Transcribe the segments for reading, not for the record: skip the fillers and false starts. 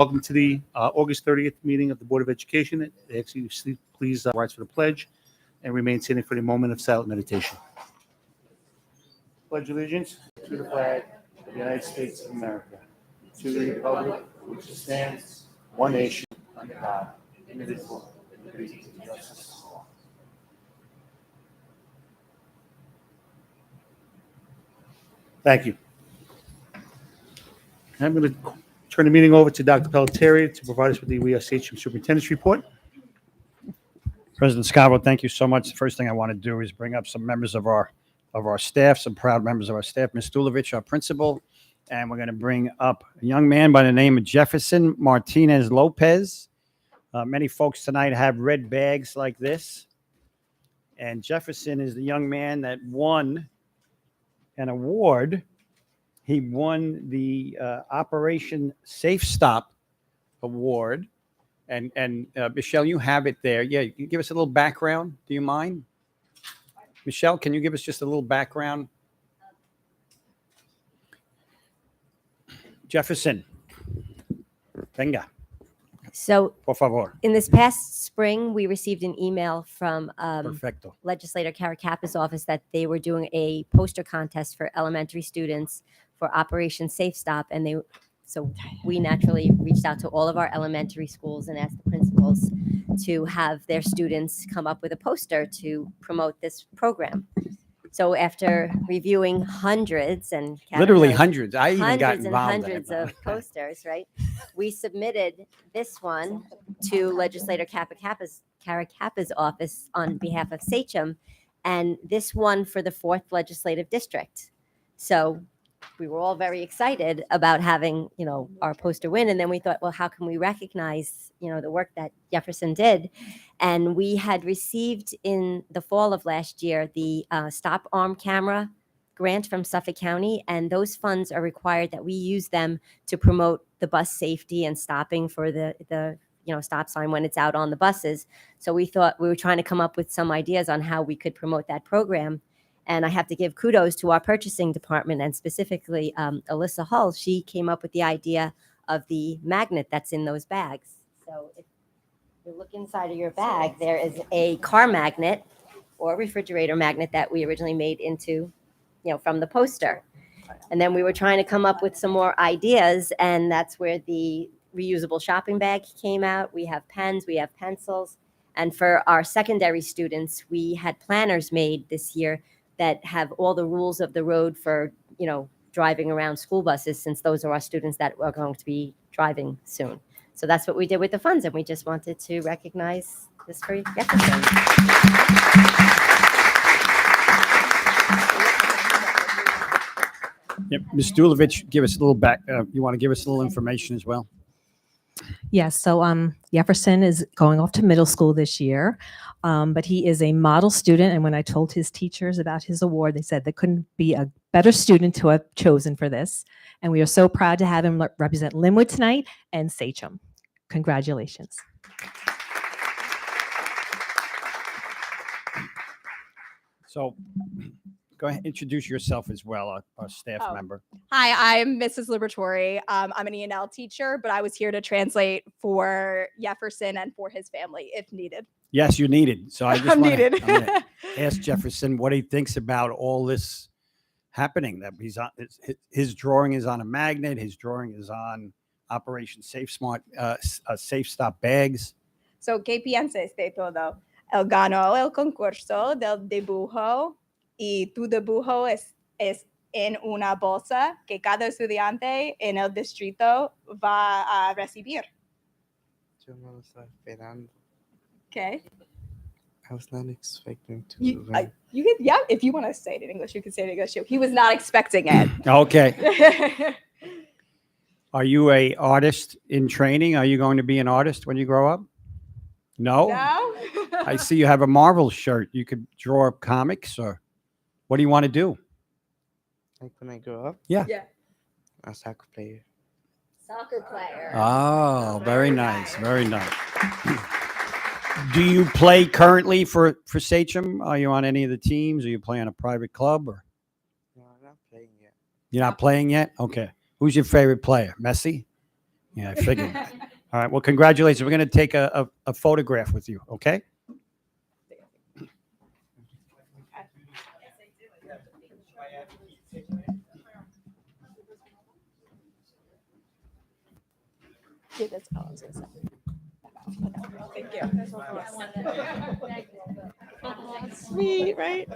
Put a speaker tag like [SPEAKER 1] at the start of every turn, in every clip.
[SPEAKER 1] Welcome to the August 30th meeting of the Board of Education. Please rise for the pledge and remain standing for the moment of silent meditation. Pledge allegiance to the flag of the United States of America, to the republic which stands one nation under God, indivisible, with liberty and justice for all. Thank you. I'm going to turn the meeting over to Dr. Pelletieri to provide us with the WSHM Superintendent's report.
[SPEAKER 2] President Scavo, thank you so much. The first thing I want to do is bring up some members of our staff, some proud members of our staff. Ms. Stulovich, our principal, and we're going to bring up a young man by the name of Jefferson Martinez Lopez. Many folks tonight have red bags like this, and Jefferson is the young man that won an award. He won the Operation Safe Stop Award. And Michelle, you have it there. Yeah, you can give us a little background. Do you mind? Michelle, can you give us just a little background? Jefferson. Venga.
[SPEAKER 3] So,
[SPEAKER 2] por favor.
[SPEAKER 3] In this past spring, we received an email from
[SPEAKER 2] Perfecto.
[SPEAKER 3] Legislator Caracapa's office that they were doing a poster contest for elementary students for Operation Safe Stop, and so we naturally reached out to all of our elementary schools and asked the principals to have their students come up with a poster to promote this program. So after reviewing hundreds and
[SPEAKER 2] Literally hundreds. I even got
[SPEAKER 3] hundreds and
[SPEAKER 2] involved
[SPEAKER 3] hundreds of posters, right? We submitted this one to Legislator Caracapa's office on behalf of SACHM, and this one for the 4th Legislative District. So we were all very excited about having, our poster win. And then we thought, well, how can we recognize, the work that Jefferson did? And we had received in the fall of last year the Stop Arm Camera grant from Suffolk County. And those funds are required that we use them to promote the bus safety and stopping for the stop sign when it's out on the buses. So we thought we were trying to come up with some ideas on how we could promote that program. And I have to give kudos to our purchasing department, and specifically Alyssa Hull. She came up with the idea of the magnet that's in those bags. So if you look inside of your bag, there is a car magnet or refrigerator magnet that we originally made into, from the poster. And then we were trying to come up with some more ideas, and that's where the reusable shopping bag came out. We have pens, we have pencils. And for our secondary students, we had planners made this year that have all the rules of the road for, driving around school buses, since those are our students that are going to be driving soon. So that's what we did with the funds, and we just wanted to recognize this for Jefferson.
[SPEAKER 2] Yep. Ms. Stulovich, give us a little you want to give us a little information as well?
[SPEAKER 4] Yes, so Jefferson is going off to middle school this year, but he is a model student. And when I told his teachers about his award, they said there couldn't be a better student to have chosen for this. And we are so proud to have him represent Linwood tonight and SACHM. Congratulations.
[SPEAKER 2] So go ahead, introduce yourself as well, our staff member.
[SPEAKER 5] Hi, I'm Mrs. Liberatore. I'm an E&L teacher, but I was here to translate for Jefferson and for his family if needed.
[SPEAKER 2] Yes, you're needed. So I just want
[SPEAKER 5] to
[SPEAKER 2] ask Jefferson what he thinks about all this happening. That he's on, his drawing is on a magnet. His drawing is on Operation Safe Stop bags.
[SPEAKER 5] So, ¿qué piensas de todo? Él ganó el concurso del dibujo y tu dibujo es en una bolsa que cada estudiante en el distrito va a recibir.
[SPEAKER 6] Yo no lo estaba esperando.
[SPEAKER 5] Okay.
[SPEAKER 6] I was not expecting to.
[SPEAKER 5] You can, if you want to say it in English, you can say it in English too. He was not expecting it.
[SPEAKER 2] Okay. Are you a artist in training? Are you going to be an artist when you grow up? No?
[SPEAKER 5] No?
[SPEAKER 2] I see you have a Marvel shirt. You could draw up comics, or what do you want to do?
[SPEAKER 6] Like when I grow up?
[SPEAKER 2] Yeah.
[SPEAKER 6] A soccer player.
[SPEAKER 3] Soccer player.
[SPEAKER 2] Oh, very nice. Very nice. Do you play currently for SACHM? Are you on any of the teams? Are you playing a private club? Or
[SPEAKER 6] No, I'm not playing yet.
[SPEAKER 2] you're not playing yet? Okay. Who's your favorite player? Messi? Yeah, I figured. All right. Well, congratulations. We're going to take a photograph with you. Okay.
[SPEAKER 5] Yeah, that's all I was gonna say. Thank you. Sweet, right?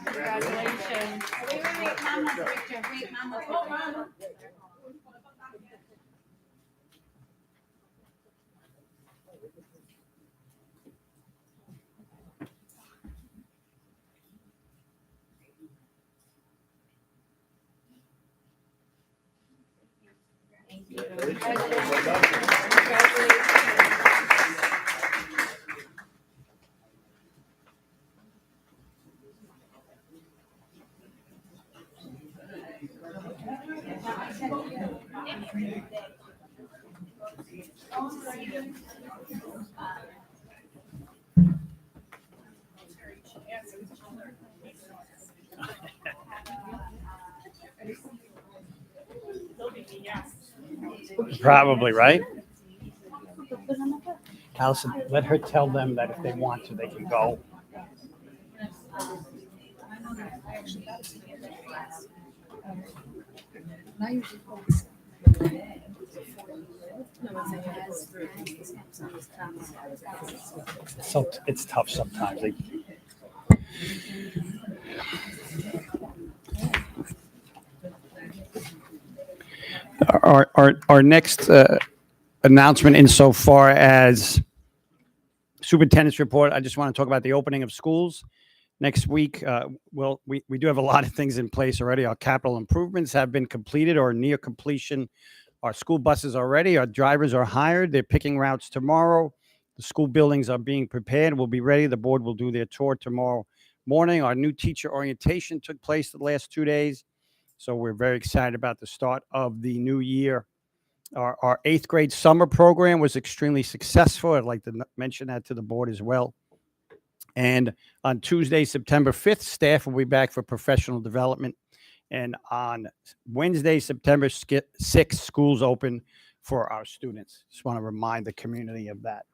[SPEAKER 5] Congratulations. Wait, Mama's picture. Wait, Mama's picture.
[SPEAKER 2] Probably, right? Allison, let her tell them that if they want to, they can go. So it's tough sometimes. Our next announcement insofar as superintendent's report, I just want to talk about the opening of schools next week. We do have a lot of things in place already. Our capital improvements have been completed or near completion. Our school buses are ready. Our drivers are hired. They're picking routes tomorrow. The school buildings are being prepared. We'll be ready. The board will do their tour tomorrow morning. Our new teacher orientation took place the last 2 days. So we're very excited about the start of the new year. Our 8th grade summer program was extremely successful. I'd like to mention that to the board as well. And on Tuesday, September 5th, staff will be back for professional development. And on Wednesday, September 6th, schools open for our students. Just want to remind the community of that.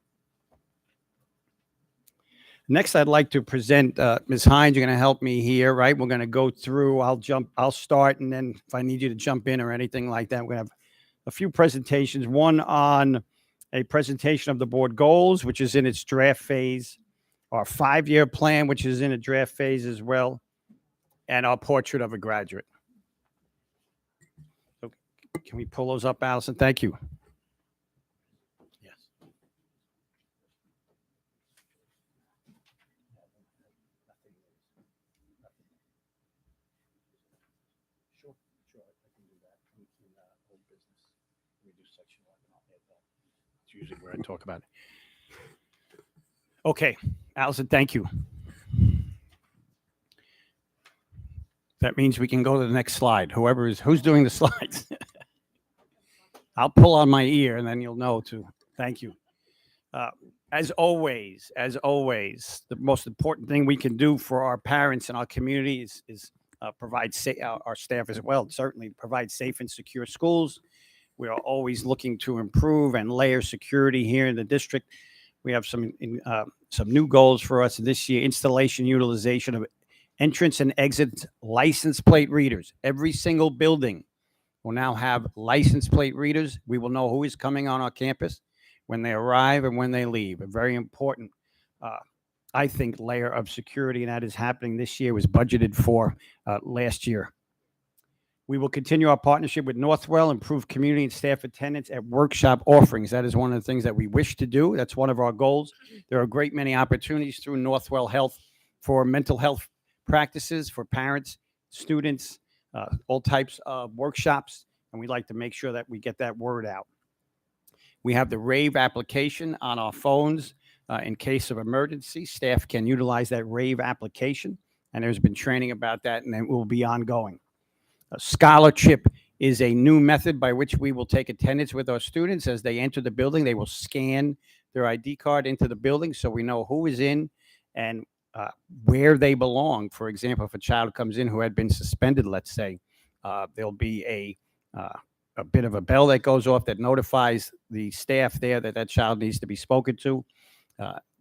[SPEAKER 2] Next, I'd like to present Ms. Hines. You're going to help me here, right? We're going to go through. I'll start, and then if I need you to jump in or anything like that, we're going to have a few presentations. One on a presentation of the board goals, which is in its draft phase, our 5-year plan, which is in a draft phase as well, and our portrait of a graduate. So can we pull those up, Allison? Thank you. Yes. Sure, I can do that. In old business, we do section 1, and I'll add that. It's usually where I talk about it. Okay, Allison, thank you. That means we can go to the next slide. Who's doing the slides? I'll pull on my ear, and then you'll know to. Thank you. As always, the most important thing we can do for our parents and our community is provide our staff as well. Certainly, provide safe and secure schools. We are always looking to improve and layer security here in the district. We have some new goals for us this year: installation, utilization of entrance and exit license plate readers. Every single building will now have license plate readers. We will know who is coming on our campus when they arrive and when they leave. A very important, I think, layer of security, and that is happening this year, was budgeted for last year. We will continue our partnership with Northwell, improve community and staff attendance at workshop offerings. That is one of the things that we wish to do. That's one of our goals. There are a great many opportunities through Northwell Health for mental health practices for parents, students, all types of workshops, and we'd like to make sure that we get that word out. We have the RAVE application on our phones. In case of emergency, staff can utilize that RAVE application, and there's been training about that, and it will be ongoing. A scholarship is a new method by which we will take attendance with our students as they enter the building. They will scan their ID card into the building so we know who is in and where they belong. For example, if a child comes in who had been suspended, let's say, there'll be a bit of a bell that goes off that notifies the staff there that that child needs to be spoken to.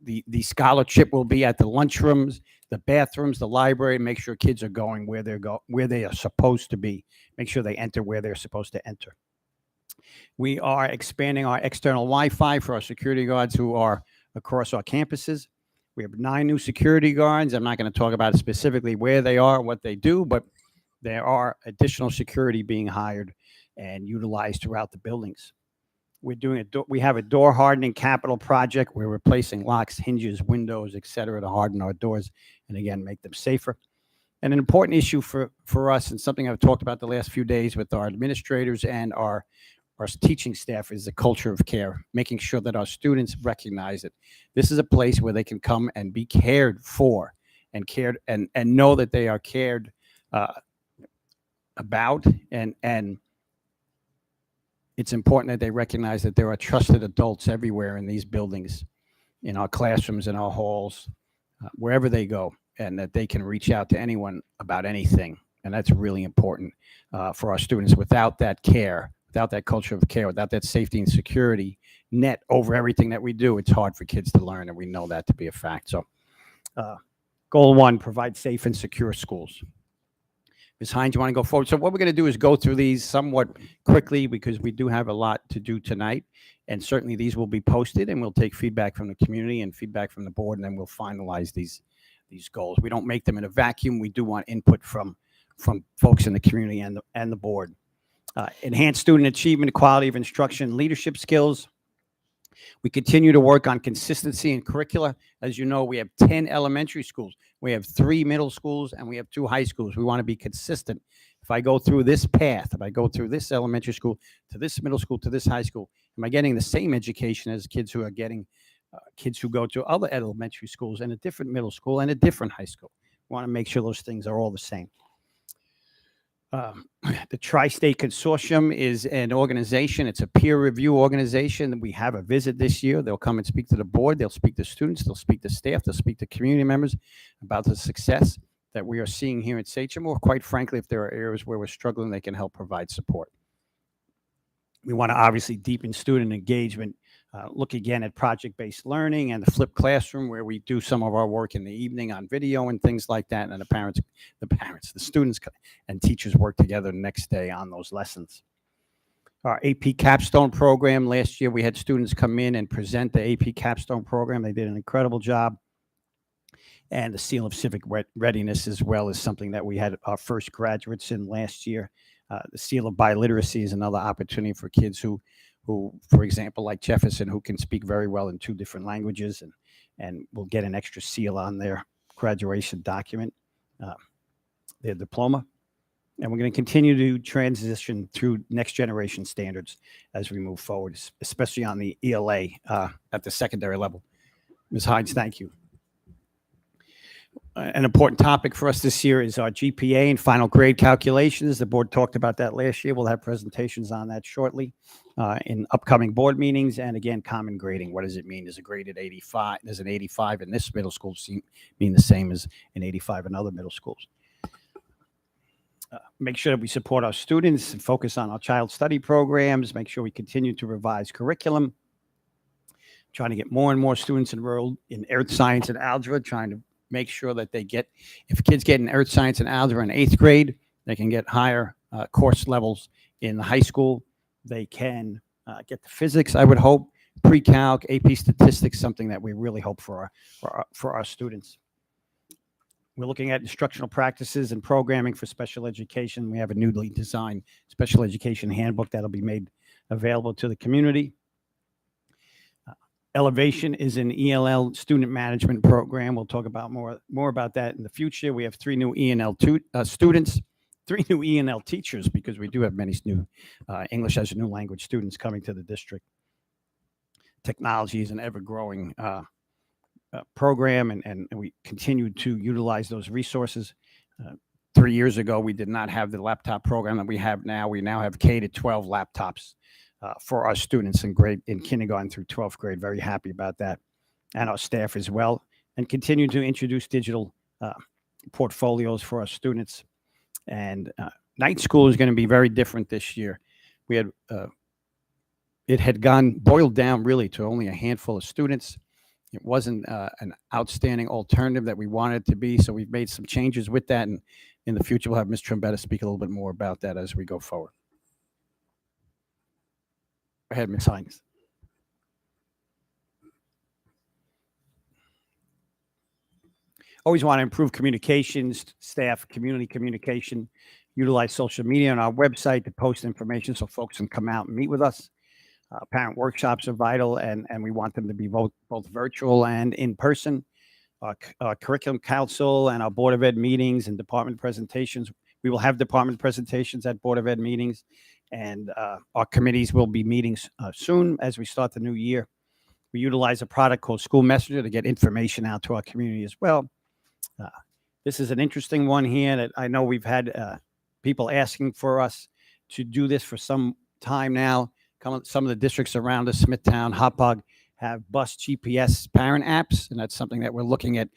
[SPEAKER 2] The scholarship will be at the lunchrooms, the bathrooms, the library. Make sure kids are going where they are supposed to be. Make sure they enter where they're supposed to enter. We are expanding our external Wi-Fi for our security guards who are across our campuses. We have 9 new security guards. I'm not going to talk about specifically where they are, what they do, but there are additional security being hired and utilized throughout the buildings. We have a door hardening capital project. We're replacing locks, hinges, windows, etc., to harden our doors and again make them safer. And an important issue for us, and something I've talked about the last few days with our administrators and our teaching staff, is the culture of care, making sure that our students recognize it. This is a place where they can come and be cared for and know that they are cared about, and it's important that they recognize that there are trusted adults everywhere in these buildings, in our classrooms, in our halls, wherever they go, and that they can reach out to anyone about anything. And that's really important for our students. Without that care, without that culture of care, without that safety and security net over everything that we do, it's hard for kids to learn, and we know that to be a fact. So goal 1, provide safe and secure schools. Ms. Hines, you want to go forward? So what we're going to do is go through these somewhat quickly because we do have a lot to do tonight, and certainly these will be posted, and we'll take feedback from the community and feedback from the board, and then we'll finalize these goals. We don't make them in a vacuum. We do want input from folks in the community and the board. Enhance student achievement, quality of instruction, leadership skills. We continue to work on consistency in curricula. As you know, we have 10 elementary schools. We have 3 middle schools, and we have 2 high schools. We want to be consistent. If I go through this path, if I go through this elementary school to this middle school to this high school, am I getting the same education as kids who are getting kids who go to other elementary schools and a different middle school and a different high school? We want to make sure those things are all the same. The Tri-State Consortium is an organization. It's a peer review organization. We have a visit this year. They'll come and speak to the board. They'll speak to students. They'll speak to staff. They'll speak to community members about the success that we are seeing here at Sachem, or quite frankly, if there are areas where we're struggling, they can help provide support. We want to obviously deepen student engagement, look again at project-based learning and the flipped classroom, where we do some of our work in the evening on video and things like that, and the students and teachers work together the next day on those lessons. Our AP Capstone program, last year we had students come in and present the AP Capstone program. They did an incredible job. And the Seal of Civic Readiness as well is something that we had our first graduates in last year. The Seal of Biliteracy is another opportunity for kids who, for example, like Jefferson, who can speak very well in 2 different languages, and will get an extra seal on their graduation document, their diploma. And we're going to continue to transition through next generation standards as we move forward, especially on the ELA at the secondary level. Ms. Hines, thank you. An important topic for us this year is our GPA and final grade calculations. The board talked about that last year. We'll have presentations on that shortly in upcoming board meetings. And again, common grading. What does it mean? Is a graded 85? Does an 85 in this middle school mean the same as an 85 in other middle schools? Make sure that we support our students and focus on our child study programs. Make sure we continue to revise curriculum. Trying to get more and more students enrolled in earth science and algebra, trying to make sure that they get, if kids get in earth science and algebra in 8th grade, they can get higher course levels in the high school. They can get the physics, I would hope, pre-calc, AP statistics, something that we really hope for our students. We're looking at instructional practices and programming for special education. We have a newly designed special education handbook that'll be made available to the community. Elevation is an ELL student management program. We'll talk about more about that in the future. We have 3 new students, 3 new ENL teachers, because we do have many new English as a new language students coming to the district. Technology is an ever-growing program, and we continue to utilize those resources. 3 years ago, we did not have the laptop program that we have now. We now have K to 12 laptops for our students in kindergarten through 12th grade. Very happy about that, and our staff as well, and continue to introduce digital portfolios for our students. And night school is going to be very different this year. We had it had boiled down really to only a handful of students. It wasn't an outstanding alternative that we wanted it to be, so we've made some changes with that, and in the future we'll have Ms. Trombetta speak a little bit more about that as we go forward. Go ahead, Ms. Hines. Always want to improve communications, staff, community communication, utilize social media on our website to post information so folks can come out and meet with us. Parent workshops are vital, and we want them to be both virtual and in person. Our curriculum council and our Board of Ed meetings and department presentations. We will have department presentations at Board of Ed meetings, and our committees will be meeting soon as we start the new year. We utilize a product called School Messenger to get information out to our community as well. This is an interesting one here that I know we've had people asking for us to do this for some time now. Some of the districts around us, Smithtown, Hauppauge, have bus GPS parent apps, and that's something that we're looking at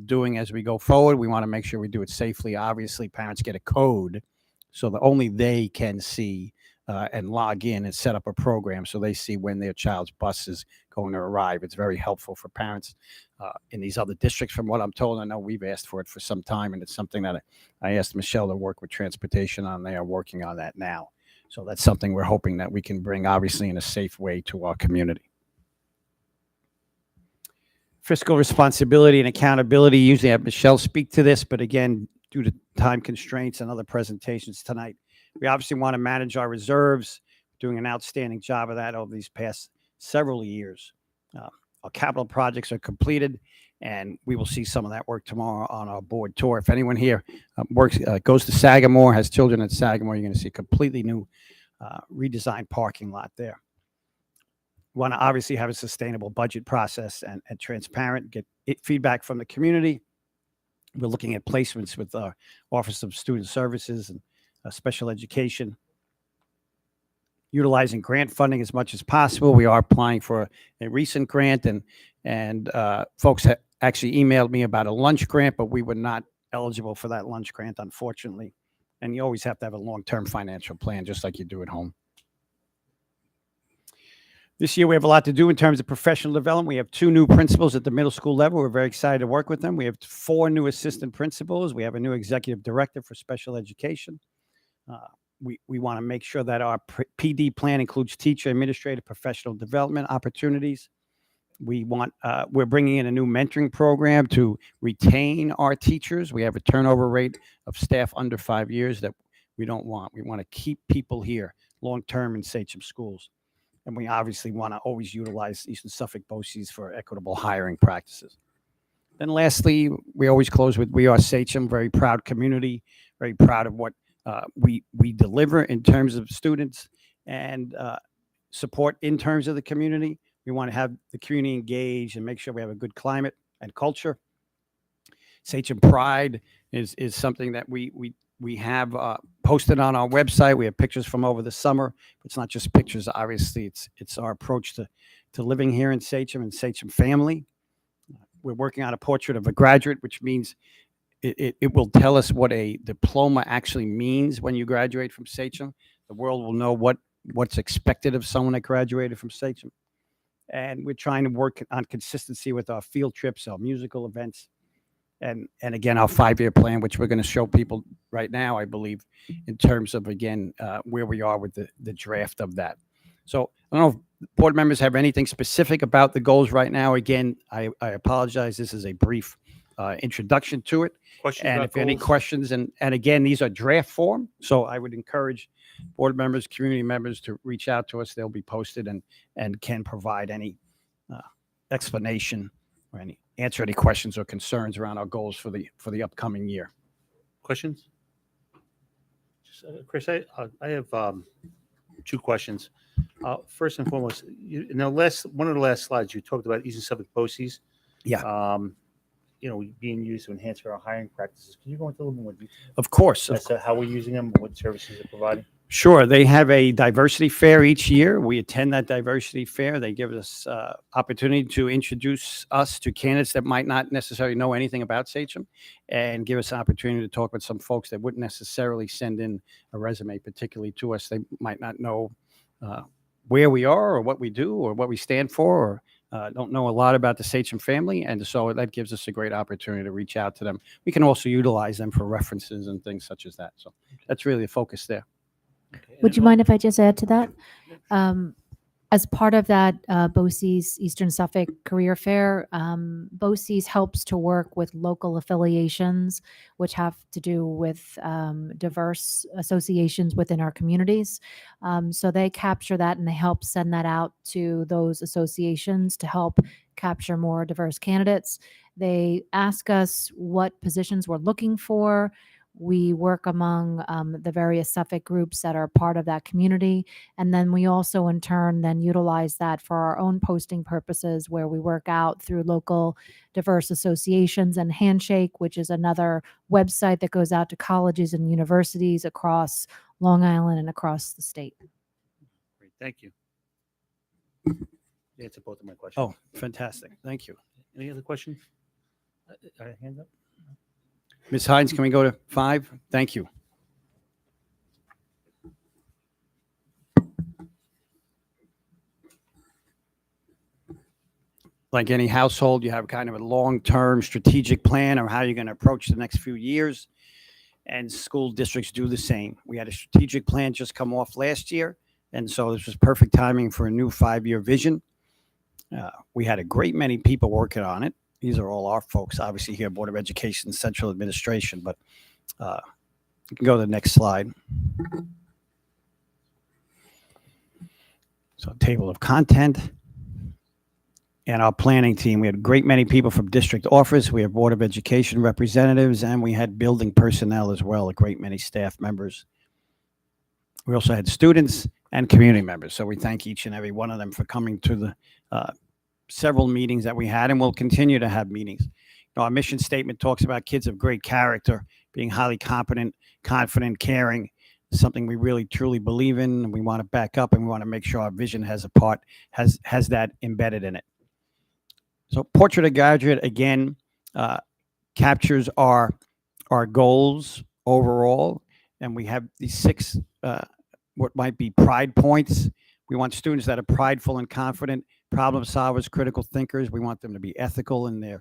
[SPEAKER 2] doing as we go forward. We want to make sure we do it safely. Obviously, parents get a code so that only they can see and log in and set up a program so they see when their child's bus is going to arrive. It's very helpful for parents in these other districts. From what I'm told, I know we've asked for it for some time, and it's something that I asked Michelle to work with transportation on. They are working on that now. So that's something we're hoping that we can bring, obviously, in a safe way to our community. Fiscal responsibility and accountability. Usually I have Michelle speak to this, but again, due to time constraints and other presentations tonight, we obviously want to manage our reserves, doing an outstanding job of that over these past several years. Our capital projects are completed, and we will see some of that work tomorrow on our board tour. If anyone here goes to Sagamore, has children at Sagamore, you're going to see a completely new redesigned parking lot there. We want to obviously have a sustainable budget process and transparent, get feedback from the community. We're looking at placements with our Office of Student Services and Special Education. Utilizing grant funding as much as possible. We are applying for a recent grant, and folks actually emailed me about a lunch grant, but we were not eligible for that lunch grant, unfortunately. And you always have to have a long-term financial plan, just like you do at home. This year, we have a lot to do in terms of professional development. We have 2 new principals at the middle school level. We're very excited to work with them. We have 4 new assistant principals. We have a new executive director for special education. We want to make sure that our PD plan includes teacher, administrative, professional development opportunities. We're bringing in a new mentoring program to retain our teachers. We have a turnover rate of staff under 5 years that we don't want. We want to keep people here long-term in Sachem schools. And we obviously want to always utilize Eastern Suffolk BOCES for equitable hiring practices. Then lastly, we always close with We Are Sachem, very proud community, very proud of what we deliver in terms of students and support in terms of the community. We want to have the community engaged and make sure we have a good climate and culture. Sachem Pride is something that we have posted on our website. We have pictures from over the summer. It's not just pictures, obviously. It's our approach to living here in Sachem and Sachem family. We're working on a portrait of a graduate, which means it will tell us what a diploma actually means when you graduate from Sachem. The world will know what's expected of someone that graduated from Sachem. And we're trying to work on consistency with our field trips, our musical events, and again, our 5-year plan, which we're going to show people right now, I believe, in terms of, again, where we are with the draft of that. So I don't know if board members have anything specific about the goals right now. Again, I apologize. This is a brief introduction to it.
[SPEAKER 1] Questions
[SPEAKER 2] And
[SPEAKER 1] about
[SPEAKER 2] if any
[SPEAKER 1] goals?
[SPEAKER 2] questions, and again, these are draft form, so I would encourage board members, community members to reach out to us. They'll be posted and can provide any explanation or answer any questions or concerns around our goals for the upcoming year.
[SPEAKER 1] Questions? Chris, I have two questions. First and foremost, in the one of the last slides, you talked about Eastern Suffolk BOCES.
[SPEAKER 2] Yeah.
[SPEAKER 1] Being used to enhance our hiring practices. Can you go into a little more detail
[SPEAKER 2] Of course.
[SPEAKER 1] as to how we're using them, what services they're providing?
[SPEAKER 2] Sure. They have a diversity fair each year. We attend that diversity fair. They give us opportunity to introduce us to candidates that might not necessarily know anything about Sachem, and give us an opportunity to talk with some folks that wouldn't necessarily send in a resume, particularly to us. They might not know where we are or what we do or what we stand for, or don't know a lot about the Sachem family. And so that gives us a great opportunity to reach out to them. We can also utilize them for references and things such as that. So that's really the focus there.
[SPEAKER 1] Okay.
[SPEAKER 7] Would you mind if I just add to that? As part of that BOCES Eastern Suffolk Career Fair, BOCES helps to work with local affiliations, which have to do with diverse associations within our communities. So they capture that and they help send that out to those associations to help capture more diverse candidates. They ask us what positions we're looking for. We work among the various Suffolk groups that are part of that community. And then we also in turn then utilize that for our own posting purposes, where we work out through local diverse associations, and Handshake, which is another website that goes out to colleges and universities across Long Island and across the state.
[SPEAKER 1] Great, thank you. You answered both of my questions.
[SPEAKER 2] Oh, fantastic. Thank you.
[SPEAKER 1] Any other questions? Hands up.
[SPEAKER 2] Ms. Hines, can we go to 5? Thank you. Like any household, you have kind of a long-term strategic plan of how you're going to approach the next few years. And school districts do the same. We had a strategic plan just come off last year. And so this was perfect timing for a new 5-year vision. We had a great many people working on it. These are all our folks, obviously here, Board of Education, Central Administration, but you can go to the next slide. So table of content. And our planning team, we had a great many people from district office. We have Board of Education representatives, and we had building personnel as well, a great many staff members. We also had students and community members. So we thank each and every one of them for coming to the several meetings that we had, and we'll continue to have meetings. Our mission statement talks about kids of great character, being highly competent, confident, caring, something we really truly believe in, and we want to back up, and we want to make sure our vision has that embedded in it. So Portrait of Graduate, again, captures our goals overall, and we have these 6 what might be pride points. We want students that are prideful and confident, problem solvers, critical thinkers. We want them to be ethical in the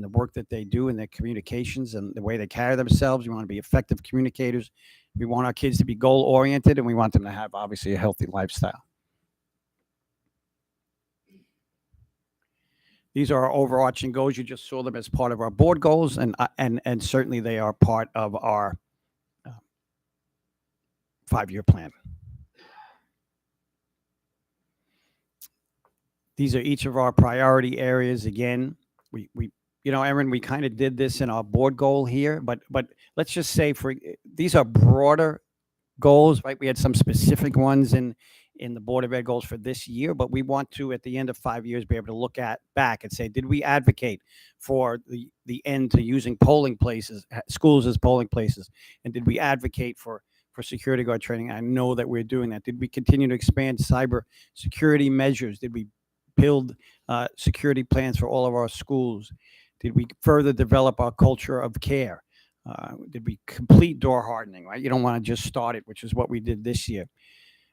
[SPEAKER 2] work that they do, in their communications and the way they carry themselves. We want to be effective communicators. We want our kids to be goal oriented, and we want them to have obviously a healthy lifestyle. These are our overarching goals. You just saw them as part of our board goals, and certainly they are part of our 5-year plan. These are each of our priority areas. Again, we Erin, we kind of did this in our board goal here, but let's just say these are broader goals, right? We had some specific ones in the Board of Ed goals for this year, but we want to, at the end of 5 years, be able to look back and say, did we advocate for the end to using polling places, schools as polling places? And did we advocate for security guard training? I know that we're doing that. Did we continue to expand cyber security measures? Did we build security plans for all of our schools? Did we further develop our culture of care? Did we complete door hardening, right? You don't want to just start it, which is what we did this year.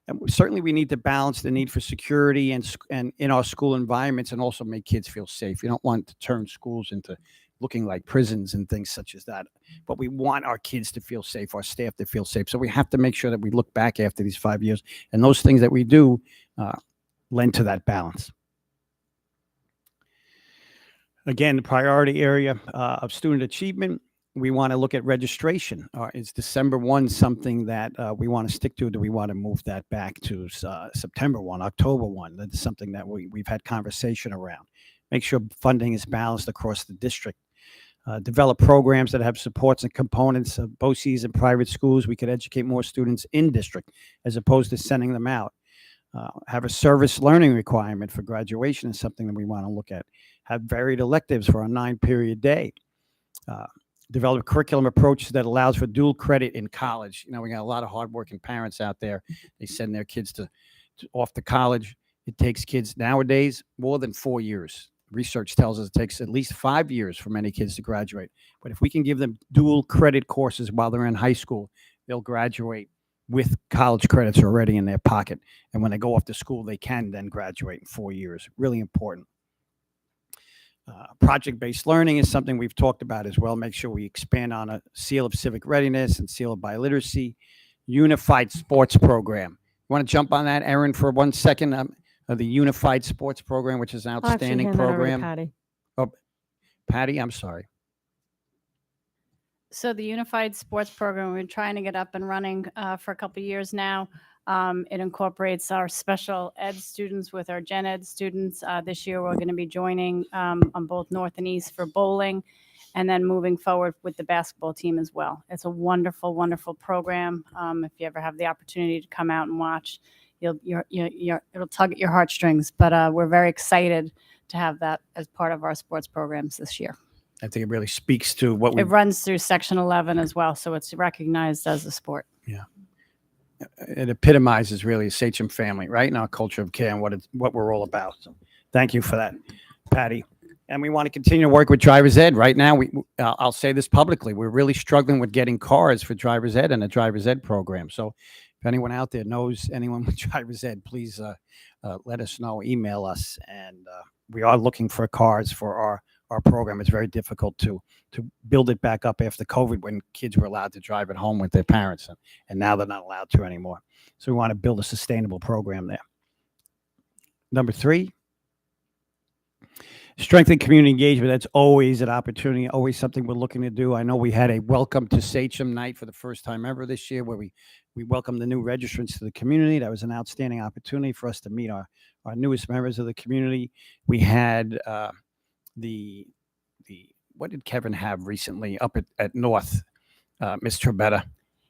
[SPEAKER 2] And certainly we need to balance the need for security and in our school environments, and also make kids feel safe. You don't want to turn schools into looking like prisons and things such as that. But we want our kids to feel safe, our staff to feel safe. So we have to make sure that we look back after these 5 years, and those things that we do lend to that balance. Again, the priority area of student achievement, we want to look at registration. Is December 1 something that we want to stick to? Do we want to move that back to September 1, October 1? That's something that we've had conversation around. Make sure funding is balanced across the district. Develop programs that have supports and components of BOCES and private schools. We could educate more students in district as opposed to sending them out. Have a service learning requirement for graduation is something that we want to look at. Have varied electives for a 9-period day. Develop curriculum approaches that allows for dual credit in college. We got a lot of hardworking parents out there. They send their kids off to college. It takes kids nowadays more than 4 years. Research tells us it takes at least 5 years for many kids to graduate. But if we can give them dual credit courses while they're in high school, they'll graduate with college credits already in their pocket. And when they go off to school, they can then graduate in 4 years. Really important. Project-based learning is something we've talked about as well. Make sure we expand on a seal of civic readiness and seal of biliteracy. Unified sports program. You want to jump on that, Erin, for 1 second? The Unified Sports Program, which is an outstanding program. Patty, I'm sorry.
[SPEAKER 8] So the Unified Sports Program, we've been trying to get up and running for a couple of years now. It incorporates our special ed students with our gen ed students. This year, we're going to be joining on both North and East for bowling, and then moving forward with the basketball team as well. It's a wonderful, wonderful program. If you ever have the opportunity to come out and watch, it'll tug at your heartstrings. But we're very excited to have that as part of our sports programs this year.
[SPEAKER 2] I think it really speaks to what
[SPEAKER 8] it runs through Section 11 as well, so it's recognized as a sport.
[SPEAKER 2] Yeah. It epitomizes really a Sachem family, right? And our culture of care and what we're all about. So thank you for that, Patty. And we want to continue to work with driver's ed. Right now, I'll say this publicly, we're really struggling with getting cars for driver's ed and a driver's ed program. So if anyone out there knows anyone with driver's ed, please let us know, email us. And we are looking for cars for our program. It's very difficult to build it back up after COVID when kids were allowed to drive at home with their parents, and now they're not allowed to anymore. So we want to build a sustainable program there. Number 3, strengthen community engagement. That's always an opportunity, always something we're looking to do. I know we had a welcome to Sachem night for the first time ever this year, where we welcomed the new registrants to the community. That was an outstanding opportunity for us to meet our newest members of the community. We had what did Kevin have recently up at North, Ms. Trebetta?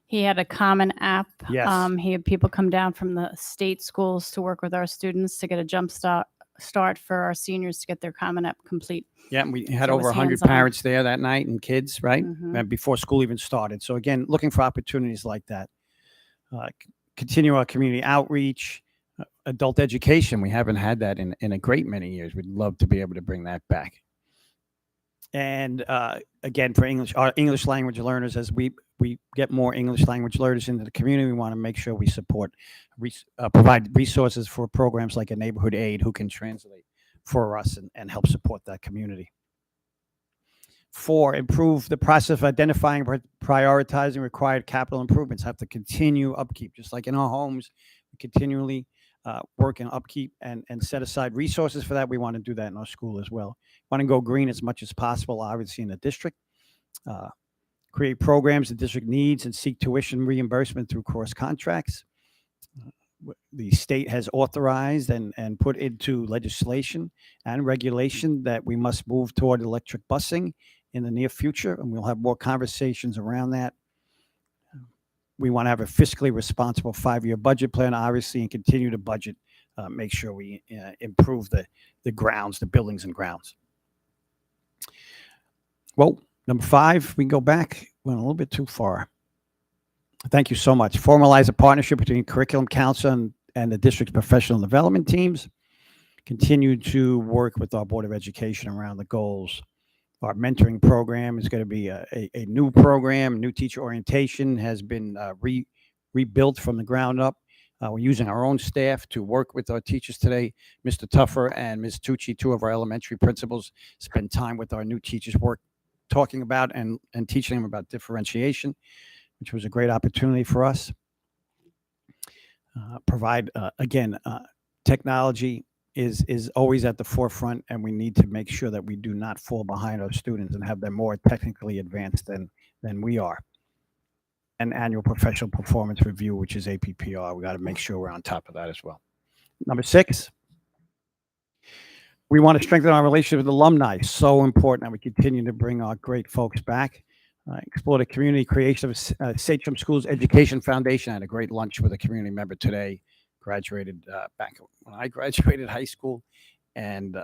[SPEAKER 8] He had a common app.
[SPEAKER 2] Yes.
[SPEAKER 8] He had people come down from the state schools to work with our students to get a jump start for our seniors to get their common app complete.
[SPEAKER 2] Yeah, and we had
[SPEAKER 8] So it
[SPEAKER 2] over
[SPEAKER 8] was
[SPEAKER 2] 100
[SPEAKER 8] hands-on.
[SPEAKER 2] parents there that night and kids, right?
[SPEAKER 8] Mhm.
[SPEAKER 2] Before school even started. So again, looking for opportunities like that. Continue our community outreach, adult education. We haven't had that in a great many years. We'd love to be able to bring that back. And again, for our English language learners, as we get more English language learners into the community, we want to make sure we support, provide resources for programs like a neighborhood aide who can translate for us and help support that community. 4, improve the process of identifying, prioritizing required capital improvements. Have to continue upkeep, just like in our homes, we continually work in upkeep and set aside resources for that. We want to do that in our school as well. Want to go green as much as possible, obviously, in the district. Create programs the district needs and seek tuition reimbursement through cross contracts. The state has authorized and put into legislation and regulation that we must move toward electric busing in the near future, and we'll have more conversations around that. We want to have a fiscally responsible 5-year budget plan, obviously, and continue to budget, make sure we improve the grounds, the buildings and grounds. Well, number 5, we can go back. Went a little bit too far. Thank you so much. Formalize a partnership between Curriculum Council and the district's professional development teams. Continue to work with our Board of Education around the goals. Our mentoring program is going to be a new program. New teacher orientation has been rebuilt from the ground up. We're using our own staff to work with our teachers today. Mr. Tuffer and Ms. Tucci, 2 of our elementary principals, spend time with our new teachers, talking about and teaching them about differentiation, which was a great opportunity for us. Provide, again, technology is always at the forefront, and we need to make sure that we do not fall behind our students and have them more technically advanced than we are. An annual professional performance review, which is APPR. We got to make sure we're on top of that as well. Number 6, we want to strengthen our relationship with alumni. So important that we continue to bring our great folks back. Explore the community creation of Sachem Schools Education Foundation. I had a great lunch with a community member today. Graduated back when I graduated high school, and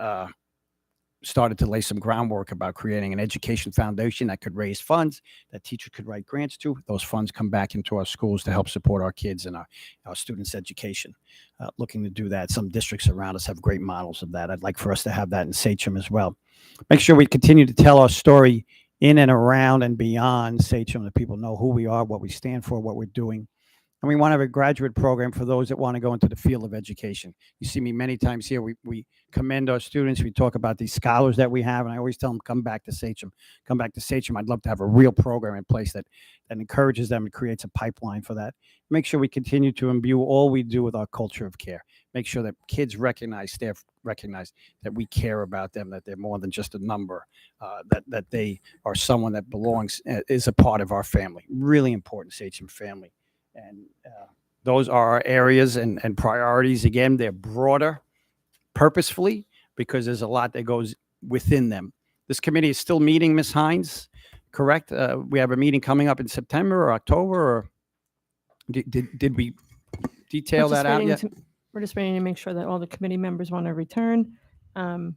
[SPEAKER 2] started to lay some groundwork about creating an education foundation that could raise funds that teachers could write grants to. Those funds come back into our schools to help support our kids and our students' education. Looking to do that. Some districts around us have great models of that. I'd like for us to have that in Sachem as well. Make sure we continue to tell our story in and around and beyond Sachem, that people know who we are, what we stand for, what we're doing. And we want to have a graduate program for those that want to go into the field of education. You see me many times here. We commend our students. We talk about these scholars that we have, and I always tell them, come back to Sachem. Come back to Sachem. I'd love to have a real program in place that encourages them and creates a pipeline for that. Make sure we continue to imbue all we do with our culture of care. Make sure that kids recognize, staff recognize that we care about them, that they're more than just a number, that they are someone that belongs, is a part of our family. Really important, Sachem family. And those are our areas and priorities. Again, they're broader purposefully because there's a lot that goes within them. This committee is still meeting, Ms. Hines, correct? We have a meeting coming up in September or October, or did we detail that out yet?
[SPEAKER 9] We're just waiting to make sure that all the committee members want to return. And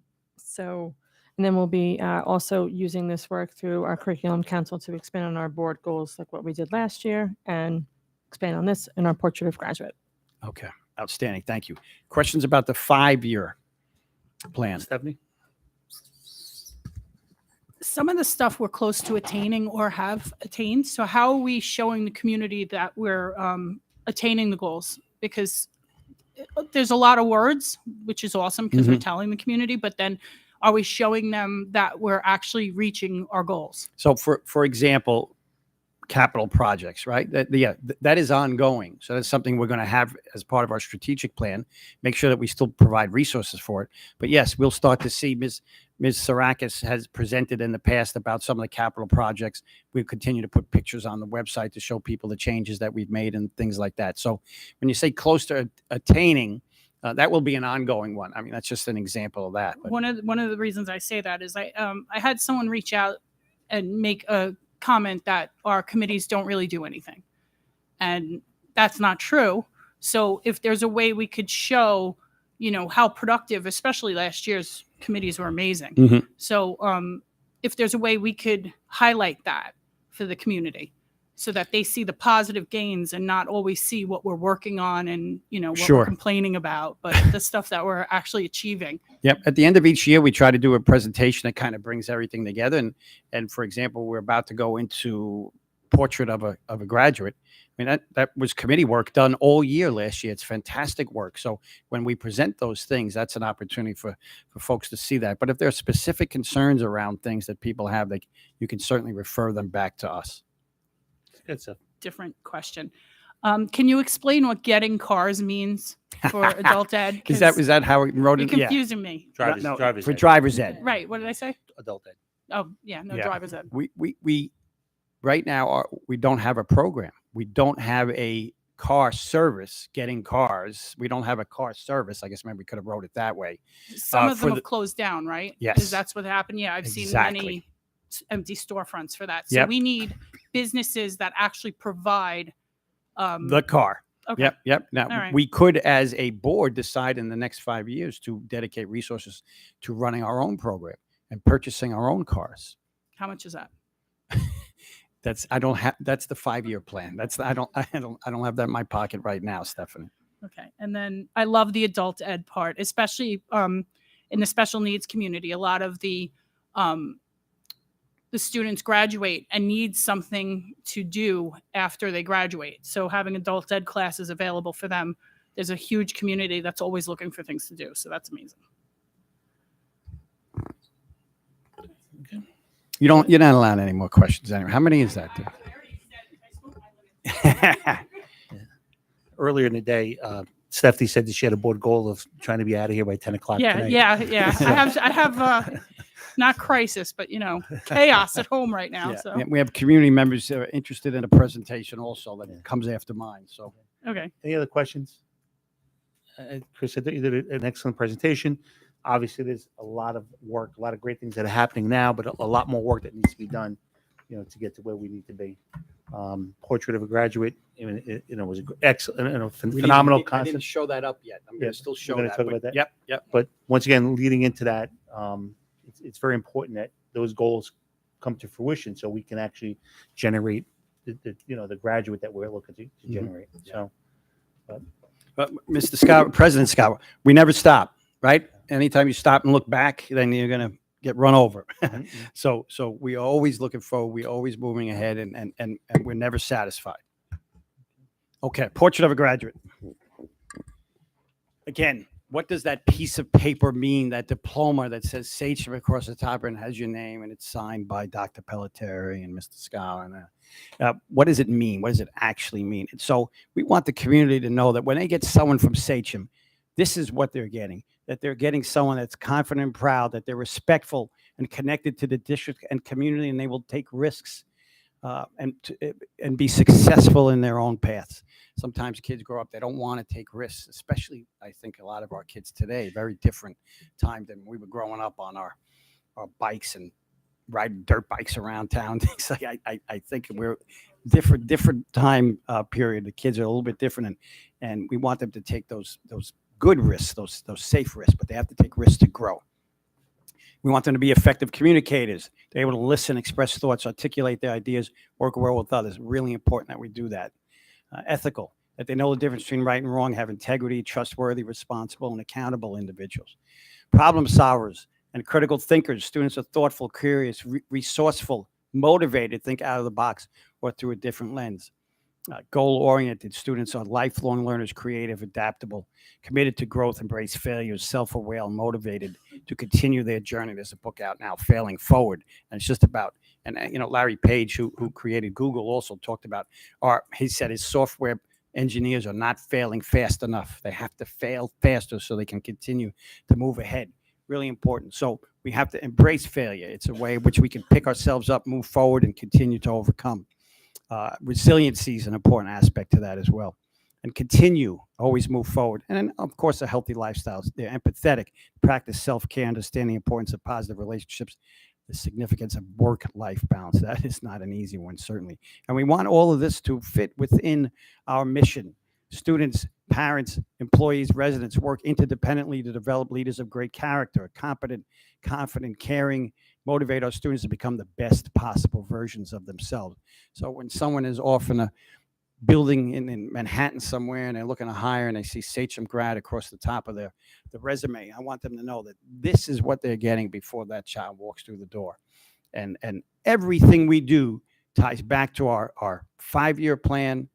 [SPEAKER 9] then we'll be also using this work through our curriculum council to expand on our board goals, like what we did last year, and expand on this in our portrait of graduate.
[SPEAKER 2] Okay, outstanding. Thank you. Questions about the 5-year plan? Stephanie?
[SPEAKER 10] Some of the stuff we're close to attaining or have attained. So how are we showing the community that we're attaining the goals? Because there's a lot of words, which is awesome because we're telling the community, but then are we showing them that we're actually reaching our goals?
[SPEAKER 2] So for example, capital projects, right? That is ongoing. So that's something we're going to have as part of our strategic plan. Make sure that we still provide resources for it. But yes, we'll start to see Ms. Sarakis has presented in the past about some of the capital projects. We'll continue to put pictures on the website to show people the changes that we've made and things like that. So when you say close to attaining, that will be an ongoing one. I mean, that's just an example of that. But
[SPEAKER 10] One of the reasons I say that is I had someone reach out and make a comment that our committees don't really do anything, and that's not true. So if there's a way we could show, how productive, especially last year's committees were amazing. So if there's a way we could highlight that for the community so that they see the positive gains and not always see what we're working on and what we're complaining about, but the stuff that we're actually achieving.
[SPEAKER 2] Yep. At the end of each year, we try to do a presentation that kind of brings everything together. And for example, we're about to go into portrait of a graduate. I mean, that was committee work done all year last year. It's fantastic work. So when we present those things, that's an opportunity for folks to see that. But if there are specific concerns around things that people have, you can certainly refer them back to us.
[SPEAKER 10] It's a different question. Can you explain what getting cars means for adult ed?
[SPEAKER 2] Is that how it wrote it?
[SPEAKER 10] You're confusing me.
[SPEAKER 2] Driver's ed.
[SPEAKER 10] Right. What did I say?
[SPEAKER 1] Adult ed.
[SPEAKER 10] Oh, yeah. No, driver's ed.
[SPEAKER 2] We right now we don't have a program. We don't have a car service getting cars. We don't have a car service. I guess maybe we could have wrote it that way.
[SPEAKER 10] Some of them have closed down, right?
[SPEAKER 2] Yes.
[SPEAKER 10] Because that's what happened. Yeah, I've seen many empty storefronts for that. So we need businesses that actually provide
[SPEAKER 2] the car.
[SPEAKER 10] Okay.
[SPEAKER 2] Yep. Now we could, as a board, decide in the next 5 years to dedicate resources to running our own program and purchasing our own cars.
[SPEAKER 10] How much is that?
[SPEAKER 2] That's the 5-year plan. I don't have that in my pocket right now, Stephanie.
[SPEAKER 10] Okay. And then I love the adult ed part, especially in the special needs community. A lot of the students graduate and need something to do after they graduate. So having adult ed classes available for them, there's a huge community that's always looking for things to do. So that's amazing.
[SPEAKER 2] Okay. You're not allowed any more questions anyway. How many is that?
[SPEAKER 1] Earlier in the day, Stephanie said that she had a board goal of trying to be out of here by 10 o'clock
[SPEAKER 10] Yeah,
[SPEAKER 1] tonight.
[SPEAKER 10] yeah. I have not crisis, but chaos at home right now.
[SPEAKER 2] Yeah,
[SPEAKER 10] So
[SPEAKER 2] we have community members that are interested in a presentation also that comes after mine. So
[SPEAKER 10] okay.
[SPEAKER 1] Any other questions? Chris, I thought you did an excellent presentation. Obviously, there's a lot of work, a lot of great things that are happening now, but a lot more work that needs to be done, to get to where we need to be. Portrait of a Graduate, was an excellent, phenomenal
[SPEAKER 2] I
[SPEAKER 1] concept.
[SPEAKER 2] didn't show that up yet. I'm going
[SPEAKER 1] Yeah,
[SPEAKER 2] to still
[SPEAKER 1] we're
[SPEAKER 2] show
[SPEAKER 1] gonna
[SPEAKER 2] that.
[SPEAKER 1] talk
[SPEAKER 2] but-
[SPEAKER 1] about that.
[SPEAKER 2] Yep.
[SPEAKER 1] But once again, leading into that, it's very important that those goals come to fruition so we can actually generate the graduate that we're looking to
[SPEAKER 2] Mhm.
[SPEAKER 1] generate. So,
[SPEAKER 2] But Mr. Scott, President Scott, we never stop, right? Anytime you stop and look back, then you're going to get run over. So we are always looking forward. We're always moving ahead, and we're never satisfied. Okay, Portrait of a Graduate. Again, what does that piece of paper mean, that diploma that says Sachem across the top and has your name and it's signed by Dr. Pelletieri and Mr. Scott? What does it mean? What does it actually mean? And so we want the community to know that when they get someone from Sachem, this is what they're getting, that they're getting someone that's confident and proud, that they're respectful and connected to the district and community, and they will take risks and be successful in their own paths. Sometimes kids grow up, they don't want to take risks, especially I think a lot of our kids today, very different time than we were growing up on our bikes and riding dirt bikes around town. Things like I think we're different time period. The kids are a little bit different, and we want them to take those good risks, those safe risks, but they have to take risks to grow. We want them to be effective communicators. They're able to listen, express thoughts, articulate their ideas, work well with others. Really important that we do that. Ethical, that they know the difference between right and wrong, have integrity, trustworthy, responsible, and accountable individuals. Problem solvers and critical thinkers. Students are thoughtful, curious, resourceful, motivated, think out of the box or through a different lens. Goal-oriented. Students are lifelong learners, creative, adaptable, committed to growth, embrace failures, self-aware, motivated to continue their journey. There's a book out now, Failing Forward, and it's just about, and Larry Page, who created Google, also talked about, he said his software engineers are not failing fast enough. They have to fail faster so they can continue to move ahead. Really important. So we have to embrace failure. It's a way in which we can pick ourselves up, move forward, and continue to overcome. Resiliency is an important aspect to that as well. And continue, always move forward. And then, of course, a healthy lifestyle. They're empathetic, practice self-care, understanding the importance of positive relationships, the significance of work-life balance. That is not an easy one, certainly. And we want all of this to fit within our mission. Students, parents, employees, residents work interdependently to develop leaders of great character, competent, confident, caring, motivate our students to become the best possible versions of themselves. So when someone is off in a building in Manhattan somewhere and they're looking to hire and they see Sachem grad across the top of the resume, I want them to know that this is what they're getting before that child walks through the door. And everything we do ties back to our 5-year plan,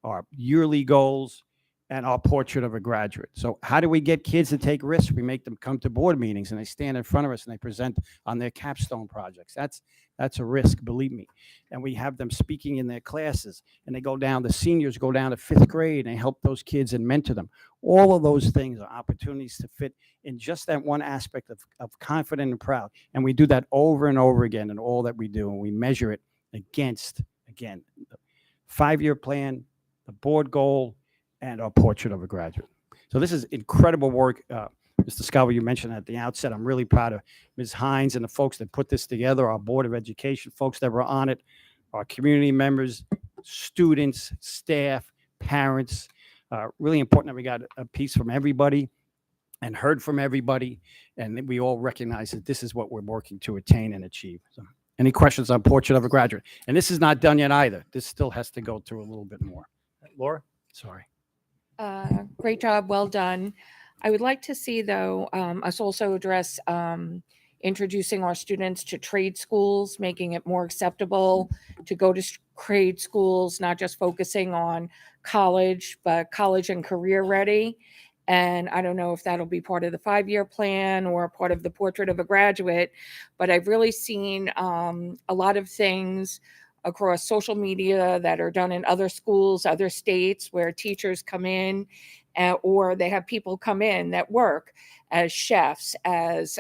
[SPEAKER 2] our yearly goals, and our portrait of a graduate. So how do we get kids to take risks? We make them come to board meetings and they stand in front of us and they present on their capstone projects. That's a risk, believe me. And we have them speaking in their classes, and they go down, the seniors go down to 5th grade and help those kids and mentor them. All of those things are opportunities to fit in just that one aspect of confident and proud. And we do that over and over again in all that we do. And we measure it against, again, the 5-year plan, the board goal, and our portrait of a graduate. So this is incredible work. Mr. Scavo, you mentioned at the outset, I'm really proud of Ms. Hines and the folks that put this together, our Board of Education folks that were on it, our community members, students, staff, parents. Really important that we got a piece from everybody and heard from everybody, and that we all recognize that this is what we're working to attain and achieve. So, any questions on Portrait of a Graduate? And this is not done yet either. This still has to go through a little bit more.
[SPEAKER 1] Laura?
[SPEAKER 2] Sorry.
[SPEAKER 11] Great job, well done. I would like to see, though, us also address introducing our students to trade schools, making it more acceptable to go to trade schools, not just focusing on college, but college and career ready. And I don't know if that'll be part of the 5-year plan or part of the portrait of a graduate, but I've really seen a lot of things across social media that are done in other schools, other states, where teachers come in or they have people come in that work as chefs, as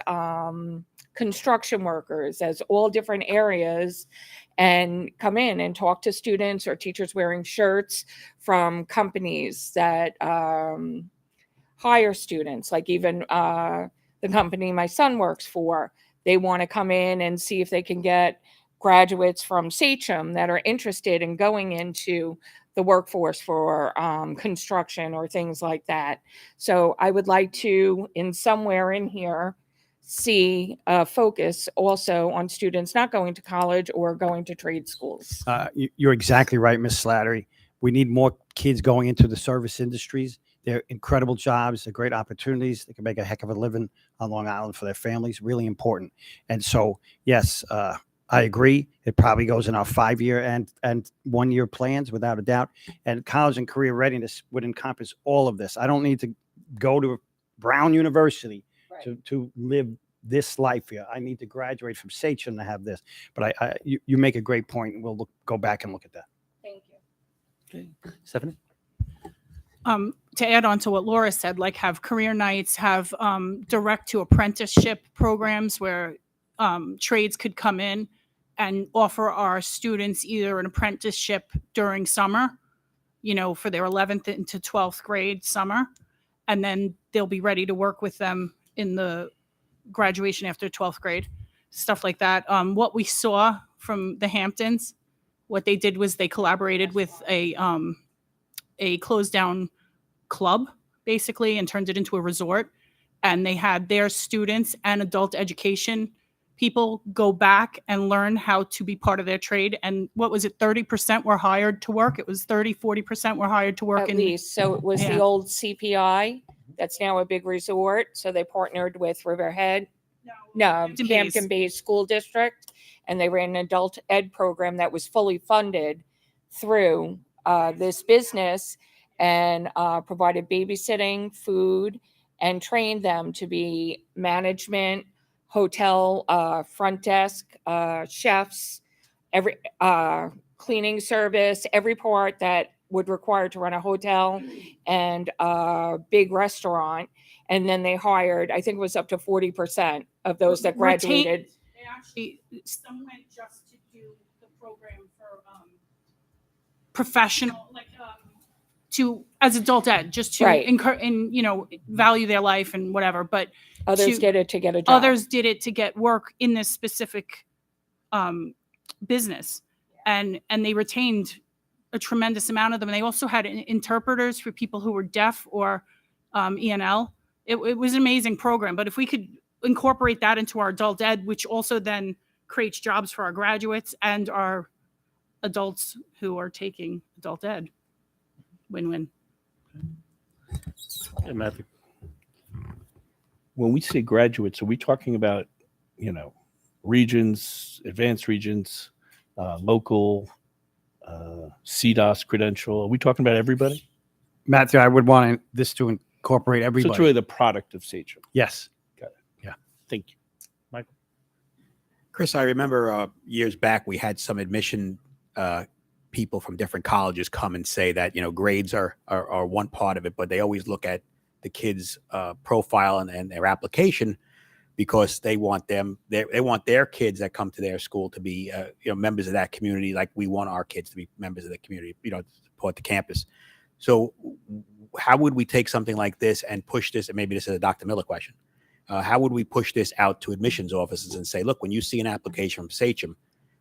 [SPEAKER 11] construction workers, as all different areas, and come in and talk to students or teachers wearing shirts from companies that hire students, like even the company my son works for. They want to come in and see if they can get graduates from Sachem that are interested in going into the workforce for construction or things like that. So I would like to, in somewhere in here, see a focus also on students not going to college or going to trade schools.
[SPEAKER 2] You're exactly right, Miss Slattery. We need more kids going into the service industries. They're incredible jobs. They're great opportunities. They can make a heck of a living on Long Island for their families. Really important. And so, yes, I agree. It probably goes in our 5-year and 1-year plans, without a doubt. And college and career readiness would encompass all of this. I don't need to go to Brown University to live this life here. I need to graduate from Sachem to have this. But you make a great point. We'll go back and look at that.
[SPEAKER 11] Thank you.
[SPEAKER 1] Okay. Stephanie?
[SPEAKER 10] To add on to what Laura said, like have career nights, have direct to apprenticeship programs where trades could come in and offer our students either an apprenticeship during summer, for their 11th into 12th grade summer, and then they'll be ready to work with them in the graduation after 12th grade, stuff like that. What we saw from the Hamptons, what they did was they collaborated with a closed down club basically and turned it into a resort, and they had their students and adult education people go back and learn how to be part of their trade. And what was it, 30% were hired to work? It was 40% were hired to work
[SPEAKER 11] At
[SPEAKER 10] in
[SPEAKER 11] least. So it was the
[SPEAKER 10] Yeah.
[SPEAKER 11] old CPI that's now a big resort. So they partnered with Riverhead,
[SPEAKER 10] Hampton
[SPEAKER 11] Hampton Bays School District, and they ran an adult ed program that was fully funded through this business, and provided babysitting, food, and trained them to be management, hotel, front desk, chefs, every cleaning service, every part that would require to run a hotel and a big restaurant. And then they hired, I think it was up to 40% of those that graduated.
[SPEAKER 10] They actually, some went just to do the program for professional, like to as adult ed, just to
[SPEAKER 11] Right.
[SPEAKER 10] encourage and value their life and whatever. But
[SPEAKER 11] Others
[SPEAKER 10] to-
[SPEAKER 11] did it to get a job.
[SPEAKER 10] others did it to get work in this specific business, and they retained a tremendous amount of them. And they also had interpreters for people who were deaf or ENL. It was an amazing program. But if we could incorporate that into our adult ed, which also then creates jobs for our graduates and our adults who are taking adult ed, win-win.
[SPEAKER 1] Yeah, Matthew.
[SPEAKER 12] When we say graduates, are we talking about, regions, advanced regions, local, CDOS credential? Are we talking about everybody?
[SPEAKER 2] Matthew, I would want this to incorporate
[SPEAKER 12] So
[SPEAKER 2] everybody.
[SPEAKER 12] it's really the product of Sachem.
[SPEAKER 2] Yes.
[SPEAKER 12] Thank you.
[SPEAKER 13] Chris, I remember years back we had some admission people from different colleges come and say that grades are one part of it, but they always look at the kids' profile and their application, because they want their kids that come to their school to be members of that community, like we want our kids to be members of the community, to support the campus. So how would we take something like this and push this? And maybe this is a Dr. Miller question. How would we push this out to admissions offices and say, look, when you see an application from Sachem,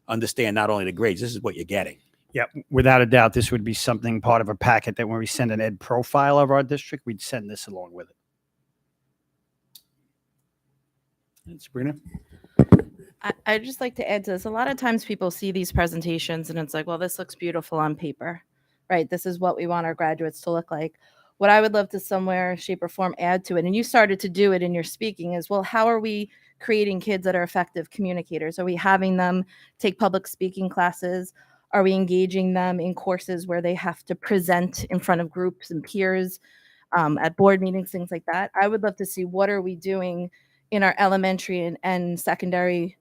[SPEAKER 13] understand not only the grades, this is what you're getting.
[SPEAKER 2] Yeah, without a doubt, this would be something part of a packet that when we send an ed profile of our district, we'd send this along with it.
[SPEAKER 1] And Sabrina?
[SPEAKER 14] I'd just like to add to this. A lot of times people see these presentations and it's like, well, this looks beautiful on paper, right? This is what we want our graduates to look like. What I would love to somewhere, shape, or form add to it, and you started to do it in your speaking, is, well, how are we creating kids that are effective communicators? Are we having them take public speaking classes? Are we engaging them in courses where they have to present in front of groups and peers at board meetings, things like that? I would love to see what are we doing in our elementary and secondary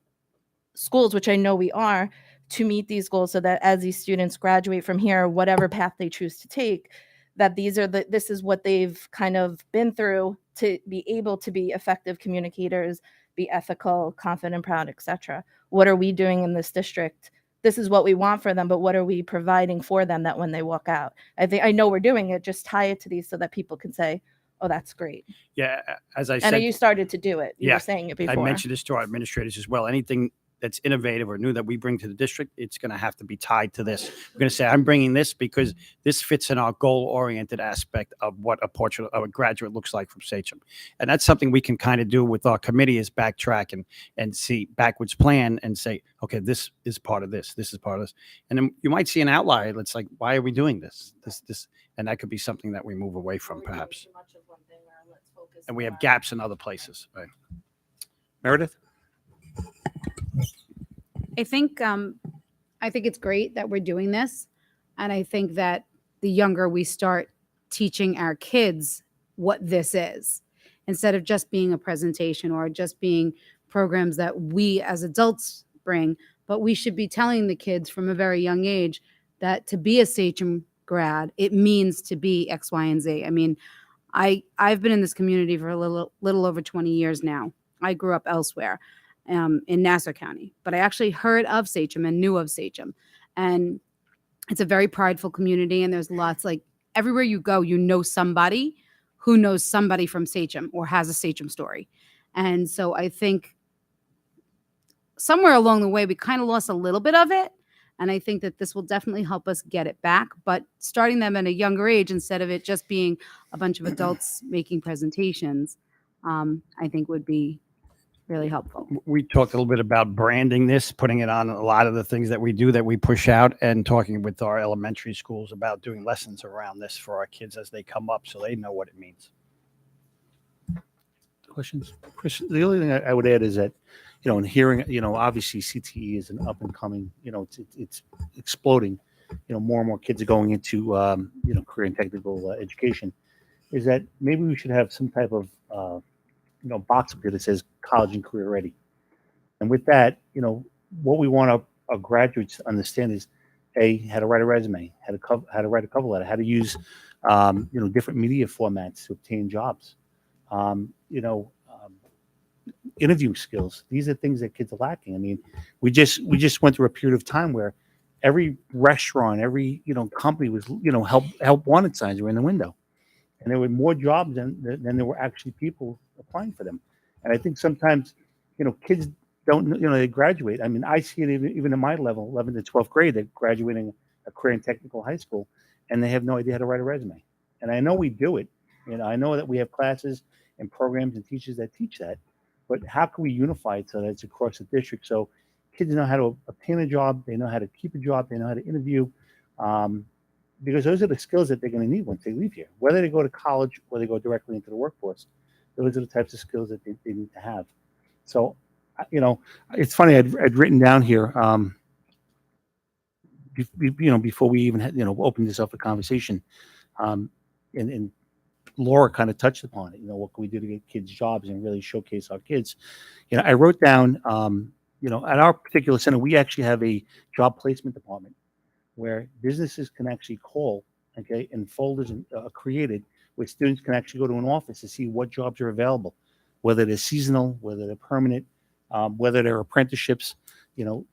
[SPEAKER 14] schools, which I know we are, to meet these goals so that as these students graduate from here, whatever path they choose to take, that this is what they've kind of been through to be able to be effective communicators, be ethical, confident, proud, etc. What are we doing in this district? This is what we want for them, but what are we providing for them that when they walk out? I know we're doing it, just tie it to these so that people can say, oh, that's great.
[SPEAKER 2] Yeah, as I
[SPEAKER 14] I
[SPEAKER 2] said,
[SPEAKER 14] know you started to do it. You
[SPEAKER 2] Yeah,
[SPEAKER 14] were saying it before.
[SPEAKER 2] I mentioned this to our administrators as well. Anything that's innovative or new that we bring to the district, it's going to have to be tied to this. We're going to say, I'm bringing this because this fits in our goal-oriented aspect of what a portrait of a graduate looks like from Sachem. And that's something we can kind of do with our committee is backtrack and see backwards plan and say, okay, this is part of this. This is part of this. And then you might see an outlier that's like, why are we doing this? And that could be something that we move away from perhaps. And we have gaps in other places, right?
[SPEAKER 1] Meredith?
[SPEAKER 15] I think it's great that we're doing this, and I think that the younger we start teaching our kids what this is, instead of just being a presentation or just being programs that we as adults bring, but we should be telling the kids from a very young age that to be a Sachem grad, it means to be X, Y, and Z. I mean, I've been in this community for a little over 20 years now. I grew up elsewhere. In Nassau County, but I actually heard of Sachem and knew of Sachem. And it's a very prideful community, and there's lots, like everywhere you go, you know somebody who knows somebody from Sachem or has a Sachem story. And so I think somewhere along the way, we kind of lost a little bit of it. And I think that this will definitely help us get it back, but starting them at a younger age instead of it just being a bunch of adults making presentations, I think would be really helpful.
[SPEAKER 2] We talked a little bit about branding this, putting it on a lot of the things that we do that we push out, and talking with our elementary schools about doing lessons around this for our kids as they come up so they know what it means.
[SPEAKER 1] Questions? Chris, the only thing I would add is that, in hearing, obviously CTE is an up and coming, it's exploding. More and more kids are going into, career and technical education. Is that maybe we should have some type of, box up here that says college and career ready. And with that, what we want our graduates to understand is how to write a resume, how to write a cover letter, how to use, different media formats to obtain jobs, interview skills. These are things that kids are lacking. I mean, we just went through a period of time where every restaurant, every, company was, help wanted signs were in the window. And there were more jobs than there were actually people applying for them. And I think sometimes, kids don't, they graduate. I mean, I see it even at my level, 11th to 12th grade, they're graduating a career and technical high school, and they have no idea how to write a resume. And I know we do it. I know that we have classes and programs and teachers that teach that, but how can we unify it so that it's across the district? So kids know how to obtain a job, they know how to keep a job, they know how to interview, because those are the skills that they're going to need once they leave here. Whether they go to college or they go directly into the workforce, those are the types of skills that they need to have. So, it's funny, I'd written down here, before we even had, opened this up for conversation, and Laura kind of touched upon it. What can we do to get kids jobs and really showcase our kids? I wrote down, at our particular center, we actually have a job placement department where businesses can actually call, okay, and folders are created where students can actually go to an office to see what jobs are available, whether they're seasonal, whether they're permanent, whether they're apprenticeships. Do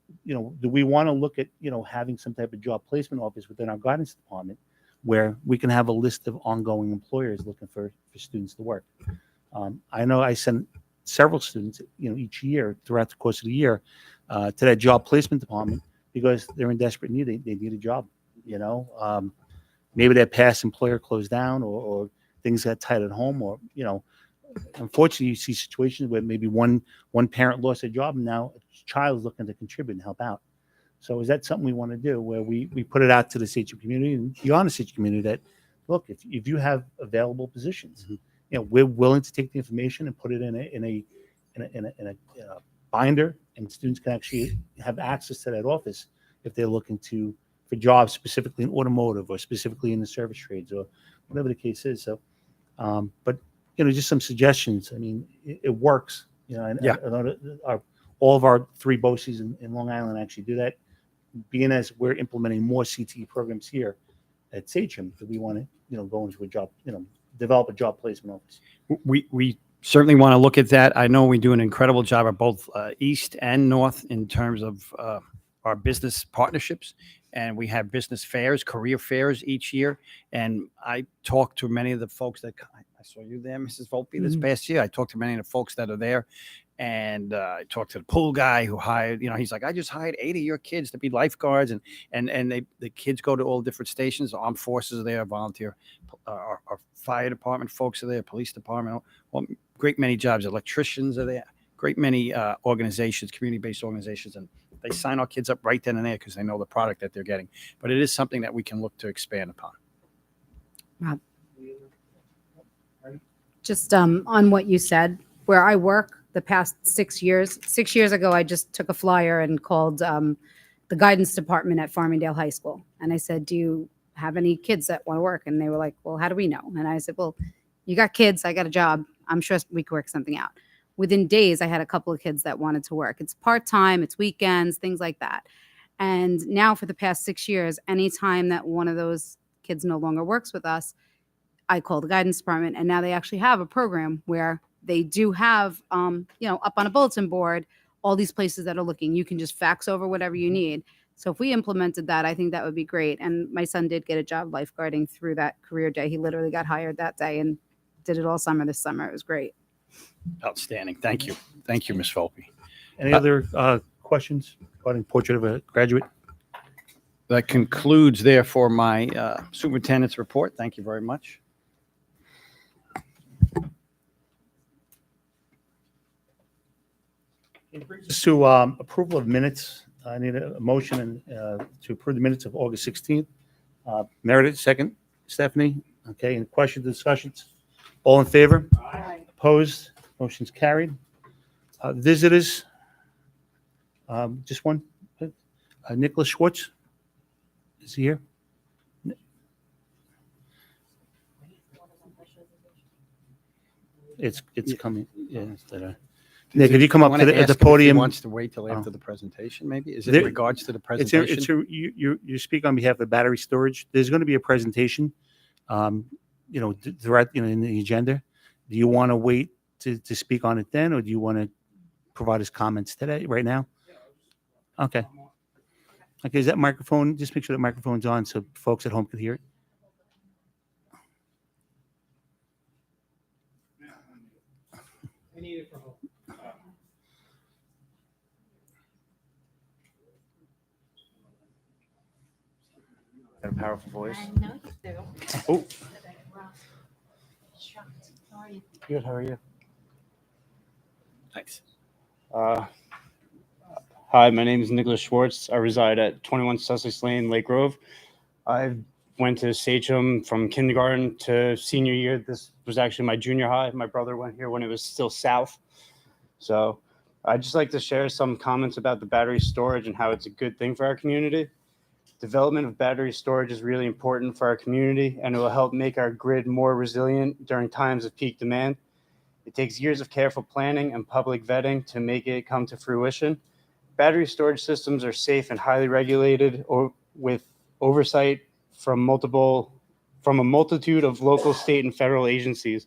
[SPEAKER 1] we want to look at, having some type of job placement office within our guidance department where we can have a list of ongoing employers looking for students to work? I know I send several students, each year throughout the course of the year to that job placement department because they're in desperate need. They need a job, maybe their past employer closed down or things got tight at home or, unfortunately you see situations where maybe one parent lost their job and now a child is looking to contribute and help out. So is that something we want to do where we put it out to the Sachem community and beyond the Sachem community that, look, if you have available positions, we're willing to take the information and put it in a binder, and students can actually have access to that office if they're looking for jobs specifically in automotive or specifically in the service trades or whatever the case is. So, but just some suggestions. I mean, it works. I know that all of our 3 BOCES in Long Island actually do that. Being as we're implementing more CTE programs here, at Sachem, do we want to, go into a job, develop a job placement office?
[SPEAKER 2] We certainly want to look at that. I know we do an incredible job at both East and North in terms of our business partnerships. And we have business fairs, career fairs each year. And I talked to many of the folks that I saw you there, Mrs. Volpe, this past year. I talked to many of the folks that are there. And I talked to the pool guy who hired, he's like, I just hired 8 of your kids to be lifeguards. And the kids go to all different stations. Armed forces are there, volunteer, our fire department folks are there, police department, well, great many jobs. Electricians are there, great many organizations, community-based organizations. And they sign our kids up right then and there because they know the product that they're getting. But it is something that we can look to expand upon.
[SPEAKER 15] Rob. Just on what you said, where I work the past 6 years, 6 years ago, I just took a flyer and called the guidance department at Farmingdale High School. And I said, do you have any kids that want to work? And they were like, well, how do we know? And I said, well, you got kids, I got a job. I'm sure we could work something out. Within days, I had a couple of kids that wanted to work. It's part-time, it's weekends, things like that. And now for the past 6 years, anytime that one of those kids no longer works with us, I call the guidance department, and now they actually have a program where they do have, up on a bulletin board, all these places that are looking. You can just fax over whatever you need. So if we implemented that, I think that would be great. And my son did get a job lifeguarding through that career day. He literally got hired that day and did it all summer this summer. It was great.
[SPEAKER 2] Outstanding. Thank you. Thank you, Ms. Volpe.
[SPEAKER 1] Any other questions regarding portrait of a graduate?
[SPEAKER 2] That concludes, therefore, my superintendent's report. Thank you very much.
[SPEAKER 1] It brings us to approval of minutes. I need a motion to approve the minutes of August 16th. Meredith, second. Stephanie, okay. Any questions, discussions? All in favor? Aye. Opposed? Motion's carried. Visitors, just one. Nicholas Schwartz, is he here? It's coming. Yeah. Nick, if you come up to the podium.
[SPEAKER 2] He wants to wait till after the presentation, maybe? Is it in regards to the presentation?
[SPEAKER 1] You speak on behalf of battery storage. There's going to be a presentation, throughout, in the agenda. Do you want to wait to speak on it then, or do you want to provide us comments today, right now? Okay. Okay, is that microphone, just make sure the microphone's on so folks at home can hear it.
[SPEAKER 16] I need it for home.
[SPEAKER 17] Got a powerful voice.
[SPEAKER 16] I know you do.
[SPEAKER 17] Oh,
[SPEAKER 16] How are you?
[SPEAKER 17] good. How are you?
[SPEAKER 2] Thanks.
[SPEAKER 17] Hi, my name is Nicholas Schwartz. I reside at 21 Sussex Lane, Lake Grove. I went to Sachem from kindergarten to senior year. This was actually my junior high. My brother went here when it was still south. So I'd just like to share some comments about the battery storage and how it's a good thing for our community. Development of battery storage is really important for our community, and it will help make our grid more resilient during times of peak demand. It takes years of careful planning and public vetting to make it come to fruition. Battery storage systems are safe and highly regulated, or with oversight from a multitude of local, state, and federal agencies.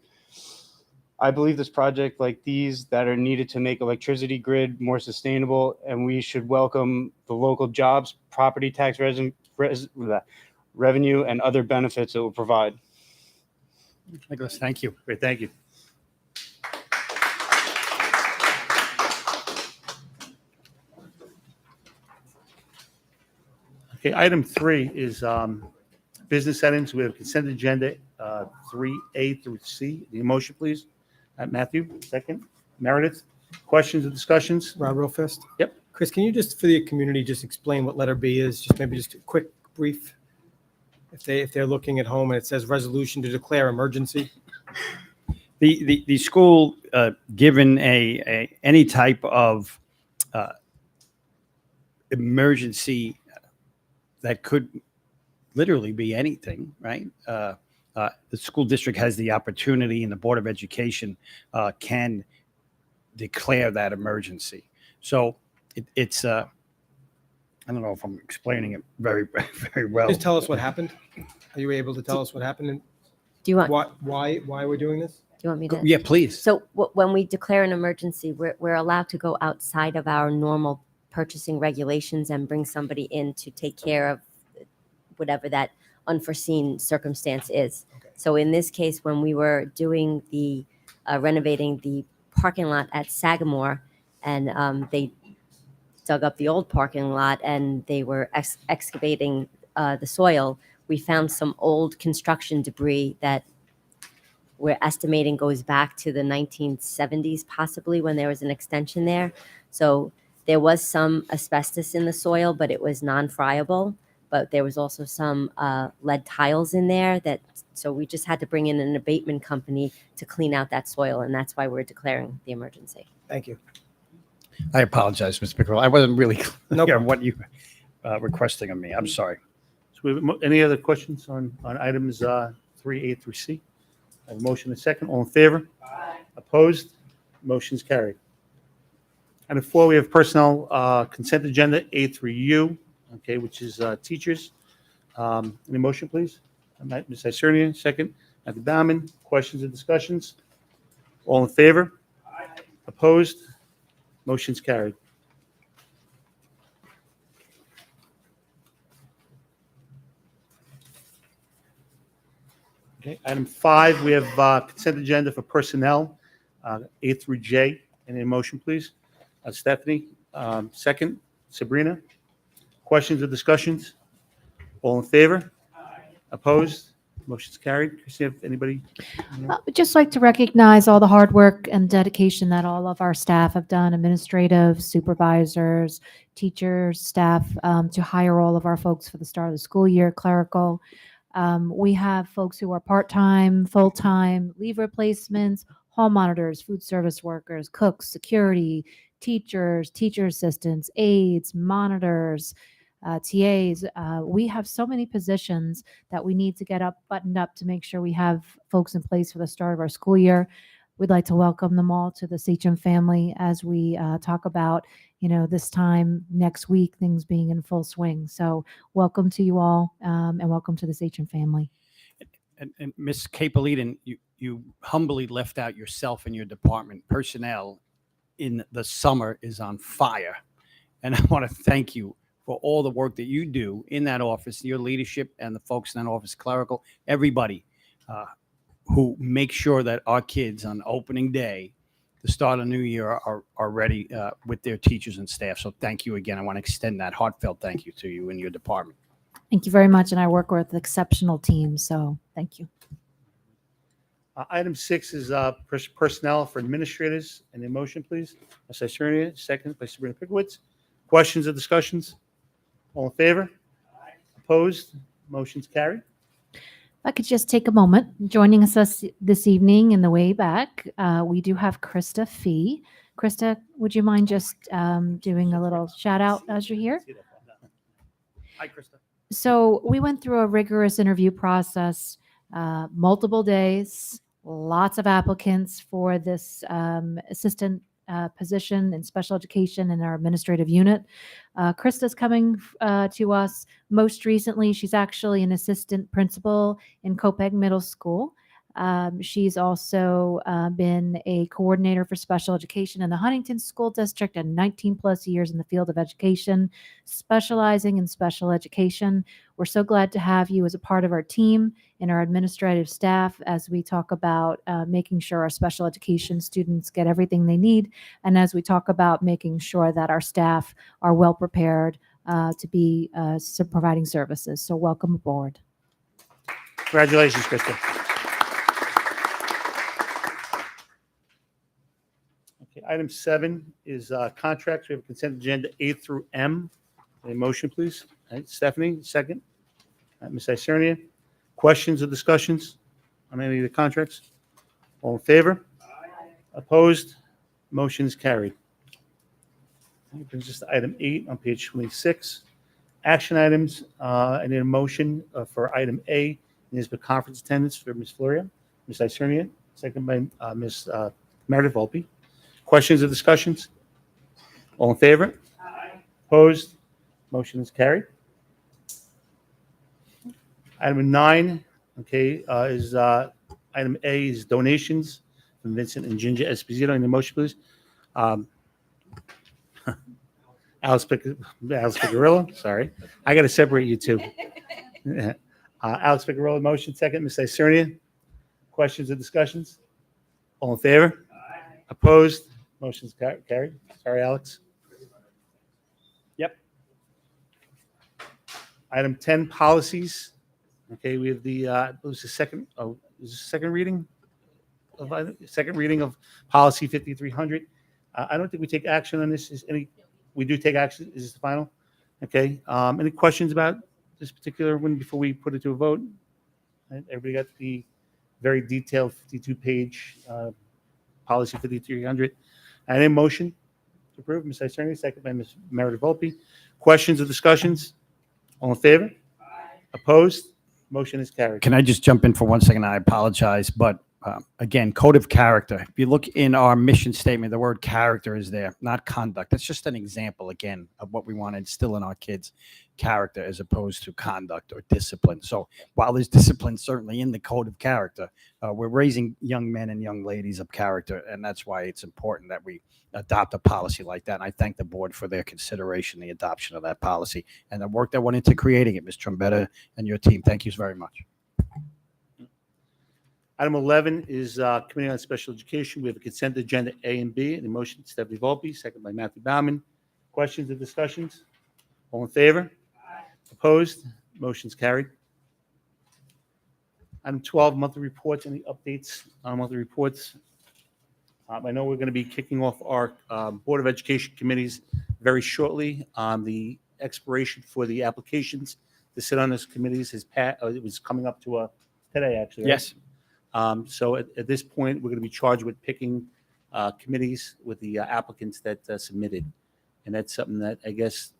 [SPEAKER 17] I believe this project like these that are needed to make electricity grid more sustainable, and we should welcome the local jobs, property tax revenue, and other benefits it will provide.
[SPEAKER 2] Nicholas, thank you.
[SPEAKER 1] Great, thank you. Okay, item 3 is business items. We have consent agenda 3A through C. The motion, please. Matthew, second. Meredith, questions or discussions?
[SPEAKER 16] Rob Rofest?
[SPEAKER 1] Yep.
[SPEAKER 16] Chris, can you just, for the community, just explain what letter B is? Just maybe just a quick brief. If they're looking at home and it says resolution to declare emergency.
[SPEAKER 2] The school, given any type of emergency that could literally be anything, right? The school district has the opportunity, and the Board of Education can declare that emergency. So it's I don't know if I'm explaining it very, very well.
[SPEAKER 16] Just tell us what happened. Are you able to tell us what happened and
[SPEAKER 3] Do you want?
[SPEAKER 16] why we're doing this?
[SPEAKER 3] Do you want me to?
[SPEAKER 2] Yeah, please.
[SPEAKER 3] So when we declare an emergency, we're allowed to go outside of our normal purchasing regulations and bring somebody in to take care of whatever that unforeseen circumstance is. So in this case, when we were doing the renovating the parking lot at Sagamore, and they dug up the old parking lot and they were excavating the soil, we found some old construction debris that we're estimating goes back to the 1970s, possibly, when there was an extension there. So there was some asbestos in the soil, but it was non-friable. But there was also some lead tiles in there so we just had to bring in an abatement company to clean out that soil, and that's why we're declaring the emergency.
[SPEAKER 16] Thank you.
[SPEAKER 2] I apologize, Mr. Pickerel. I wasn't really clear
[SPEAKER 16] No
[SPEAKER 2] on what you requesting of me. I'm sorry.
[SPEAKER 1] So we have any other questions on items 3A through C? I have a motion and a second. All in favor? Aye. Opposed? Motion's carried. Item 4, we have personnel consent agenda A through U, okay, which is teachers. Any motion, please? Ms. Isernia, second. Dr. Diamond, questions or discussions? All in favor? Aye. Opposed? Motion's carried. Okay, item 5, we have consent agenda for personnel, A through J. Any motion, please? Stephanie, second. Sabrina, questions or discussions? All in favor? Opposed? Motion's carried. Christine, anybody?
[SPEAKER 7] We'd just like to recognize all the hard work and dedication that all of our staff have done, administrative, supervisors, teachers, staff, to hire all of our folks for the start of the school year, clerical. We have folks who are part-time, full-time, leave replacements, hall monitors, food service workers, cooks, security, teachers, teacher assistants, aides, monitors, TAs. We have so many positions that we need to get buttoned up to make sure we have folks in place for the start of our school year. We'd like to welcome them all to the Sachem family as we talk about, this time next week, things being in full swing. So welcome to you all, and welcome to the Sachem family.
[SPEAKER 2] And Ms. Capolitan, you humbly left out yourself and your department. Personnel in the summer is on fire. And I want to thank you for all the work that you do in that office, your leadership and the folks in that office, clerical, everybody who make sure that our kids on opening day, the start of the new year, are ready with their teachers and staff. So thank you again. I want to extend that heartfelt thank you to you and your department.
[SPEAKER 7] Thank you very much. And I work with exceptional teams. So thank you.
[SPEAKER 1] Item 6 is personnel for administrators. Any motion, please? Ms. Isernia, second by Sabrina Pickowitz. Questions or discussions? All in favor? Opposed? Motion's carried.
[SPEAKER 7] If I could just take a moment. Joining us this evening in the way back, we do have Krista Fee. Krista, would you mind just doing a little shout out as you're here?
[SPEAKER 1] Hi, Krista.
[SPEAKER 7] So we went through a rigorous interview process, multiple days, lots of applicants for this assistant position in special education in our administrative unit. Krista's coming to us. Most recently, she's actually an assistant principal in Copeg Middle School. She's also been a coordinator for special education in the Huntington School District and 19 plus years in the field of education, specializing in special education. We're so glad to have you as a part of our team and our administrative staff as we talk about making sure our special education students get everything they need, and as we talk about making sure that our staff are well prepared to be providing services. So welcome aboard.
[SPEAKER 1] Congratulations, Krista. Okay, item 7 is contracts. We have a consent agenda A through M. A motion, please. All right, Stephanie, second. Ms. Isernia, questions or discussions on any of the contracts? All in favor? Opposed? Motion is carried. That brings us to item 8 on page 26. Action items. I need a motion for item A. It is the conference attendance for Ms. Floria. Ms. Isernia, second by Ms. Meredith Volpe. Questions or discussions? All in favor? Opposed? Motion is carried. Item 9, okay, is item A is donations from Vincent and Ginger Esposito. Any motion, please? Alice Picarillo, sorry. I got to separate you two. Alex Picarillo, motion. Second, Ms. Isernia. Questions or discussions? All in favor? Opposed? Motion's carried. Sorry, Alex.
[SPEAKER 2] Yep.
[SPEAKER 1] Item 10, policies. Okay, we have the, it was the second, is this second reading? Second reading of policy 5300. I don't think we take action on this. We do take action. Is this the final? Okay. Any questions about this particular one before we put it to a vote? Everybody got the very detailed 52-page policy 5300. And a motion to approve. Ms. Isernia, second by Ms. Meredith Volpe. Questions or discussions? All in favor? Opposed? Motion is carried.
[SPEAKER 2] Can I just jump in for 1 second? I apologize, but again, code of character. If you look in our mission statement, the word character is there, not conduct. That's just an example, again, of what we want to instill in our kids, character as opposed to conduct or discipline. So while there's discipline certainly in the code of character, we're raising young men and young ladies of character, and that's why it's important that we adopt a policy like that. And I thank the board for their consideration, the adoption of that policy, and the work that went into creating it, Ms. Trombetta and your team. Thank you very much.
[SPEAKER 1] Item 11 is Committee on Special Education. We have a consent agenda A and B. Any motion? Stephanie Volpe, second by Matthew Bauman. Questions or discussions? All in favor? Opposed? Motion's carried. Item 12, monthly reports. Any updates on monthly reports? I know we're going to be kicking off our Board of Education committees very shortly. The expiration for the applications to sit on those committees it was coming up to today, actually. Right?
[SPEAKER 2] Yes.
[SPEAKER 1] So at this point, we're going to be charged with picking committees with the applicants that submitted. And that's something that I guess,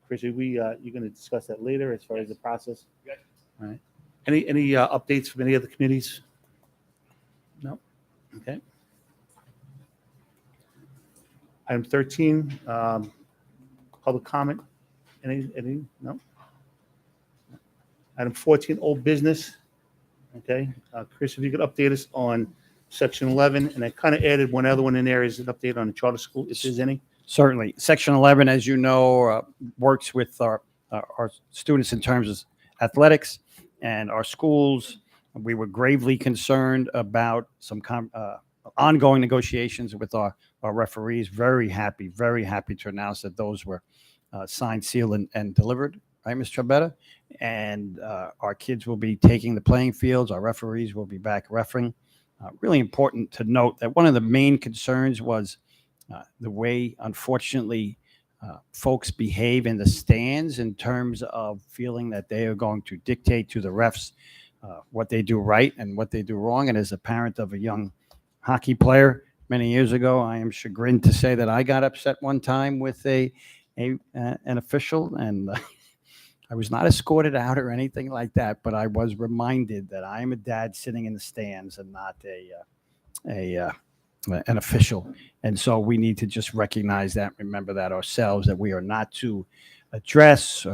[SPEAKER 1] Chris, you're going to discuss that later as far as the process? Yes. All right. Any updates from any other committees? No? Okay. Item 13, public comment. Any? No? Item 14, old business. Okay, Chris, if you could update us on section 11, and I kind of added one other one in there as an update on the charter school, if there's any.
[SPEAKER 2] Certainly. Section 11, as you know, works with our students in terms of athletics and our schools. We were gravely concerned about some ongoing negotiations with our referees. Very happy to announce that those were signed, sealed, and delivered. Right, Ms. Trombetta? And our kids will be taking the playing fields. Our referees will be back refereeing. Really important to note that one of the main concerns was the way, unfortunately, folks behave in the stands in terms of feeling that they are going to dictate to the refs what they do right and what they do wrong. And as a parent of a young hockey player many years ago, I am chagrined to say that I got upset one time with an official, and I was not escorted out or anything like that, but I was reminded that I am a dad sitting in the stands and not an official. And so we need to just recognize that, remember that ourselves, that we are not to address,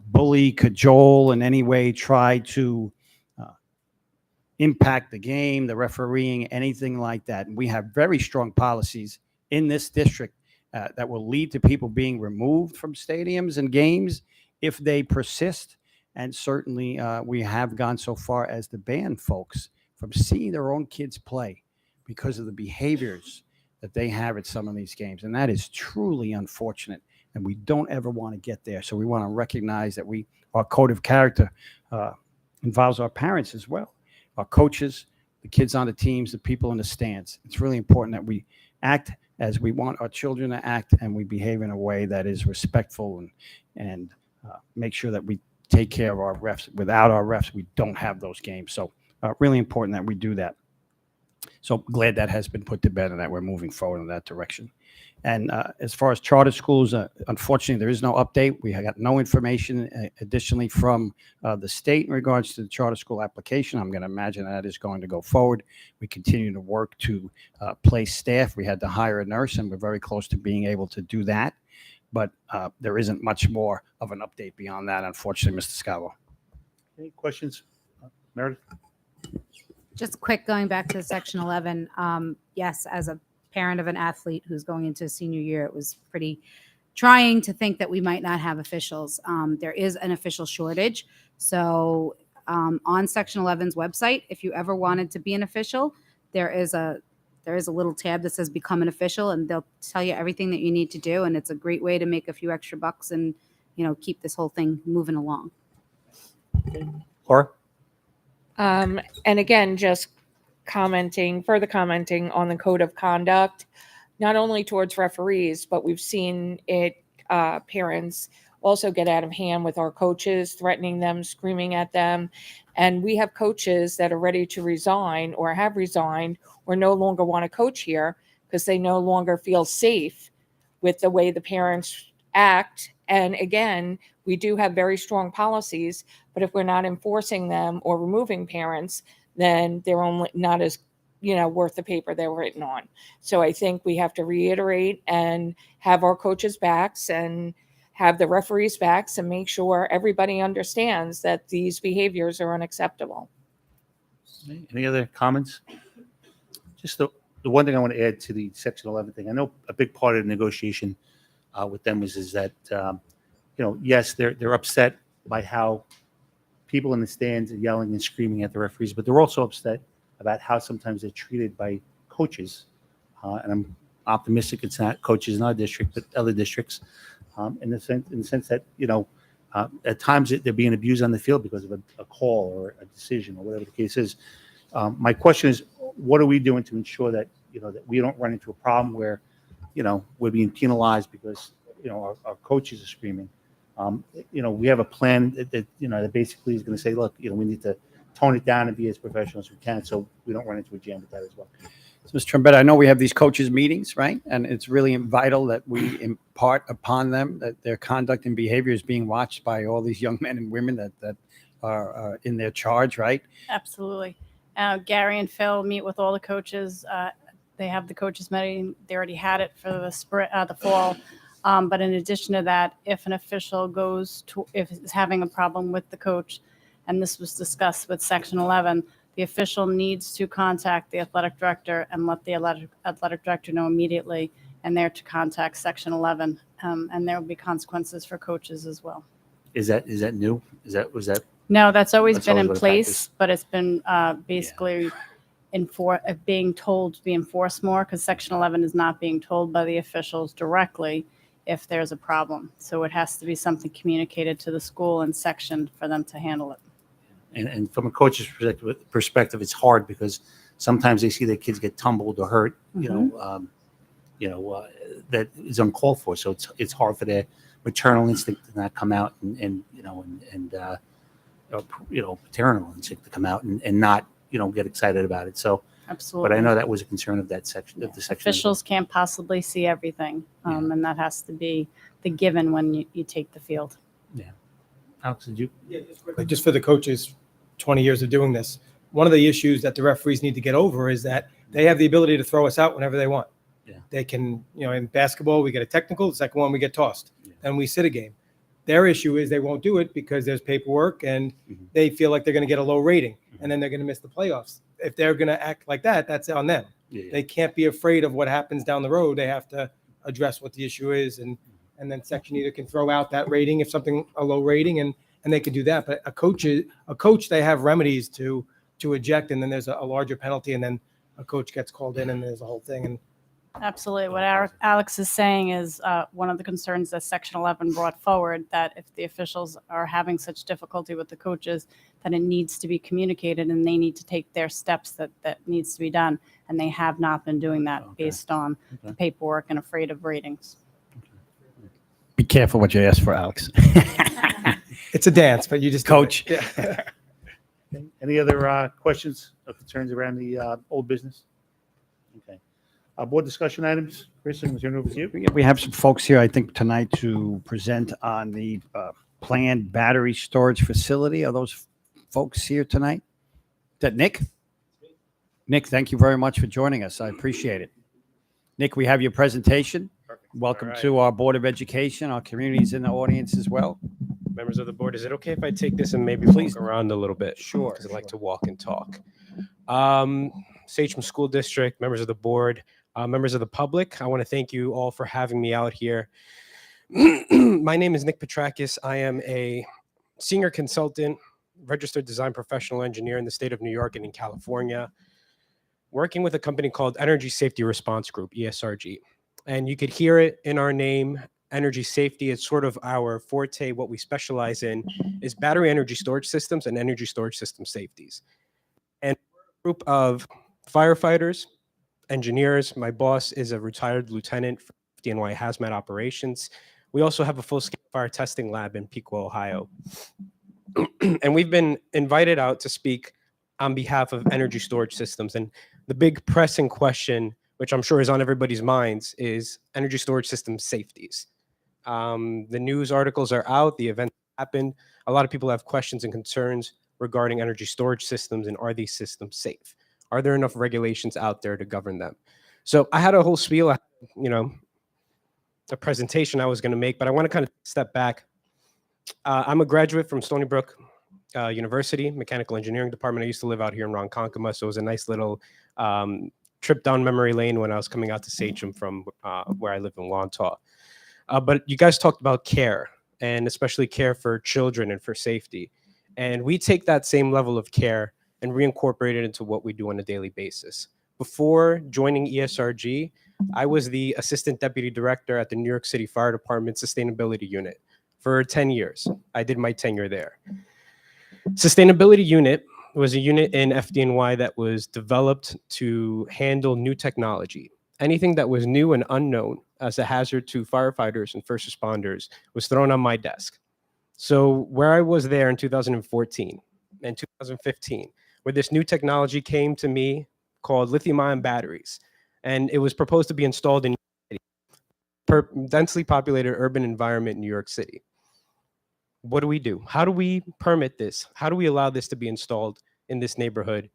[SPEAKER 2] bully, cajole in any way, try to impact the game, the refereeing, anything like that. And we have very strong policies in this district that will lead to people being removed from stadiums and games if they persist. And certainly we have gone so far as to ban folks from seeing their own kids play because of the behaviors that they have at some of these games. And that is truly unfortunate. And we don't ever want to get there. So we want to recognize that our code of character involves our parents as well, our coaches, the kids on the teams, the people in the stands. It's really important that we act as we want our children to act, and we behave in a way that is respectful and make sure that we take care of our refs. Without our refs, we don't have those games. So really important that we do that. So glad that has been put to bed and that we're moving forward in that direction. And as far as charter schools, unfortunately, there is no update. We have got no information additionally from the state in regards to the charter school application. I'm going to imagine that is going to go forward. We continue to work to place staff. We had to hire a nurse, and we're very close to being able to do that. but there isn't much more of an update beyond that, unfortunately, Mr. Scavo.
[SPEAKER 1] Any questions? Meredith?
[SPEAKER 15] Just quick, going back to section 11. Yes, as a parent of an athlete who's going into senior year, it was pretty trying to think that we might not have officials. There is an official shortage. So on section 11's website, if you ever wanted to be an official, there is a little tab that says become an official, and they'll tell you everything that you need to do. And it's a great way to make a few extra bucks and, keep this whole thing moving along.
[SPEAKER 1] Laura?
[SPEAKER 11] And again, just further commenting on the code of conduct, not only towards referees, but we've seen it, parents also get out of hand with our coaches, threatening them, screaming at them. And we have coaches that are ready to resign or have resigned or no longer want to coach here because they no longer feel safe with the way the parents act. And again, we do have very strong policies, but if we're not enforcing them or removing parents, then they're only not as worth the paper they're written on. So I think we have to reiterate and have our coaches' backs and have the referees' backs and make sure everybody understands that these behaviors are unacceptable.
[SPEAKER 1] Any other comments? Just the one thing I want to add to the Section 11 thing. I know a big part of the negotiation with them is that, yes, they're upset by how people in the stands are yelling and screaming at the referees, but they're also upset about how sometimes they're treated by coaches. And I'm optimistic it's not coaches in our district, but other districts, in the sense that, at times they're being abused on the field because of a call or a decision or whatever the case is. My question is, what are we doing to ensure that, that we don't run into a problem where, we're being penalized because, our coaches are screaming? We have a plan that basically is going to say, look, we need to tone it down and be as professional as we can so we don't run into a jam with that as well.
[SPEAKER 2] So, Mr. Trombetta, I know we have these coaches meetings, right? And it's really vital that we impart upon them that their conduct and behavior is being watched by all these young men and women that are in their charge, right?
[SPEAKER 8] Absolutely. Gary and Phil meet with all the coaches. They have the coaches meeting. They already had it for the fall. But in addition to that, if an official if is having a problem with the coach, and this was discussed with Section 11, the official needs to contact the athletic director and let the athletic director know immediately, and they're to contact Section 11, and there will be consequences for coaches as well.
[SPEAKER 1] Is that new? Was that?
[SPEAKER 8] No, that's always been in
[SPEAKER 1] practice.
[SPEAKER 8] place, but it's been basically being told to be enforced more because Section 11 is not being told by the officials directly if there's a problem. So it has to be something communicated to the school and sectioned for them to handle it.
[SPEAKER 1] And from a coach's perspective, it's hard because sometimes they see their kids get tumbled or hurt, that is uncalled for. So it's hard for their maternal instinct to not come out and paternal instinct to come out and not, get excited about it. So,
[SPEAKER 8] Absolutely.
[SPEAKER 1] But I know that was a concern of that section of the section.
[SPEAKER 8] Officials can't possibly see everything, and that has to be the given when you take the field.
[SPEAKER 1] Yeah. Alex, did you?
[SPEAKER 16] Yeah, just quickly, just for the coaches, 20 years of doing this, one of the issues that the referees need to get over is that they have the ability to throw us out whenever they want.
[SPEAKER 1] Yeah.
[SPEAKER 16] They can, in basketball, we get a technical, the second one we get tossed, and we sit a game. Their issue is they won't do it because there's paperwork and they feel like they're going to get a low rating and then they're going to miss the playoffs. If they're going to act like that, that's on them.
[SPEAKER 1] Yeah.
[SPEAKER 16] They can't be afraid of what happens down the road. They have to address what the issue is, and then section either can throw out that rating if something a low rating, and they can do that. But a coach, they have remedies to eject, and then there's a larger penalty, and then a coach gets called in, and there's a whole thing. And
[SPEAKER 8] Absolutely. What Alex is saying is one of the concerns that Section 11 brought forward, that if the officials are having such difficulty with the coaches, that it needs to be communicated and they need to take their steps that needs to be done. And they have not been doing that based on the paperwork and afraid of ratings.
[SPEAKER 2] Be careful what you ask for, Alex.
[SPEAKER 16] it's a dance, but you just
[SPEAKER 2] coach.
[SPEAKER 16] Yeah.
[SPEAKER 1] Any other questions or concerns around the old business? Okay. Board discussion items. Chris, I'm going to turn it over to you.
[SPEAKER 2] We have some folks here, I think, tonight to present on the planned battery storage facility. Are those folks here tonight? Is that Nick? Nick, thank you very much for joining us. I appreciate it. Nick, we have your presentation. Welcome
[SPEAKER 18] All right.
[SPEAKER 2] to our Board of Education. Our community's in the audience as well.
[SPEAKER 18] Members of the board, is it okay if I take this and maybe
[SPEAKER 2] Please.
[SPEAKER 18] walk around a little bit?
[SPEAKER 2] Sure,
[SPEAKER 18] Because I like to walk and talk. Sachem School District, members of the board, members of the public, I want to thank you all for having me out here. My name is Nick Petrakis. I am a senior consultant, registered design professional engineer in the state of New York and in California, working with a company called Energy Safety Response Group, ESRG. And you could hear it in our name, energy safety. It's sort of our forte. What we specialize in is battery energy storage systems and energy storage system safeties. And a group of firefighters, engineers. My boss is a retired lieutenant for DNY Hazmat Operations. We also have a full-scale fire testing lab in Piqua, Ohio. And we've been invited out to speak on behalf of energy storage systems. And the big pressing question, which I'm sure is on everybody's minds, is energy storage system safeties. The news articles are out, the event happened. A lot of people have questions and concerns regarding energy storage systems, and are these systems safe? Are there enough regulations out there to govern them? So I had a whole spiel, a presentation I was going to make, but I want to kind of step back. I'm a graduate from Stony Brook University, Mechanical Engineering Department. I used to live out here in Ronkonkoma, so it was a nice little trip down memory lane when I was coming out to Sachem from where I live in Wantagh. But you guys talked about care, and especially care for children and for safety. And we take that same level of care and reincorporate it into what we do on a daily basis. Before joining ESRG, I was the Assistant Deputy Director at the New York City Fire Department Sustainability Unit for 10 years. I did my tenure there. Sustainability Unit was a unit in FDNY that was developed to handle new technology. Anything that was new and unknown as a hazard to firefighters and first responders was thrown on my desk. So where I was there in 2014 and 2015, where this new technology came to me called lithium-ion batteries, and it was proposed to be installed in densely populated urban environment in New York City. What do? How do we permit this? How do we allow this to be installed in this neighborhood,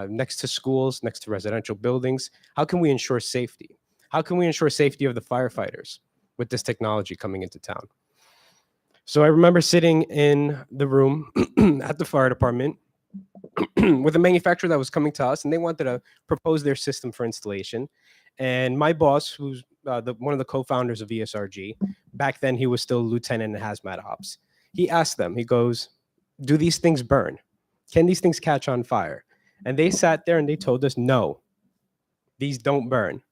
[SPEAKER 18] next to schools, next to residential buildings? How can we ensure safety? How can we ensure safety of the firefighters with this technology coming into town? So I remember sitting in the room at the fire department with a manufacturer that was coming to us, and they wanted to propose their system for installation. And my boss, who's one of the co-founders of ESRG, back then he was still lieutenant in hazmat ops. He asked them, he goes, do these things burn? Can these things catch on fire? And they sat there and they told us, no, these don't burn.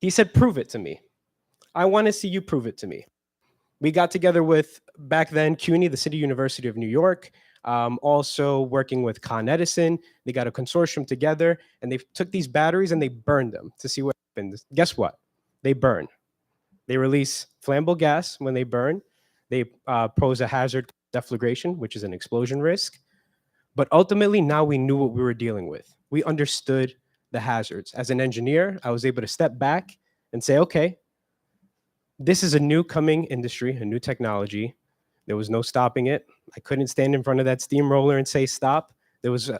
[SPEAKER 18] He said, prove it to me. I want to see you prove it to me. We got together with, back then, CUNY, the City University of New York, also working with Con Edison. They got a consortium together, and they took these batteries and they burned them to see what happens. Guess what? They burn. They release flammable gas when they burn. They pose a hazard deflagration, which is an explosion risk. But ultimately, now we knew what we were dealing with. We understood the hazards. As an engineer, I was able to step back and say, okay, this is a new coming industry, a new technology. There was no stopping it. I couldn't stand in front of that steamroller and say stop. There was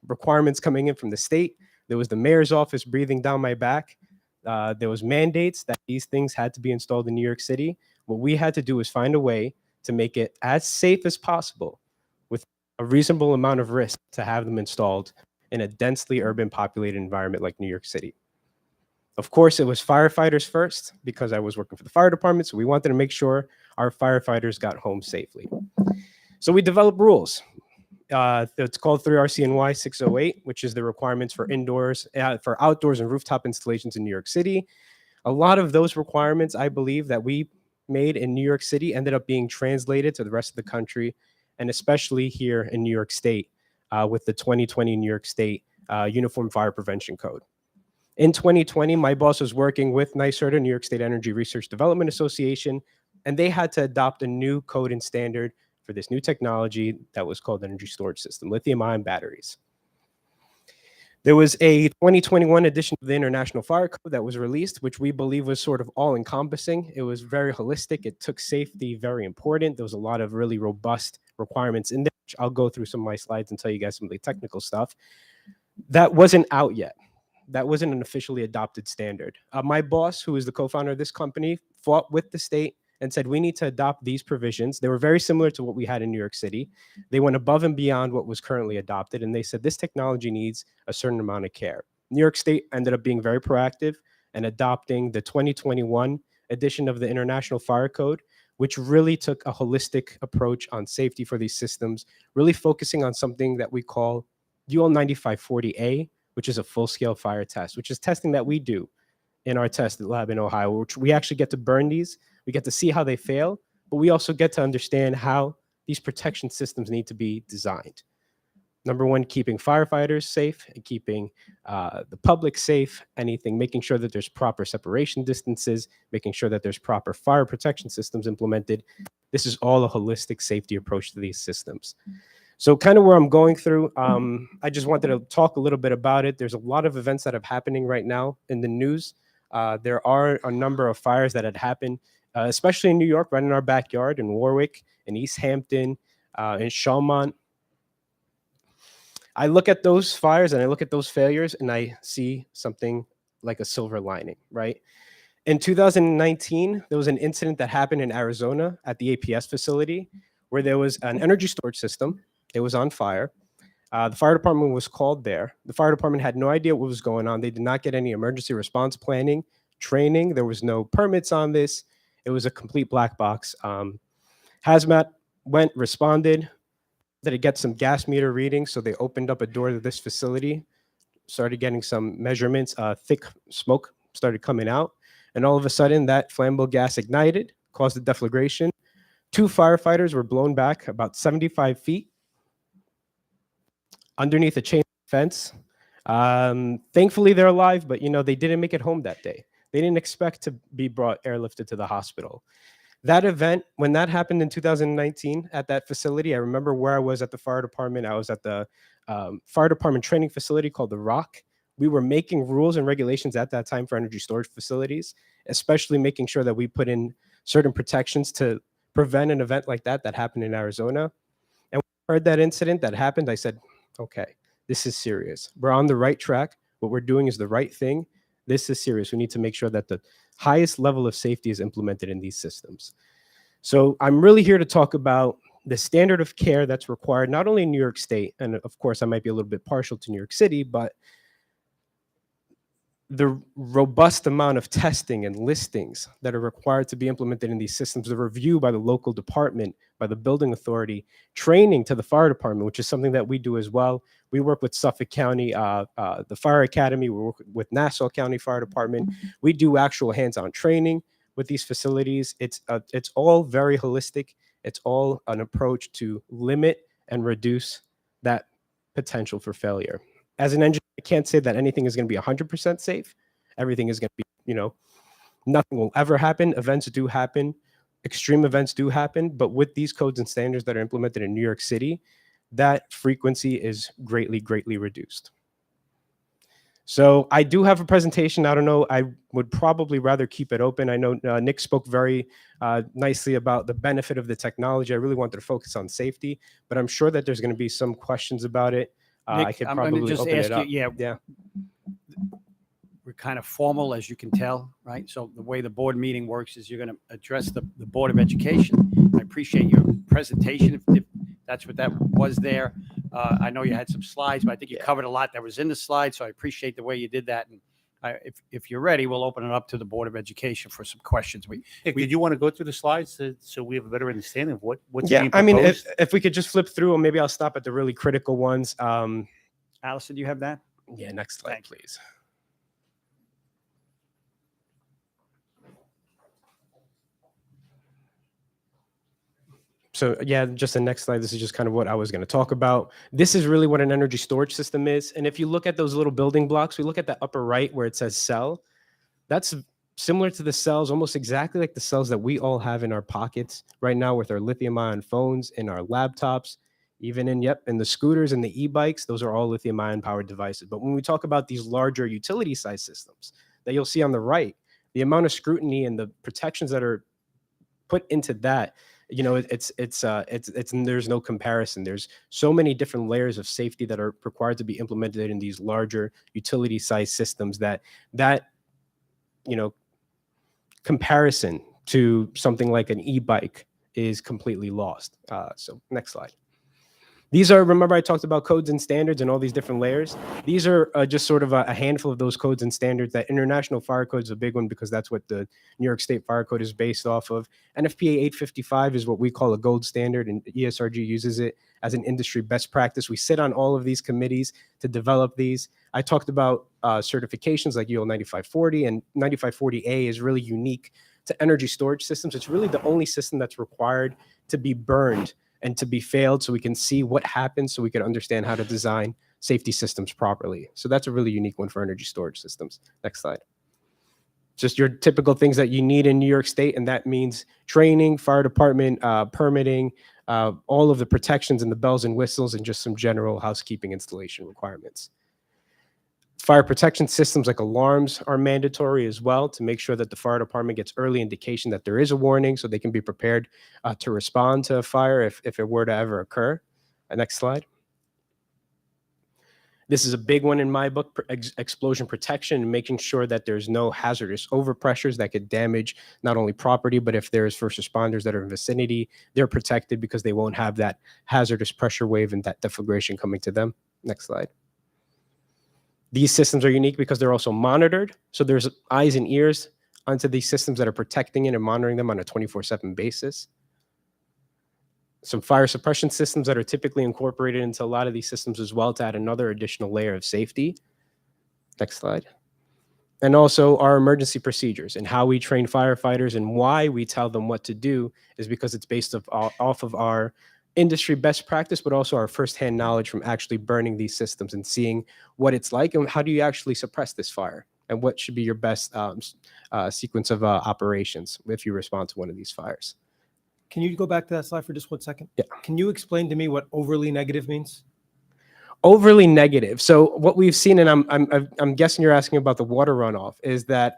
[SPEAKER 18] requirements coming in from the state. There was the mayor's office breathing down my back. There was mandates that these things had to be installed in New York City. What we had to do was find a way to make it as safe as possible with a reasonable amount of risk to have them installed in a densely urban populated environment like New York City. Of course, it was firefighters first because I was working for the fire department. So we wanted to make sure our firefighters got home safely. So we developed rules. It's called 3RCNY 608, which is the requirements for outdoors and rooftop installations in New York City. A lot of those requirements, I believe, that we made in New York City ended up being translated to the rest of the country, and especially here in New York State with the 2020 New York State Uniform Fire Prevention Code. In 2020, my boss was working with NYSERDA, New York State Energy Research Development Association, and they had to adopt a new code and standard for this new technology that was called energy storage system, lithium-ion batteries. There was a 2021 edition of the International Fire Code that was released, which we believe was sort of all-encompassing. It was very holistic. It took safety very important. There was a lot of really robust requirements in there, which I'll go through some of my slides and tell you guys some of the technical stuff. That wasn't out yet. that wasn't an officially adopted standard. My boss, who is the co-founder of this company, fought with the state and said, we need to adopt these provisions. They were very similar to what we had in New York City. They went above and beyond what was currently adopted. And they said, this technology needs a certain amount of care. New York State ended up being very proactive and adopting the 2021 edition of the International Fire Code, which really took a holistic approach on safety for these systems, really focusing on something that we call UL 9540A, which is a full-scale fire test, which is testing that we do in our test lab in Ohio, which we actually get to burn these. We get to see how they fail, but we also get to understand how these protection systems need to be designed. Number one, keeping firefighters safe and keeping the public safe, making sure that there's proper separation distances, making sure that there's proper fire protection systems implemented. This is all a holistic safety approach to these systems. So kind of where I'm going through, I just wanted to talk a little bit about it. There's a lot of events that are happening right now in the news. There are a number of fires that had happened, especially in New York, right in our backyard, in Warwick, in East Hampton, in Shawmont. I look at those fires and I look at those failures and I see something like a silver lining, right? In 2019, there was an incident that happened in Arizona at the APS facility where there was an energy storage system. It was on fire. The fire department was called there. The fire department had no idea what was going on. They did not get any emergency response planning, training. There was no permits on this. It was a complete black box. Hazmat went, responded, that it get some gas meter readings. So they opened up a door to this facility, started getting some measurements, thick smoke started coming out. And all of a sudden that flammable gas ignited, caused a deflagration. 2 firefighters were blown back about 75 feet underneath a chain fence. Thankfully they're alive, but they didn't make it home that day. They didn't expect to be brought airlifted to the hospital. That event, when that happened in 2019 at that facility, I remember where I was at the fire department. I was at the fire department training facility called The Rock. We were making rules and regulations at that time for energy storage facilities, especially making sure that we put in certain protections to prevent an event like that happened in Arizona. And when I heard that incident that happened, I said, okay, this is serious. We're on the right track. What we're doing is the right thing. This is serious. We need to make sure that the highest level of safety is implemented in these systems. So I'm really here to talk about the standard of care that's required, not only in New York State, and of course I might be a little bit partial to New York City, but the robust amount of testing and listings that are required to be implemented in these systems, the review by the local department, by the building authority, training to the fire department, which is something that we do as well. We work with Suffolk County, the Fire Academy, we work with Nassau County Fire Department. We do actual hands-on training with these facilities. It's all very holistic. It's all an approach to limit and reduce that potential for failure. As an engineer, I can't say that anything is going to be 100% safe. Everything is going to be, nothing will ever happen. Events do happen. Extreme events do happen. But with these codes and standards that are implemented in New York City, that frequency is greatly, greatly reduced. So I do have a presentation. I don't know. I would probably rather keep it open. I know Nick spoke very nicely about the benefit of the technology. I really wanted to focus on safety, but I'm sure that there's going to be some questions about it.
[SPEAKER 2] Nick,
[SPEAKER 18] I could
[SPEAKER 2] I'm gonna
[SPEAKER 18] probably
[SPEAKER 2] just
[SPEAKER 18] open
[SPEAKER 2] ask
[SPEAKER 18] it up.
[SPEAKER 2] you,
[SPEAKER 18] Yeah.
[SPEAKER 2] We're kind of formal, as you can tell, right? So the way the board meeting works is you're going to address the Board of Education. I appreciate your presentation, if that's what that was there. I know you had some slides, but I think you covered a lot that was in the slides, so I appreciate the way you did that. And if you're ready, we'll open it up to the Board of Education for some questions.
[SPEAKER 1] Did you want to go through the slides so we have a better understanding of what's
[SPEAKER 18] Yeah,
[SPEAKER 1] being
[SPEAKER 18] I mean,
[SPEAKER 1] proposed?
[SPEAKER 18] if we could just flip through, and maybe I'll stop at the really critical ones.
[SPEAKER 2] Allison, do you have that?
[SPEAKER 18] Yeah, next slide, please. So yeah, just the next slide. This is just kind of what I was going to talk about. This is really what an energy storage system is. And if you look at those little building blocks, we look at the upper right where it says cell. That's similar to the cells, almost exactly like the cells that we all have in our pockets right now with our lithium-ion phones, in our laptops, even in the scooters and the e-bikes. Those are all lithium-ion powered devices. But when we talk about these larger utility size systems that you'll see on the right, the amount of scrutiny and the protections that are put into that you know, it's there's no comparison. There's so many different layers of safety that are required to be implemented in these larger utility size systems that you know, comparison to something like an e-bike is completely lost. So next slide. These are, remember I talked about codes and standards and all these different layers. These are just sort of a handful of those codes and standards. That International Fire Code is a big one because that's what the New York State Fire Code is based off of. NFPA 855 is what we call a gold standard, and ESRG uses it as an industry best practice. We sit on all of these committees to develop these. I talked about certifications like UL 9540, and 9540A is really unique to energy storage systems. It's really the only system that's required to be burned and to be failed, so we can see what happens, so we can understand how to design safety systems properly. So that's a really unique one for energy storage systems. Next slide. Just your typical things that you need in New York State, and that means training, fire department, permitting, all of the protections and the bells and whistles, and just some general housekeeping installation requirements. Fire protection systems like alarms are mandatory as well to make sure that the fire department gets early indication that there is a warning, so they can be prepared to respond to a fire if it were to ever occur. Next slide. This is a big one in my book, explosion protection, and making sure that there's no hazardous overpressures that could damage not only property, but if there's first responders that are in vicinity, they're protected because they won't have that hazardous pressure wave and that deflagration coming to them. Next slide. These systems are unique because they're also monitored. So there's eyes and ears onto these systems that are protecting it and monitoring them on a 24/7 basis. Some fire suppression systems that are typically incorporated into a lot of these systems as well to add another additional layer of safety. Next slide. And also our emergency procedures and how we train firefighters, and why we tell them what to do is because it's based off of our industry best practice, but also our firsthand knowledge from actually burning these systems and seeing what it's like and how do you actually suppress this fire and what should be your best sequence of operations if you respond to one of these fires.
[SPEAKER 16] Can you go back to that slide for just 1 second?
[SPEAKER 18] Yeah.
[SPEAKER 16] Can you explain to me what overly negative means?
[SPEAKER 18] Overly negative. So what we've seen, and I'm guessing you're asking about the water runoff, is that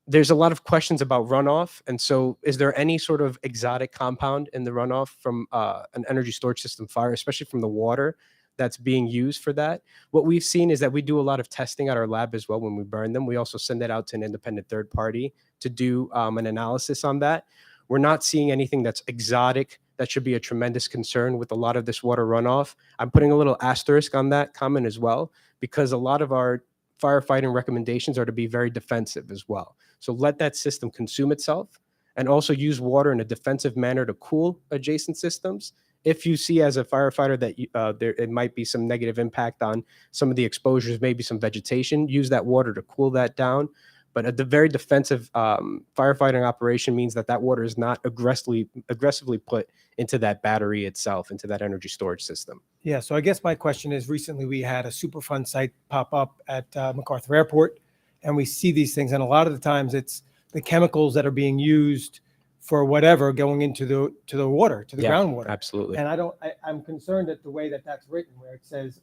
[SPEAKER 18] there's a lot of questions about runoff. And so is there any sort of exotic compound in the runoff from an energy storage system fire, especially from the water that's being used for that? What we've seen is that we do a lot of testing at our lab as well when we burn them. We also send that out to an independent third party to do an analysis on that. We're not seeing anything that's exotic that should be a tremendous concern with a lot of this water runoff. I'm putting a little asterisk on that comment as well, because a lot of our firefighting recommendations are to be very defensive as well. So let that system consume itself and also use water in a defensive manner to cool adjacent systems. If you see as a firefighter that it might be some negative impact on some of the exposures, maybe some vegetation, use that water to cool that down. But a very defensive firefighting operation means that water is not aggressively put into that battery itself, into that energy storage system.
[SPEAKER 16] Yeah, so I guess my question is, recently we had a Superfund site pop up at MacArthur Airport, and we see these things, and a lot of the times it's the chemicals that are being used for whatever going into the water, to the groundwater.
[SPEAKER 18] Absolutely.
[SPEAKER 16] And I'm concerned at the way that that's written, where it says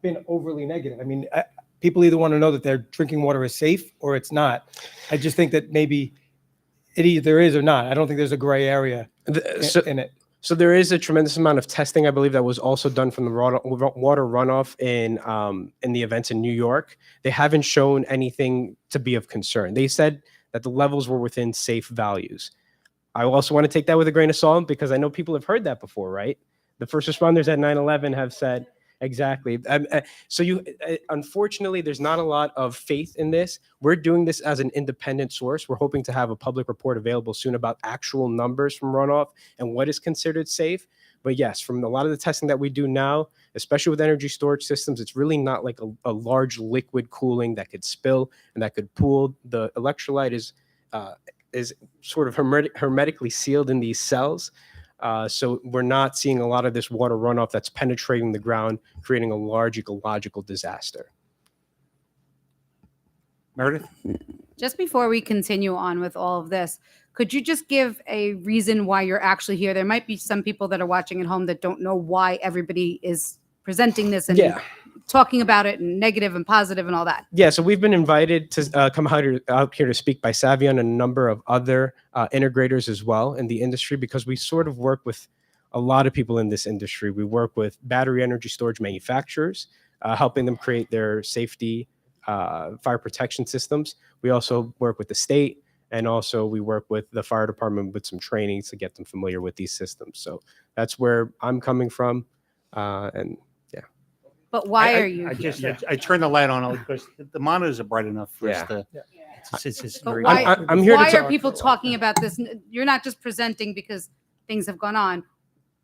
[SPEAKER 16] been overly negative. I mean, people either want to know that their drinking water is safe or it's not. I just think that maybe it either is or not. I don't think there's a gray area in it.
[SPEAKER 18] So there is a tremendous amount of testing, I believe, that was also done from the water runoff in the events in New York. They haven't shown anything to be of concern. They said that the levels were within safe values. I also want to take that with a grain of salt because I know people have heard that before, right? The first responders at 9/11 have said, exactly. So unfortunately, there's not a lot of faith in this. We're doing this as an independent source. We're hoping to have a public report available soon about actual numbers from runoff and what is considered safe. But yes, from a lot of the testing that we do now, especially with energy storage systems, it's really not like a large liquid cooling that could spill and that could pool. The electrolyte is sort of hermetically sealed in these cells. So we're not seeing a lot of this water runoff that's penetrating the ground, creating a large ecological disaster.
[SPEAKER 1] Meredith?
[SPEAKER 15] Just before we continue on with all of this, could you just give a reason why you're actually here? There might be some people that are watching at home that don't know why everybody is presenting this and talking about it and negative and positive and all that.
[SPEAKER 18] Yeah, so we've been invited to come out here to speak by Savion and a number of other integrators as well in the industry, because we sort of work with a lot of people in this industry. We work with battery energy storage manufacturers, helping them create their safety fire protection systems. We also work with the state, and also we work with the fire department with some training to get them familiar with these systems. So that's where I'm coming from, and yeah.
[SPEAKER 15] But why
[SPEAKER 1] I-
[SPEAKER 15] are you
[SPEAKER 1] I
[SPEAKER 15] here?
[SPEAKER 1] just I turned the light on because the monitors are bright enough for
[SPEAKER 18] Yeah.
[SPEAKER 1] us to. It's just
[SPEAKER 15] But
[SPEAKER 1] very.
[SPEAKER 15] why,
[SPEAKER 18] I'm here to
[SPEAKER 15] why
[SPEAKER 18] talk-
[SPEAKER 15] are people talking about this? You're not just presenting because things have gone on.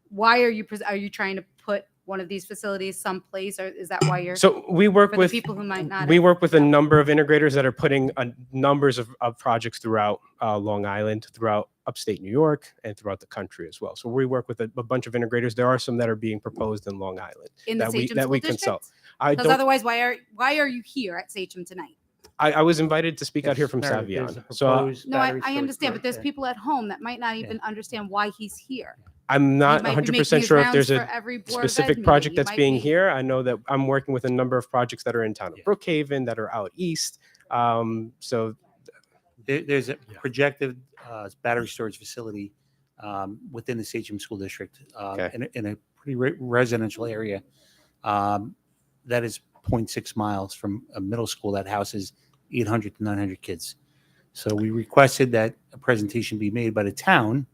[SPEAKER 15] Why are you are you trying to put one of these facilities someplace, or is that why you're?
[SPEAKER 18] So we work
[SPEAKER 15] for
[SPEAKER 18] with
[SPEAKER 15] the people who might not.
[SPEAKER 18] we
[SPEAKER 15] have-
[SPEAKER 18] work with a number of integrators that are putting numbers of projects throughout Long Island, throughout upstate New York, and throughout the country as well. So we work with a bunch of integrators. There are some that are being proposed in Long Island
[SPEAKER 15] in the
[SPEAKER 18] that we
[SPEAKER 15] Sachem
[SPEAKER 18] that
[SPEAKER 15] School
[SPEAKER 18] we
[SPEAKER 15] District?
[SPEAKER 18] consult. I
[SPEAKER 15] Because
[SPEAKER 18] don't.
[SPEAKER 15] otherwise, why are you here at Sachem tonight?
[SPEAKER 18] I was invited to speak out here from
[SPEAKER 1] Mary, there's
[SPEAKER 18] Savion.
[SPEAKER 1] a
[SPEAKER 18] So
[SPEAKER 1] proposed
[SPEAKER 15] No, I
[SPEAKER 1] battery storage
[SPEAKER 15] understand, but there's
[SPEAKER 1] yeah.
[SPEAKER 15] people at home that might not even understand why he's here.
[SPEAKER 18] I'm not
[SPEAKER 15] He might be
[SPEAKER 18] 100%
[SPEAKER 15] making his
[SPEAKER 18] sure if
[SPEAKER 15] rounds
[SPEAKER 18] there's
[SPEAKER 15] for
[SPEAKER 18] a
[SPEAKER 15] every Board of
[SPEAKER 18] specific
[SPEAKER 15] Ed
[SPEAKER 18] project
[SPEAKER 15] meeting. He
[SPEAKER 18] that's
[SPEAKER 15] might
[SPEAKER 18] being
[SPEAKER 15] be-
[SPEAKER 18] here. I know that I'm working with a number of projects that are in town of Brookhaven, that are out east. So
[SPEAKER 1] There's a projected battery storage facility within the Sachem School District
[SPEAKER 18] Okay.
[SPEAKER 1] in a pretty residential area that is 0.6 miles from a middle school that houses 800 to 900 kids. So we requested that a presentation be made by the town,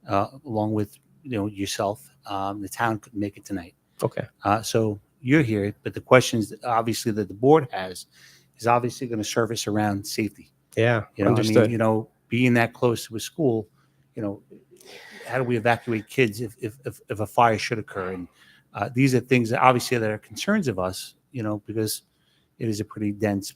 [SPEAKER 1] along with yourself. The town couldn't make it tonight.
[SPEAKER 18] Okay.
[SPEAKER 1] So you're here, but the questions obviously that the board has is obviously going to surface around safety.
[SPEAKER 18] Yeah,
[SPEAKER 1] I
[SPEAKER 18] understood.
[SPEAKER 1] mean, being that close to a school, how do we evacuate kids if a fire should occur? And these are things that obviously that are concerns of us, because it is a pretty dense,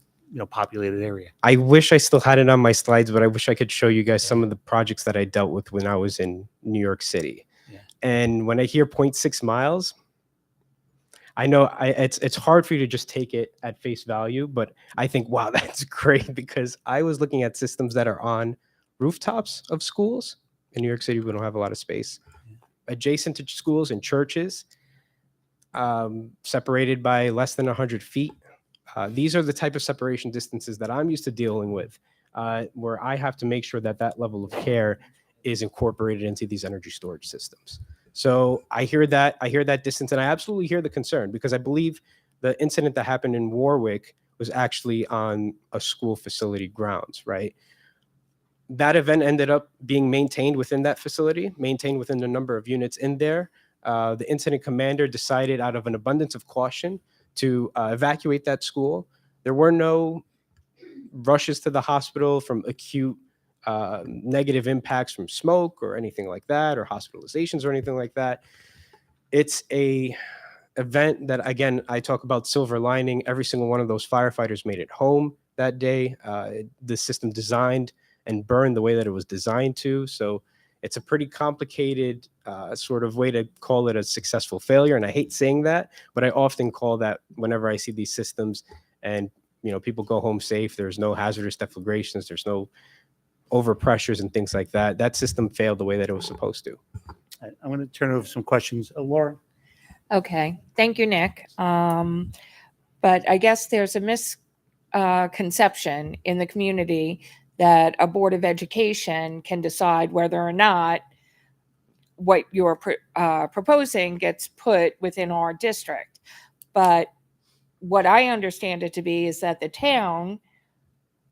[SPEAKER 1] populated area.
[SPEAKER 18] I wish I still had it on my slides, but I wish I could show you guys some of the projects that I dealt with when I was in New York City.
[SPEAKER 1] Yeah.
[SPEAKER 18] And when I hear 0.6 miles, I know it's hard for you to just take it at face value, but I think, wow, that's great, because I was looking at systems that are on rooftops of schools. In New York City, we don't have a lot of space. Adjacent to schools and churches, separated by less than 100 feet. These are the type of separation distances that I'm used to dealing with, where I have to make sure that that level of care is incorporated into these energy storage systems. So I hear that distance, and I absolutely hear the concern, because I believe the incident that happened in Warwick was actually on a school facility grounds, right? That event ended up being maintained within that facility, maintained within the number of units in there. The incident commander decided, out of an abundance of caution, to evacuate that school. There were no rushes to the hospital from acute negative impacts from smoke or anything like that, or hospitalizations or anything like that. It's a event that, again, I talk about silver lining. Every single one of those firefighters made it home that day. The system designed and burned the way that it was designed to. So it's a pretty complicated sort of way to call it a successful failure. And I hate saying that, but I often call that whenever I see these systems and people go home safe. There's no hazardous deflagrations. There's no overpressures and things like that. That system failed the way that it was supposed to.
[SPEAKER 1] I'm going to turn over some questions. Laura?
[SPEAKER 11] Okay, thank you, Nick. But I guess there's a misconception in the community that a Board of Education can decide whether or not what you're proposing gets put within our district. But what I understand it to be is that the town,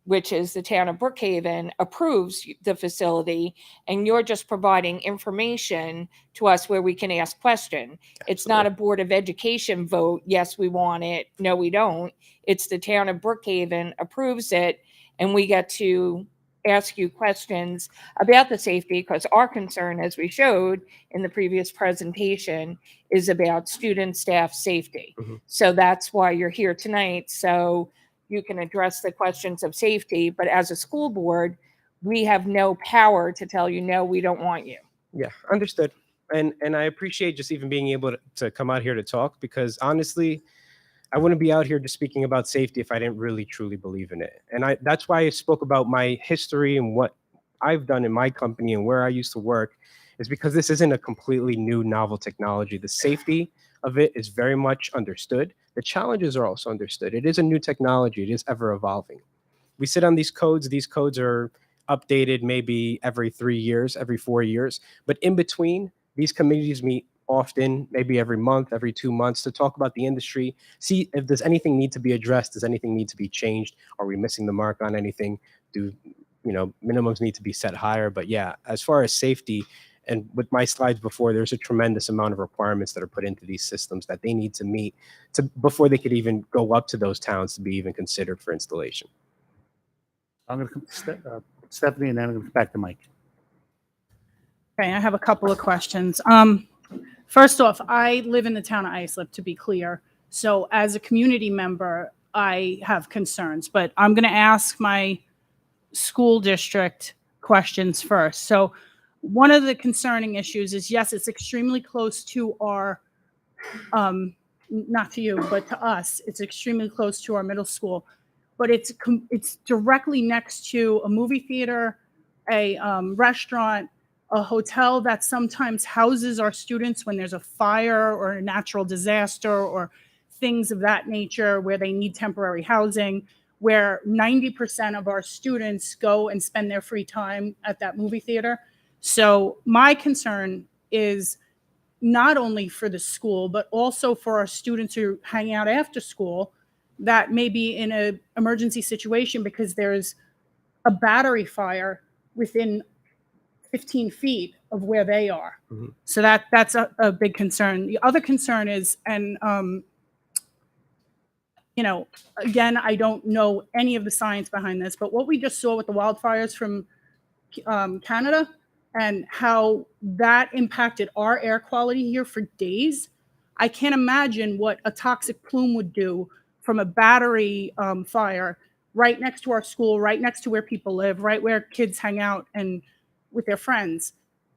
[SPEAKER 11] which is the town of Brookhaven, approves the facility, and you're just providing information to us where we can ask question. It's not a Board of Education vote, yes, we want it, no, we don't. It's the town of Brookhaven approves it, and we get to ask you questions about the safety, because our concern, as we showed in the previous presentation, is about student staff safety. So that's why you're here tonight. So you can address the questions of safety, but as a school board, we have no power to tell you, no, we don't want you.
[SPEAKER 18] Yeah, understood. And I appreciate just even being able to come out here to talk, because honestly, I wouldn't be out here just speaking about safety if I didn't really truly believe in it. And that's why I spoke about my history and what I've done in my company and where I used to work. is because this isn't a completely new novel technology. The safety of it is very much understood. The challenges are also understood. It is a new technology. It is ever evolving. We sit on these codes. These codes are updated maybe every 3 years, every 4 years. But in between, these committees meet often, maybe every month, every 2 months, to talk about the industry, see if there's anything need to be addressed, does anything need to be changed, are we missing the mark on anything, do minimums need to be set higher. But yeah, as far as safety, and with my slides before, there's a tremendous amount of requirements that are put into these systems that they need to meet before they could even go up to those towns to be even considered for installation.
[SPEAKER 1] I'm going to come to Stephanie, and then I'm going to come back to Mike.
[SPEAKER 10] Okay, I have a couple of questions. First off, I live in the town of Islip, to be clear. So as a community member, I have concerns, but I'm going to ask my school district questions first. So one of the concerning issues is, yes, it's extremely close to our, not to you, but to us, it's extremely close to our middle school, but it's directly next to a movie theater, a restaurant, a hotel that sometimes houses our students when there's a fire or a natural disaster or things of that nature where they need temporary housing, where 90% of our students go and spend their free time at that movie theater. So my concern is not only for the school, but also for our students who hang out after school that may be in an emergency situation because there's a battery fire within 15 feet of where they are.
[SPEAKER 18] Mm-hmm.
[SPEAKER 10] So that's a big concern. The other concern is, and again, I don't know any of the science behind this, but what we just saw with the wildfires from Canada and how that impacted our air quality here for days, I can't imagine what a toxic plume would do from a battery fire right next to our school, right next to where people live, right where kids hang out and with their friends,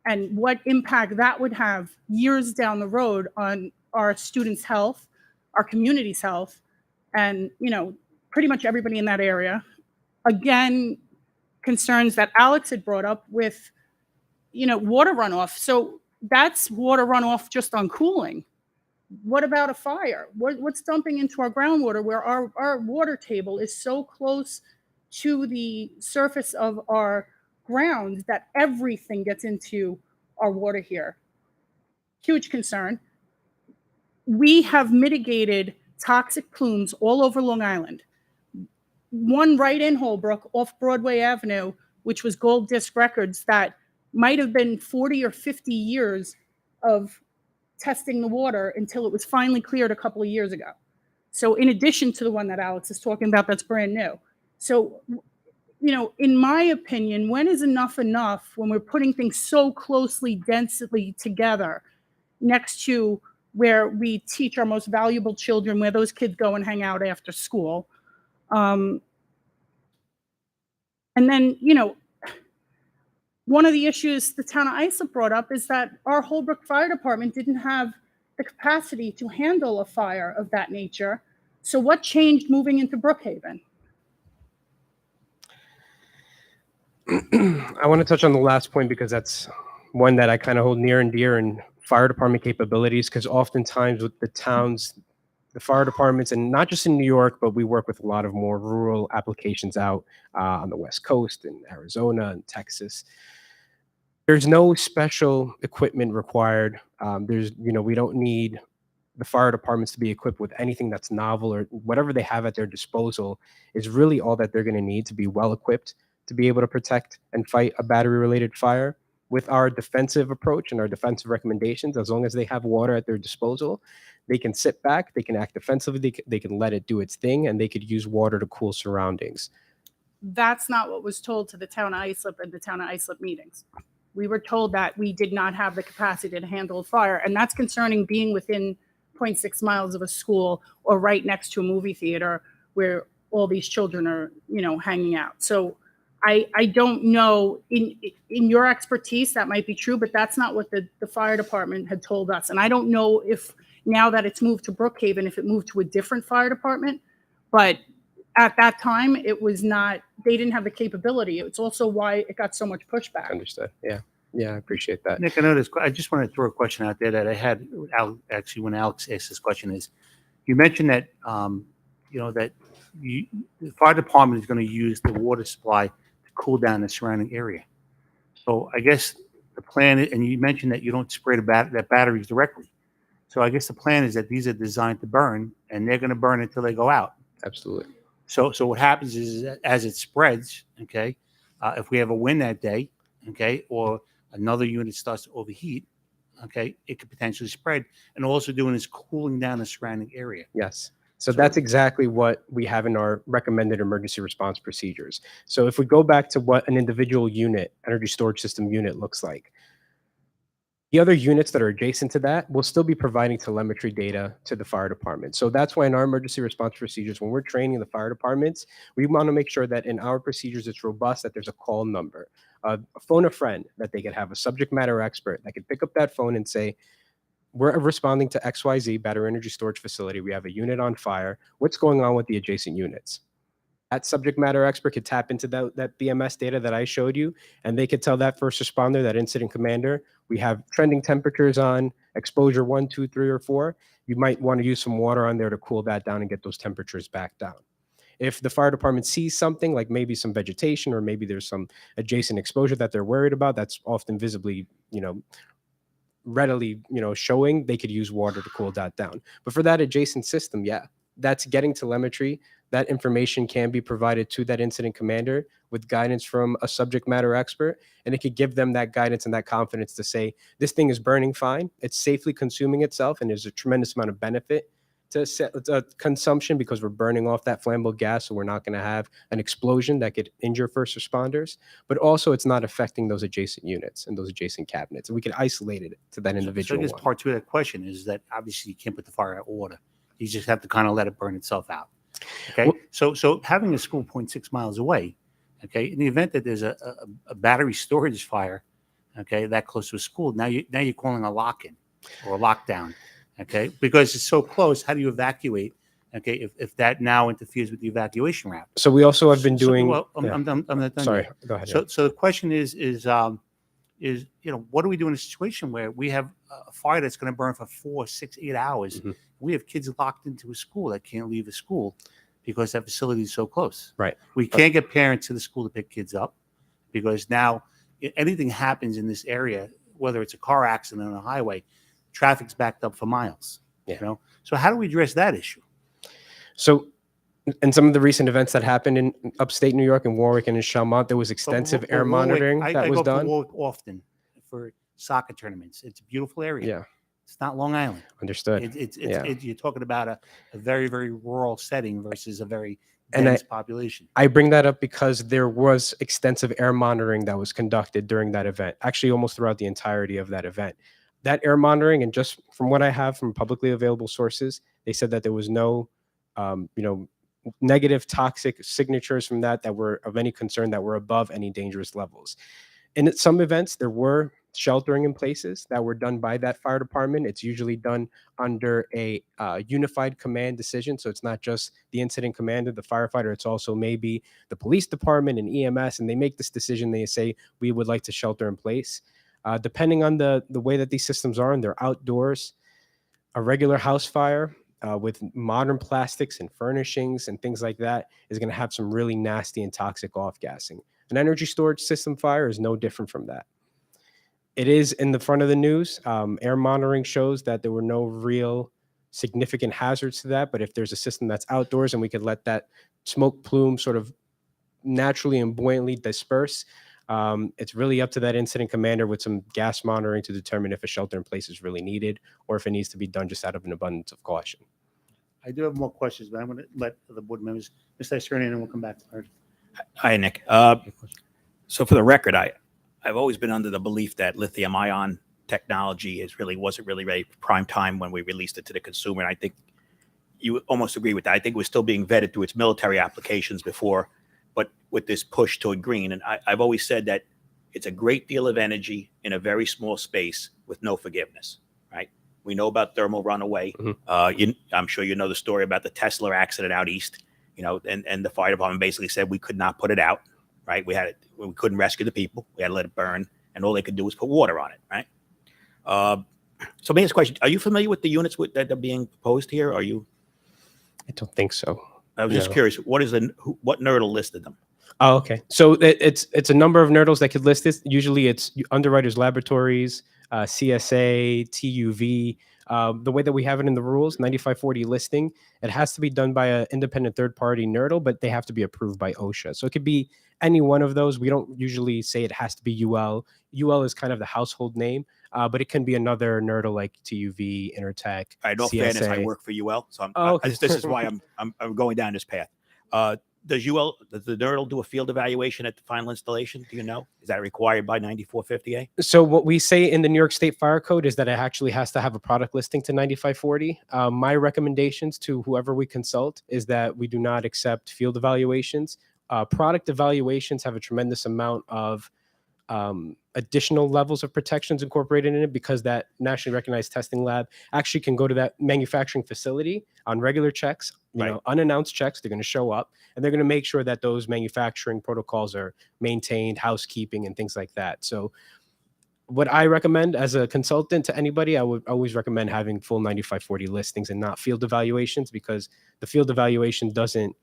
[SPEAKER 10] and what impact that would have years down the road on our students' health, our community's health, and pretty much everybody in that area. Again, concerns that Alex had brought up with water runoff. So that's water runoff just on cooling. What about a fire? What's dumping into our groundwater where our water table is so close to the surface of our ground that everything gets into our water here? Huge concern. We have mitigated toxic plumes all over Long Island. One right in Holbrook off Broadway Avenue, which was Gold Disc Records, that might have been 40 or 50 years of testing the water until it was finally cleared a couple of years ago. So in addition to the one that Alex is talking about that's brand new. So, in my opinion, when is enough when we're putting things so closely, densely together next to where we teach our most valuable children, where those kids go and hang out after school? And then, one of the issues the town of Islip brought up is that our Holbrook Fire Department didn't have the capacity to handle a fire of that nature. So what changed moving into Brookhaven?
[SPEAKER 18] I want to touch on the last point because that's one that I kind of hold near and dear in fire department capabilities, because oftentimes with the towns, the fire departments, and not just in New York, but we work with a lot of more rural applications out on the West Coast in Arizona and Texas. There's no special equipment required. We don't need the fire departments to be equipped with anything that's novel, or whatever they have at their disposal is really all that they're going to need to be well equipped to be able to protect and fight a battery related fire. With our defensive approach and our defensive recommendations, as long as they have water at their disposal, they can sit back, they can act defensively, they can let it do its thing, and they could use water to cool surroundings.
[SPEAKER 10] That's not what was told to the town of Islip at the town of Islip meetings. We were told that we did not have the capacity to handle a fire, and that's concerning being within 0.6 miles of a school or right next to a movie theater where all these children are, hanging out. So I don't know, in your expertise, that might be true, but that's not what the fire department had told us. And I don't know if now that it's moved to Brookhaven, if it moved to a different fire department, but at that time it was not, they didn't have the capability. It's also why it got so much pushback.
[SPEAKER 18] Understood. Yeah. Yeah, I appreciate that.
[SPEAKER 1] Nick, I noticed. I just want to throw a question out there that I had actually when Alex asked this question is, you mentioned that that the fire department is going to use the water supply to cool down the surrounding area. So I guess the plan, and you mentioned that you don't spray that batteries directly. So I guess the plan is that these are designed to burn, and they're going to burn until they go out.
[SPEAKER 18] Absolutely.
[SPEAKER 1] So what happens is that as it spreads, okay, if we have a wind that day, okay, or another unit starts to overheat, okay, it could potentially spread. And also doing is cooling down the surrounding area.
[SPEAKER 18] Yes. So that's exactly what we have in our recommended emergency response procedures. So if we go back to what an individual unit, energy storage system unit looks like, the other units that are adjacent to that will still be providing telemetry data to the fire department. So that's why in our emergency response procedures, when we're training the fire departments, we want to make sure that in our procedures, it's robust, that there's a call number, phone a friend, that they could have a subject matter expert that could pick up that phone and say, we're responding to XYZ battery energy storage facility. We have a unit on fire. What's going on with the adjacent units? That subject matter expert could tap into that BMS data that I showed you, and they could tell that first responder, that incident commander, we have trending temperatures on exposure 1, 2, 3, or 4. You might want to use some water on there to cool that down and get those temperatures back down. If the fire department sees something like maybe some vegetation or maybe there's some adjacent exposure that they're worried about, that's often visibly, readily, showing, they could use water to cool that down. But for that adjacent system, yeah, that's getting telemetry. That information can be provided to that incident commander with guidance from a subject matter expert, and it could give them that guidance and that confidence to say, this thing is burning fine, it's safely consuming itself, and there's a tremendous amount of benefit to consumption because we're burning off that flammable gas, so we're not going to have an explosion that could injure first responders, but also it's not affecting those adjacent units and those adjacent cabinets, and we can isolate it to that
[SPEAKER 1] So
[SPEAKER 18] individual
[SPEAKER 1] I guess
[SPEAKER 18] one.
[SPEAKER 1] part two of that question is that obviously you can't put the fire out order. You just have to kind of let it burn itself out. Okay. So having a school 0.6 miles away, okay, in the event that there's a battery storage fire, okay, that close to a school, now you're calling a lock-in or a lockdown, okay, because it's so close. How do you evacuate? Okay, if that now interferes with the evacuation route.
[SPEAKER 18] So we also have been doing.
[SPEAKER 1] Well, I'm not done
[SPEAKER 18] Sorry,
[SPEAKER 1] yet.
[SPEAKER 18] go ahead.
[SPEAKER 1] So the question is what do we do in a situation where we have a fire that's going to burn for 4, 6, 8 hours?
[SPEAKER 18] Mm-hmm.
[SPEAKER 1] We have kids locked into a school that can't leave a school because that facility is so close.
[SPEAKER 18] Right.
[SPEAKER 1] We can't get parents to the school to pick kids up because now anything happens in this area, whether it's a car accident on a highway, traffic's backed up for miles.
[SPEAKER 18] Yeah.
[SPEAKER 1] So how do we address that issue?
[SPEAKER 18] So in some of the recent events that happened in upstate New York and Warwick and in Chalmont, there was extensive air monitoring that was
[SPEAKER 1] I go
[SPEAKER 18] done.
[SPEAKER 1] to Warwick often for soccer tournaments. It's a beautiful area.
[SPEAKER 18] Yeah.
[SPEAKER 1] It's not Long Island.
[SPEAKER 18] Understood.
[SPEAKER 1] You're talking about a very, very rural setting versus a very
[SPEAKER 18] And
[SPEAKER 1] dense population.
[SPEAKER 18] I bring that up because there was extensive air monitoring that was conducted during that event, actually almost throughout the entirety of that event. That air monitoring, and just from what I have from publicly available sources, they said that there was no, negative toxic signatures from that were of any concern, that were above any dangerous levels. And at some events, there were sheltering in places that were done by that fire department. It's usually done under a unified command decision. So it's not just the incident commander, the firefighter, it's also maybe the police department and EMS, and they make this decision. They say, we would like to shelter in place. Depending on the way that these systems are, and they're outdoors, a regular house fire with modern plastics and furnishings and things like that is going to have some really nasty and toxic off-gassing. An energy storage system fire is no different from that. It is in the front of the news. Air monitoring shows that there were no real significant hazards to that, but if there's a system that's outdoors and we could let that smoke plume sort of naturally and buoyantly disperse, it's really up to that incident commander with some gas monitoring to determine if a shelter in place is really needed or if it needs to be done just out of an abundance of caution.
[SPEAKER 1] I do have more questions, but I'm going to let the board members, Mr. Esterni, and then we'll come back to her.
[SPEAKER 13] Hi, Nick. So for the record, I've always been under the belief that lithium-ion technology wasn't really ready for prime time when we released it to the consumer. And I think you almost agree with that. I think it was still being vetted through its military applications before, but with this push toward green. And I've always said that it's a great deal of energy in a very small space with no forgiveness, right? We know about thermal runaway. Mm-hmm. I'm sure you know the story about the Tesla accident out east, and the fire department basically said we could not put it out, right? We couldn't rescue the people. We had to let it burn. and all they could do was put water on it, right? So may I ask a question, are you familiar with the units that are being proposed here? Are you?
[SPEAKER 18] I don't think so.
[SPEAKER 13] I was just
[SPEAKER 18] No.
[SPEAKER 13] curious, what NERDL listed them?
[SPEAKER 18] Oh, okay. So it's a number of NERDLs that could list this. Usually it's Underwriters Laboratories, CSA, TUV. The way that we have it in the rules, 9540 listing, it has to be done by an independent third-party NERDL, but they have to be approved by OSHA. So it could be any one of those. We don't usually say it has to be UL. UL is kind of the household name, but it can be another NERDL like TUV, Intertech,
[SPEAKER 13] All right, no
[SPEAKER 18] CSA.
[SPEAKER 13] fairness, I work for UL, so
[SPEAKER 18] Okay.
[SPEAKER 13] this is why I'm going down this path. Does the NERDL do a field evaluation at the final installation? Do you know? Is that required by 9450A?
[SPEAKER 18] So what we say in the New York State Fire Code is that it actually has to have a product listing to 9540. My recommendations to whoever we consult is that we do not accept field evaluations. Product evaluations have a tremendous amount of additional levels of protections incorporated in it, because that nationally recognized testing lab actually can go to that manufacturing facility on regular checks, unannounced checks. They're going to show up and they're going to make sure that those manufacturing protocols are maintained, housekeeping and things like that. So what I recommend as a consultant to anybody, I would always recommend having full 9540 listings and not field evaluations, because the field evaluation doesn't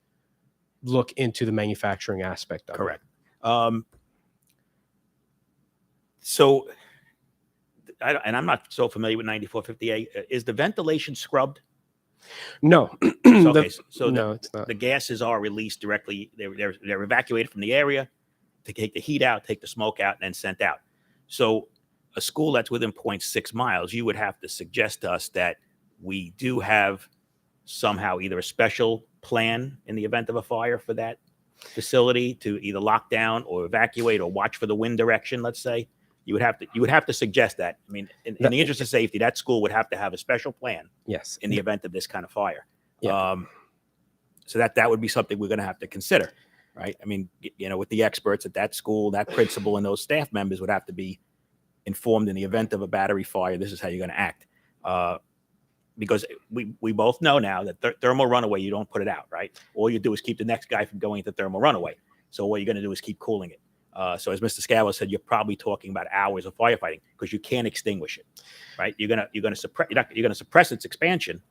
[SPEAKER 18] look into the manufacturing aspect of
[SPEAKER 13] Correct.
[SPEAKER 18] it.
[SPEAKER 13] So, and I'm not so familiar with 9450A. Is the ventilation scrubbed?
[SPEAKER 18] No.
[SPEAKER 13] So
[SPEAKER 18] no, it's not.
[SPEAKER 13] The gases are released directly. They're evacuated from the area to take the heat out, take the smoke out, and then sent out. So a school that's within 0.6 miles, you would have to suggest to us that we do have somehow either a special plan in the event of a fire for that facility to either lock down or evacuate or watch for the wind direction, let's say. You would have to suggest that. I mean, in the interest of safety, that school would have to have a special plan.
[SPEAKER 18] Yes.
[SPEAKER 13] In the event of this kind of fire.
[SPEAKER 18] Yeah.
[SPEAKER 13] So that would be something we're going to have to consider, right? I mean, with the experts at that school, that principal and those staff members would have to be informed in the event of a battery fire. This is how you're going to act, because we both know now that thermal runaway, you don't put it out, right? All you do is keep the next guy from going into thermal runaway. So what you're going to do is keep cooling it. So as Mr. Scavo said, you're probably talking about hours of firefighting because you can't extinguish it, right? You're gonna suppress its expansion,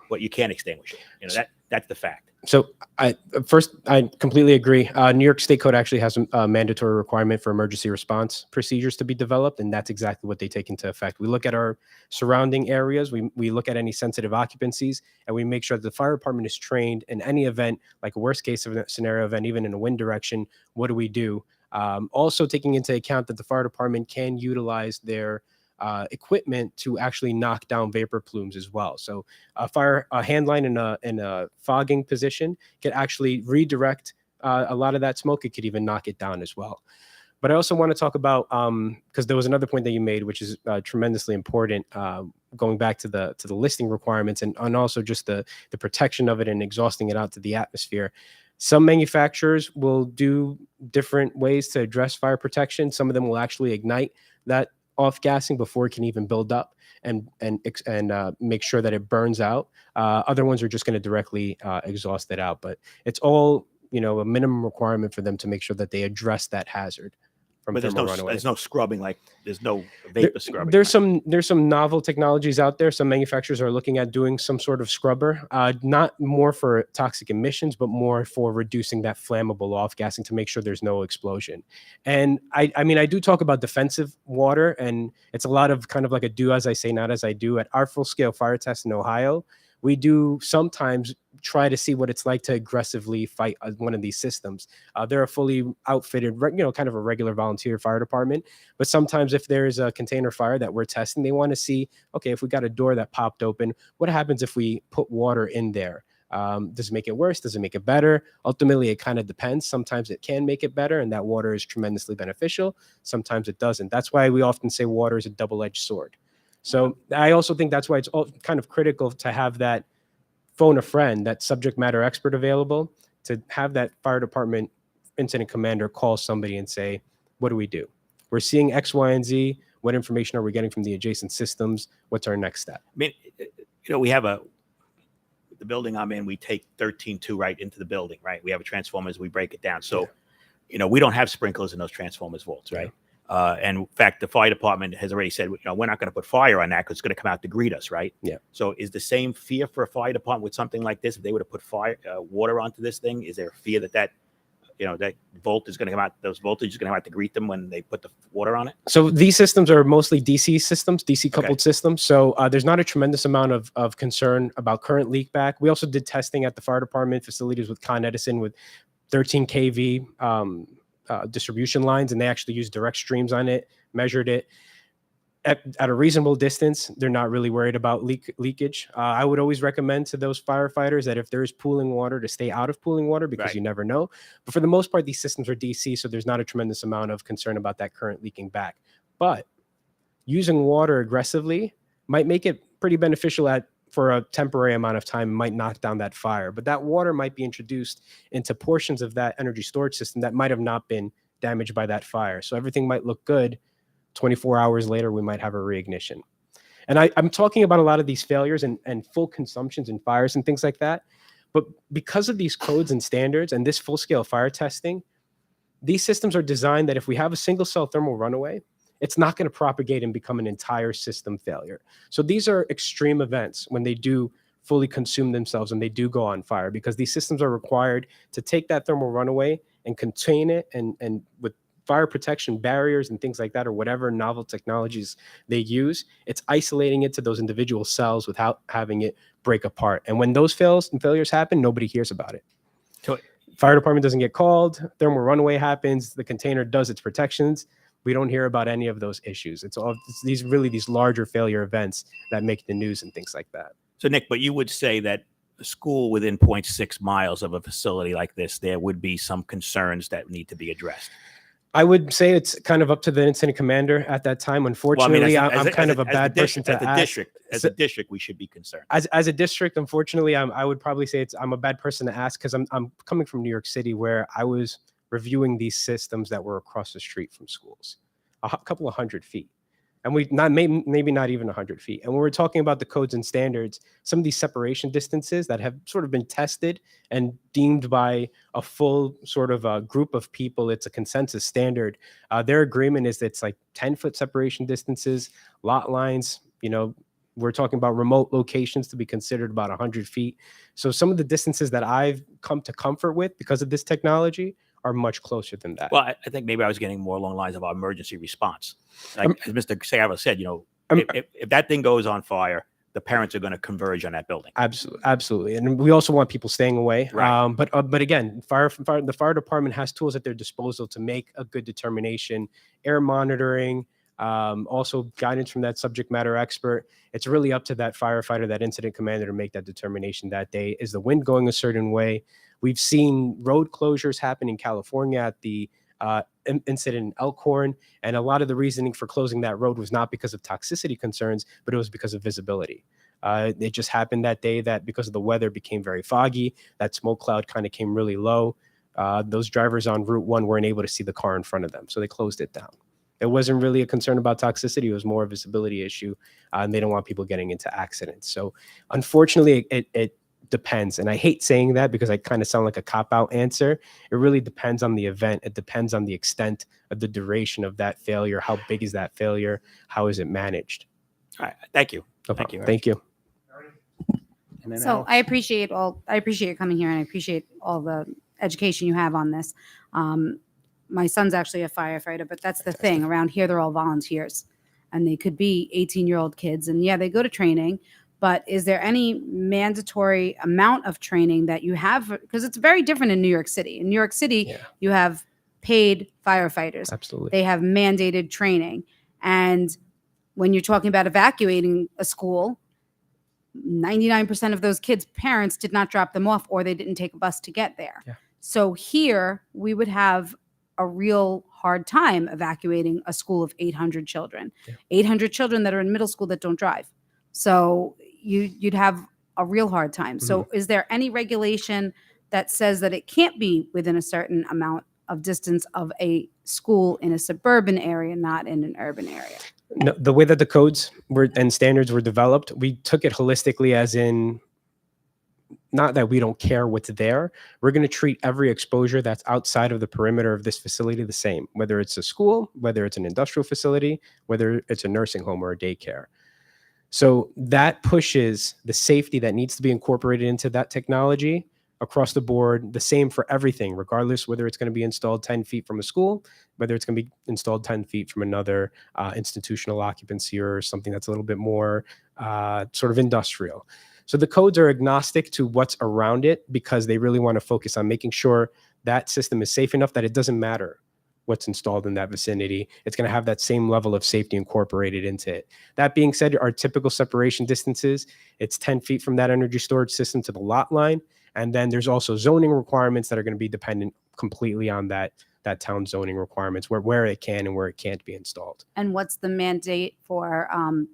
[SPEAKER 13] but you can't extinguish it. That's the fact.
[SPEAKER 18] So I completely agree. New York State Code actually has a mandatory requirement for emergency response procedures to be developed, and that's exactly what they take into effect. We look at our surrounding areas, we look at any sensitive occupancies, and we make sure that the fire department is trained in any event, like a worst case scenario event, even in a wind direction. What do we do? Also taking into account that the fire department can utilize their equipment to actually knock down vapor plumes as well. So a hand line in a fogging position can actually redirect a lot of that smoke. It could even knock it down as well. But I also want to talk about, because there was another point that you made, which is tremendously important, going back to the listing requirements and also just the protection of it and exhausting it out to the atmosphere. Some manufacturers will do different ways to address fire protection. Some of them will actually ignite that off gassing before it can even build up and make sure that it burns out. Other ones are just going to directly exhaust it out. But it's all, a minimum requirement for them to make sure that they address that hazard.
[SPEAKER 13] But there's no scrubbing, like there's no vapor scrubbing.
[SPEAKER 18] There's some novel technologies out there. Some manufacturers are looking at doing some sort of scrubber, not more for toxic emissions, but more for reducing that flammable off gassing to make sure there's no explosion. And I mean, I do talk about defensive water, and it's a lot of kind of like a do as I say, not as I do. At our full scale fire test in Ohio, we do sometimes try to see what it's like to aggressively fight one of these systems. They're a fully outfitted, kind of a regular volunteer fire department. But sometimes if there's a container fire that we're testing, they want to see, okay, if we got a door that popped open, what happens if we put water in there? Does it make it worse? Does it make it better? Ultimately, it kind of depends. Sometimes it can make it better, and that water is tremendously beneficial. Sometimes it doesn't. That's why we often say water is a double-edged sword. So I also think that's why it's all kind of critical to have that phone a friend, that subject matter expert available, to have that fire department incident commander call somebody and say, what do we do? We're seeing X, Y, and Z. What information are we getting from the adjacent systems? What's our next step?
[SPEAKER 13] I mean, we have the building I'm in, we take 13.2 right into the building, right? We have a transformers, we break it down. So, we don't have sprinklers in those transformers vaults, right? And in fact, the fire department has already said, we're not going to put fire on that because it's going to come out to greet us, right?
[SPEAKER 18] Yeah.
[SPEAKER 13] So is the same fear for a fire department with something like this? If they were to put water onto this thing, is there a fear that that volt is going to come out, those voltage is going to come out to greet them when they put the water on it?
[SPEAKER 18] So these systems are mostly DC systems, DC coupled systems. So there's not a tremendous amount of concern about current leak back. We also did testing at the fire department facilities with Con Edison with 13 kV distribution lines, and they actually used direct streams on it, measured it at a reasonable distance. They're not really worried about leakage. I would always recommend to those firefighters that if there is pooling water, to stay out of pooling water, because you never know. But for the most part, these systems are DC, so there's not a tremendous amount of concern about that current leaking back. But using water aggressively might make it pretty beneficial for a temporary amount of time, might knock down that fire. But that water might be introduced into portions of that energy storage system that might have not been damaged by that fire. So everything might look good. 24 hours later, we might have a reignition. And I'm talking about a lot of these failures and full consumptions and fires and things like that. But because of these codes and standards and this full-scale fire testing, these systems are designed that if we have a single cell thermal runaway, it's not going to propagate and become an entire system failure. So these are extreme events when they do fully consume themselves and they do go on fire, because these systems are required to take that thermal runaway and contain it, and with fire protection barriers and things like that, or whatever novel technologies they use, it's isolating it to those individual cells without having it break apart. And when those failures happen, nobody hears about it.
[SPEAKER 13] So
[SPEAKER 18] fire department doesn't get called, thermal runaway happens, the container does its protections. We don't hear about any of those issues. It's these larger failure events that make the news and things like that.
[SPEAKER 13] So Nick, but you would say that a school within 0.6 miles of a facility like this, there would be some concerns that need to be addressed.
[SPEAKER 18] I would say it's kind of up to the incident commander at that time. Unfortunately, I'm kind of a bad person to ask.
[SPEAKER 13] As a district, we should be concerned.
[SPEAKER 18] As a district, unfortunately, I would probably say I'm a bad person to ask, because I'm coming from New York City, where I was reviewing these systems that were across the street from schools, a couple of 100 feet. And maybe not even 100 feet. And when we're talking about the codes and standards, some of these separation distances that have sort of been tested and deemed by a full sort of group of people, it's a consensus standard. Their agreement is that it's like 10-foot separation distances, lot lines, we're talking about remote locations to be considered about 100 feet. So some of the distances that I've come to comfort with because of this technology are much closer than that.
[SPEAKER 13] Well, I think maybe I was getting more along the lines of our emergency response. Like as Mr. Sagava said, if that thing goes on fire, the parents are going to converge on that building.
[SPEAKER 18] Absolutely. And we also want people staying away.
[SPEAKER 13] Right.
[SPEAKER 18] But again, the fire department has tools at their disposal to make a good determination, air monitoring, also guidance from that subject matter expert. It's really up to that firefighter, that incident commander, to make that determination that day. Is the wind going a certain way? We've seen road closures happen in California at the incident in Elkhorn, and a lot of the reasoning for closing that road was not because of toxicity concerns, but it was because of visibility. It just happened that day that because of the weather became very foggy, that smoke cloud kind of came really low. Those drivers on Route 1 weren't able to see the car in front of them, so they closed it down. It wasn't really a concern about toxicity. It was more a visibility issue, and they don't want people getting into accidents. So unfortunately, it depends. And I hate saying that because I kind of sound like a cop-out answer. It really depends on the event. It depends on the extent of the duration of that failure. How big is that failure? How is it managed?
[SPEAKER 13] All right. Thank you.
[SPEAKER 18] No problem. Thank you.
[SPEAKER 1] And then
[SPEAKER 15] So I appreciate you coming here, and I appreciate all the education you have on this. My son's actually a firefighter, but that's the thing. Around here, they're all volunteers, and they could be 18-year-old kids. And yeah, they go to training, but is there any mandatory amount of training that you have? Because it's very different in New York City. In New York City, you have paid firefighters.
[SPEAKER 18] Absolutely.
[SPEAKER 15] They have mandated training. And when you're talking about evacuating a school, 99% of those kids' parents did not drop them off, or they didn't take a bus to get there.
[SPEAKER 18] Yeah.
[SPEAKER 15] So here we would have a real hard time evacuating a school of 800 children, 800 children that are in middle school that don't drive. So you'd have a real hard time. So is there any regulation that says that it can't be within a certain amount of distance of a school in a suburban area, not in an urban area?
[SPEAKER 18] No, the way that the codes and standards were developed, we took it holistically, as in not that we don't care what's there. We're going to treat every exposure that's outside of the perimeter of this facility the same, whether it's a school, whether it's an industrial facility, whether it's a nursing home or a daycare. So that pushes the safety that needs to be incorporated into that technology across the board, the same for everything, regardless whether it's going to be installed 10 feet from a school, whether it's going to be installed 10 feet from another institutional occupancy or something that's a little bit more sort of industrial. So the codes are agnostic to what's around it because they really want to focus on making sure that system is safe enough that it doesn't matter what's installed in that vicinity. It's going to have that same level of safety incorporated into it. That being said, our typical separation distances, it's 10 feet from that energy storage system to the lot line. And then there's also zoning requirements that are going to be dependent completely on that town zoning requirements, where it can and where it can't be installed.
[SPEAKER 15] And what's the mandate for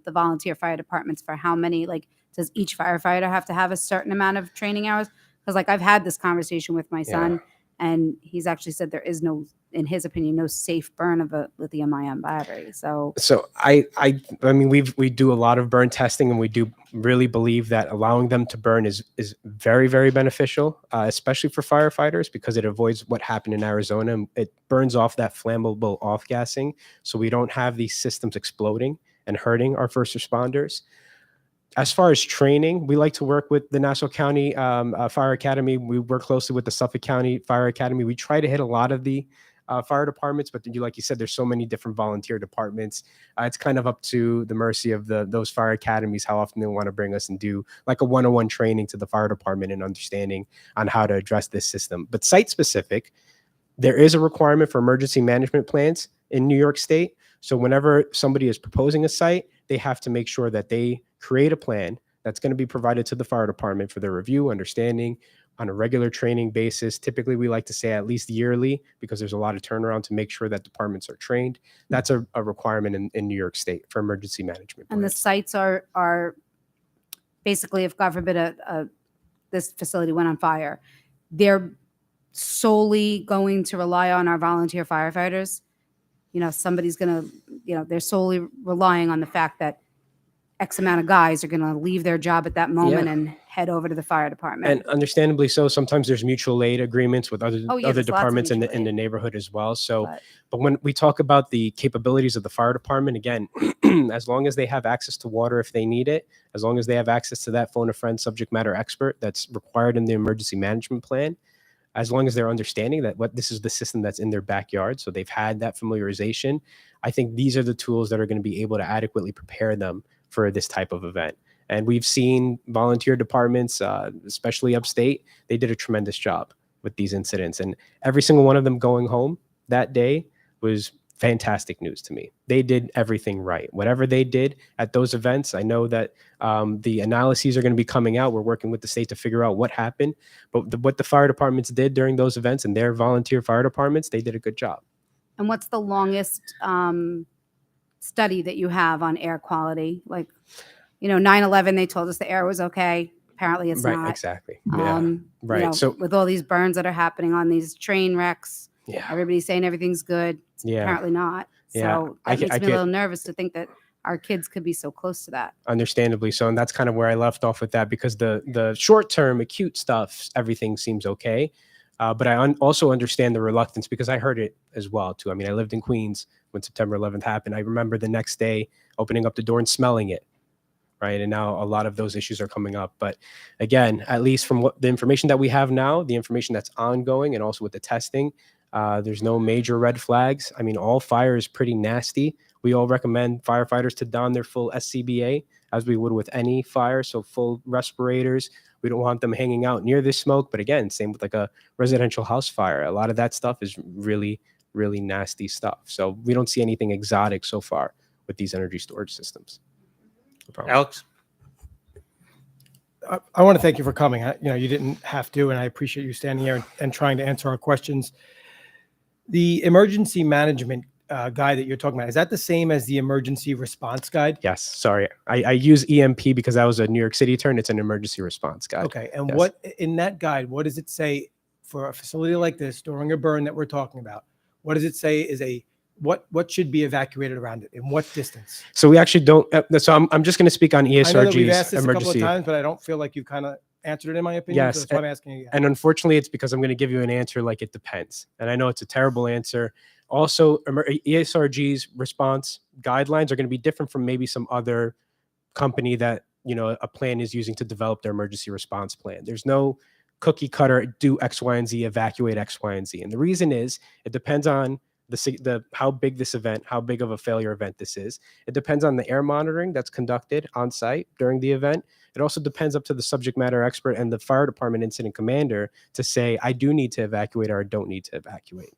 [SPEAKER 15] the volunteer fire departments for how many, like, does each firefighter have to have a certain amount of training hours? Because like I've had this conversation with my son, and he's actually said there is no, in his opinion, no safe burn of a lithium-ion battery. So
[SPEAKER 18] I mean, we do a lot of burn testing, and we do really believe that allowing them to burn is very, very beneficial, especially for firefighters, because it avoids what happened in Arizona. It burns off that flammable off-gassing, so we don't have these systems exploding and hurting our first responders. As far as training, we like to work with the Nassau County Fire Academy. We work closely with the Suffolk County Fire Academy. We try to hit a lot of the fire departments, but like you said, there's so many different volunteer departments. It's kind of up to the mercy of those fire academies how often they want to bring us and do like a one-on-one training to the fire department and understanding on how to address this system. But site specific, there is a requirement for emergency management plans in New York State. So whenever somebody is proposing a site, they have to make sure that they create a plan that's going to be provided to the fire department for their review, understanding on a regular training basis. Typically, we like to say at least yearly because there's a lot of turnaround to make sure that departments are trained. That's a requirement in New York State for emergency management
[SPEAKER 15] and the
[SPEAKER 18] plans.
[SPEAKER 15] sites are basically, if God forbid this facility went on fire, they're solely going to rely on our volunteer firefighters. You know, somebody's going to, you know, they're solely relying on the fact that X amount of guys are going to leave their job at that moment and head over to the fire department.
[SPEAKER 18] And understandably so, sometimes there's mutual aid agreements with other
[SPEAKER 15] there's
[SPEAKER 18] other
[SPEAKER 15] lots of
[SPEAKER 18] departments in
[SPEAKER 15] mutual
[SPEAKER 18] the neighborhood as well. So, but when we talk about the capabilities of the fire department, again, as long as they have access to water if they need it, as long as they have access to that phone a friend subject matter expert that's required in the emergency management plan, as long as they're understanding that this is the system that's in their backyard, so they've had that familiarization, I think these are the tools that are going to be able to adequately prepare them for this type of event. And we've seen volunteer departments, especially upstate, they did a tremendous job with these incidents. And every single one of them going home that day was fantastic news to me. They did everything right. Whatever they did at those events, I know that the analyses are going to be coming out. We're working with the state to figure out what happened. But what the fire departments did during those events and their volunteer fire departments, they did a good job.
[SPEAKER 15] And what's the longest study that you have on air quality? Like, you know, 9/11, they told us the air was okay. Apparently it's
[SPEAKER 18] Right,
[SPEAKER 15] not.
[SPEAKER 18] exactly.
[SPEAKER 15] You
[SPEAKER 18] Right.
[SPEAKER 15] know,
[SPEAKER 18] So
[SPEAKER 15] with all these burns that are happening on these train wrecks, everybody's saying everything's good. It's apparently not. So that makes me a little nervous to think that our kids could be so close to that.
[SPEAKER 18] Understandably so, and that's kind of where I left off with that, because the short-term acute stuff, everything seems okay. But I also understand the reluctance, because I heard it as well too. I mean, I lived in Queens when September 11th happened. I remember the next day opening up the door and smelling it, right? And now a lot of those issues are coming up. But again, at least from what the information that we have now, the information that's ongoing, and also with the testing, there's no major red flags. I mean, all fire is pretty nasty. We all recommend firefighters to don their full SCBA as we would with any fire. So full respirators. We don't want them hanging out near this smoke. But again, same with like a residential house fire. A lot of that stuff is really, really nasty stuff. So we don't see anything exotic so far with these energy storage systems. No problem.
[SPEAKER 1] Alex?
[SPEAKER 16] I want to thank you for coming. You know, you didn't have to, and I appreciate you standing here and trying to answer our questions. The emergency management guide that you're talking about, is that the same as the emergency response guide?
[SPEAKER 18] Yes. Sorry. I use EMP because that was a New York City term. It's an emergency response guide.
[SPEAKER 16] Okay. And
[SPEAKER 18] Yes.
[SPEAKER 16] what in that guide, what does it say for a facility like this during a burn that we're talking about? What does it say is what should be evacuated around it? In what distance?
[SPEAKER 18] So we actually don't. So I'm just going to speak on
[SPEAKER 16] I know that we've
[SPEAKER 18] ESRG's
[SPEAKER 16] asked this a couple of
[SPEAKER 18] emergency.
[SPEAKER 16] times, but I don't feel like you kind of answered it in my opinion.
[SPEAKER 18] Yes,
[SPEAKER 16] So that's why I'm asking you again.
[SPEAKER 18] And unfortunately, it's because I'm going to give you an answer like it depends. And I know it's a terrible answer. Also, ESRG's response guidelines are going to be different from maybe some other company that, you know, a plan is using to develop their emergency response plan. There's no cookie cutter, do X, Y, and Z, evacuate X, Y, and Z. And the reason is it depends on the how big this event, how big of a failure event this is. It depends on the air monitoring that's conducted on site during the event. It also depends up to the subject matter expert and the fire department incident commander to say, I do need to evacuate or I don't need to evacuate.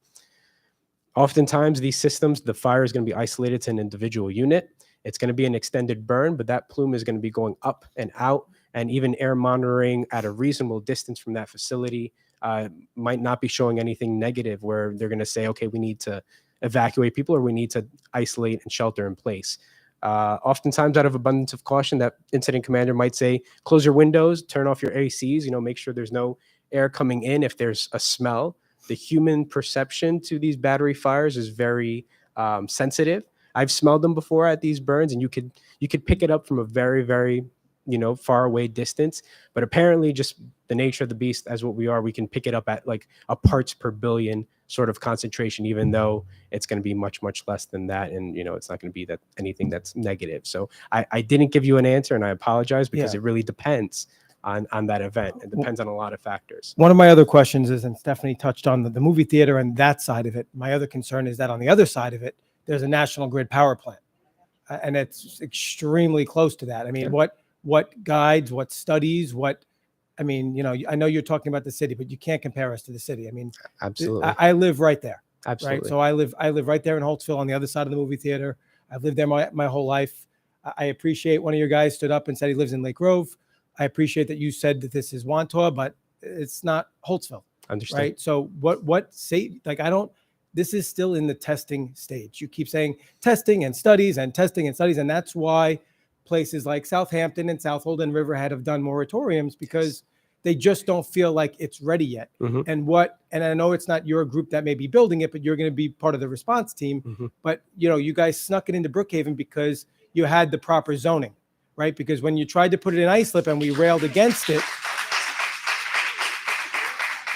[SPEAKER 18] Oftentimes, these systems, the fire is going to be isolated to an individual unit. It's going to be an extended burn, but that plume is going to be going up and out, and even air monitoring at a reasonable distance from that facility might not be showing anything negative where they're going to say, okay, we need to evacuate people or we need to isolate and shelter in place. Oftentimes, out of abundance of caution, that incident commander might say, close your windows, turn off your ACs, you know, make sure there's no air coming in if there's a smell. The human perception to these battery fires is very sensitive. I've smelled them before at these burns, and you could pick it up from a very, very, you know, far away distance. But apparently, just the nature of the beast, as what we are, we can pick it up at like a parts per billion sort of concentration, even though it's going to be much, much less than that. And, you know, it's not going to be that anything that's negative. So I didn't give you an answer, and I apologize because it really depends on that event. It depends on a lot of factors.
[SPEAKER 16] One of my other questions is, and Stephanie touched on the movie theater and that side of it. My other concern is that on the other side of it, there's a national grid power plant, and it's extremely close to that. I mean, what guides, what studies, I mean, you know, I know you're talking about the city, but you can't compare us to the city. I mean,
[SPEAKER 18] absolutely.
[SPEAKER 16] I live right there.
[SPEAKER 18] Absolutely.
[SPEAKER 16] Right. So I live right there in Holtzville on the other side of the movie theater. I've lived there my whole life. I appreciate one of your guys stood up and said he lives in Lake Grove. I appreciate that you said that this is Wantaw, but it's not Holtzville.
[SPEAKER 18] Understood.
[SPEAKER 16] Right. So this is still in the testing stage. You keep saying testing and studies, and that's why places like Southampton and Southold and Riverhead have done moratoriums, because they just don't feel like it's ready yet. And I know it's not your group that may be building it, but you're going to be part of the response team. But, you know, you guys snuck it into Brookhaven because you had the proper zoning, right? Because when you tried to put it in Islip and we railed against it,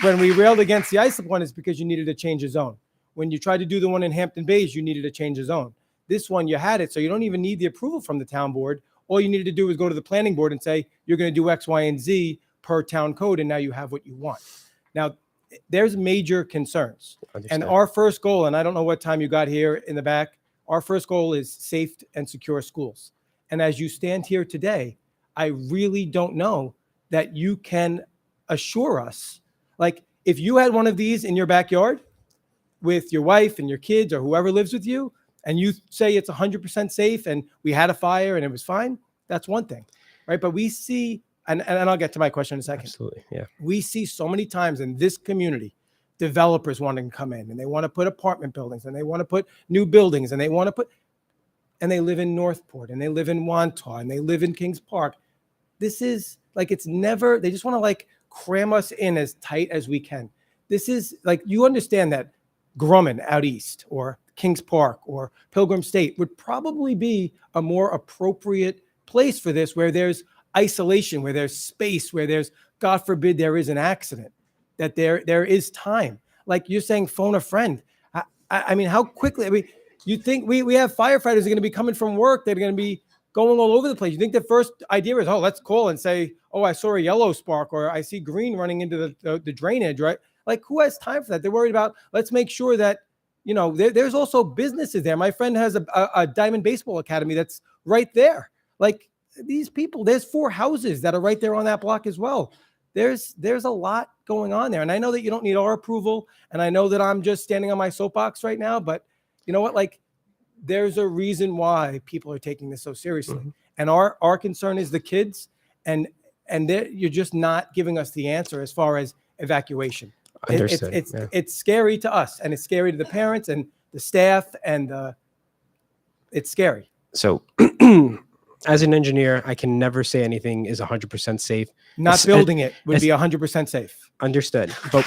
[SPEAKER 16] when we railed against the Islip one, is because you needed to change a zone. When you tried to do the one in Hampton Bays, you needed to change a zone. This one, you had it, so you don't even need the approval from the town board. All you needed to do was go to the planning board and say, you're going to do X, Y, and Z per town code, and now you have what you want. Now, there's major concerns. And our first goal, and I don't know what time you got here in the back, our first goal is safe and secure schools. And as you stand here today, I really don't know that you can assure us, like if you had one of these in your backyard with your wife and your kids or whoever lives with you, and you say it's 100% safe and we had a fire and it was fine, that's one thing, right? But we see, and I'll get to my question in a second.
[SPEAKER 18] Absolutely, yeah.
[SPEAKER 16] We see so many times in this community, developers wanting to come in and they want to put apartment buildings and they want to put new buildings and they want to put, and they live in Northport and they live in Wantaw and they live in Kings Park. This is like, it's never, they just want to like cram us in as tight as we can. This is like, you understand that Grumman out east or Kings Park or Pilgrim State would probably be a more appropriate place for this, where there's isolation, where there's space, where there's, God forbid, there is an accident, that there is time. Like you're saying, phone a friend. I mean, how quickly, I mean, you think we have firefighters are going to be coming from work, they're going to be going all over the place. You think the first idea is, oh, let's call and say, oh, I saw a yellow spark, or I see green running into the drainage, right? Like, who has time for that? They're worried about, let's make sure that, you know, there's also businesses there. My friend has a Diamond Baseball Academy that's right there. Like, these people, there's 4 houses that are right there on that block as well. There's a lot going on there. And I know that you don't need our approval. And I know that I'm just standing on my soapbox right now, but you know what? Like, there's a reason why people are taking this so seriously. And our concern is the kids, and you're just not giving us the answer as far as evacuation. It's scary to us, and it's scary to the parents and the staff, and it's scary.
[SPEAKER 18] So as an engineer, I can never say anything is 100% safe.
[SPEAKER 16] Not building it would be 100% safe.
[SPEAKER 18] Understood. But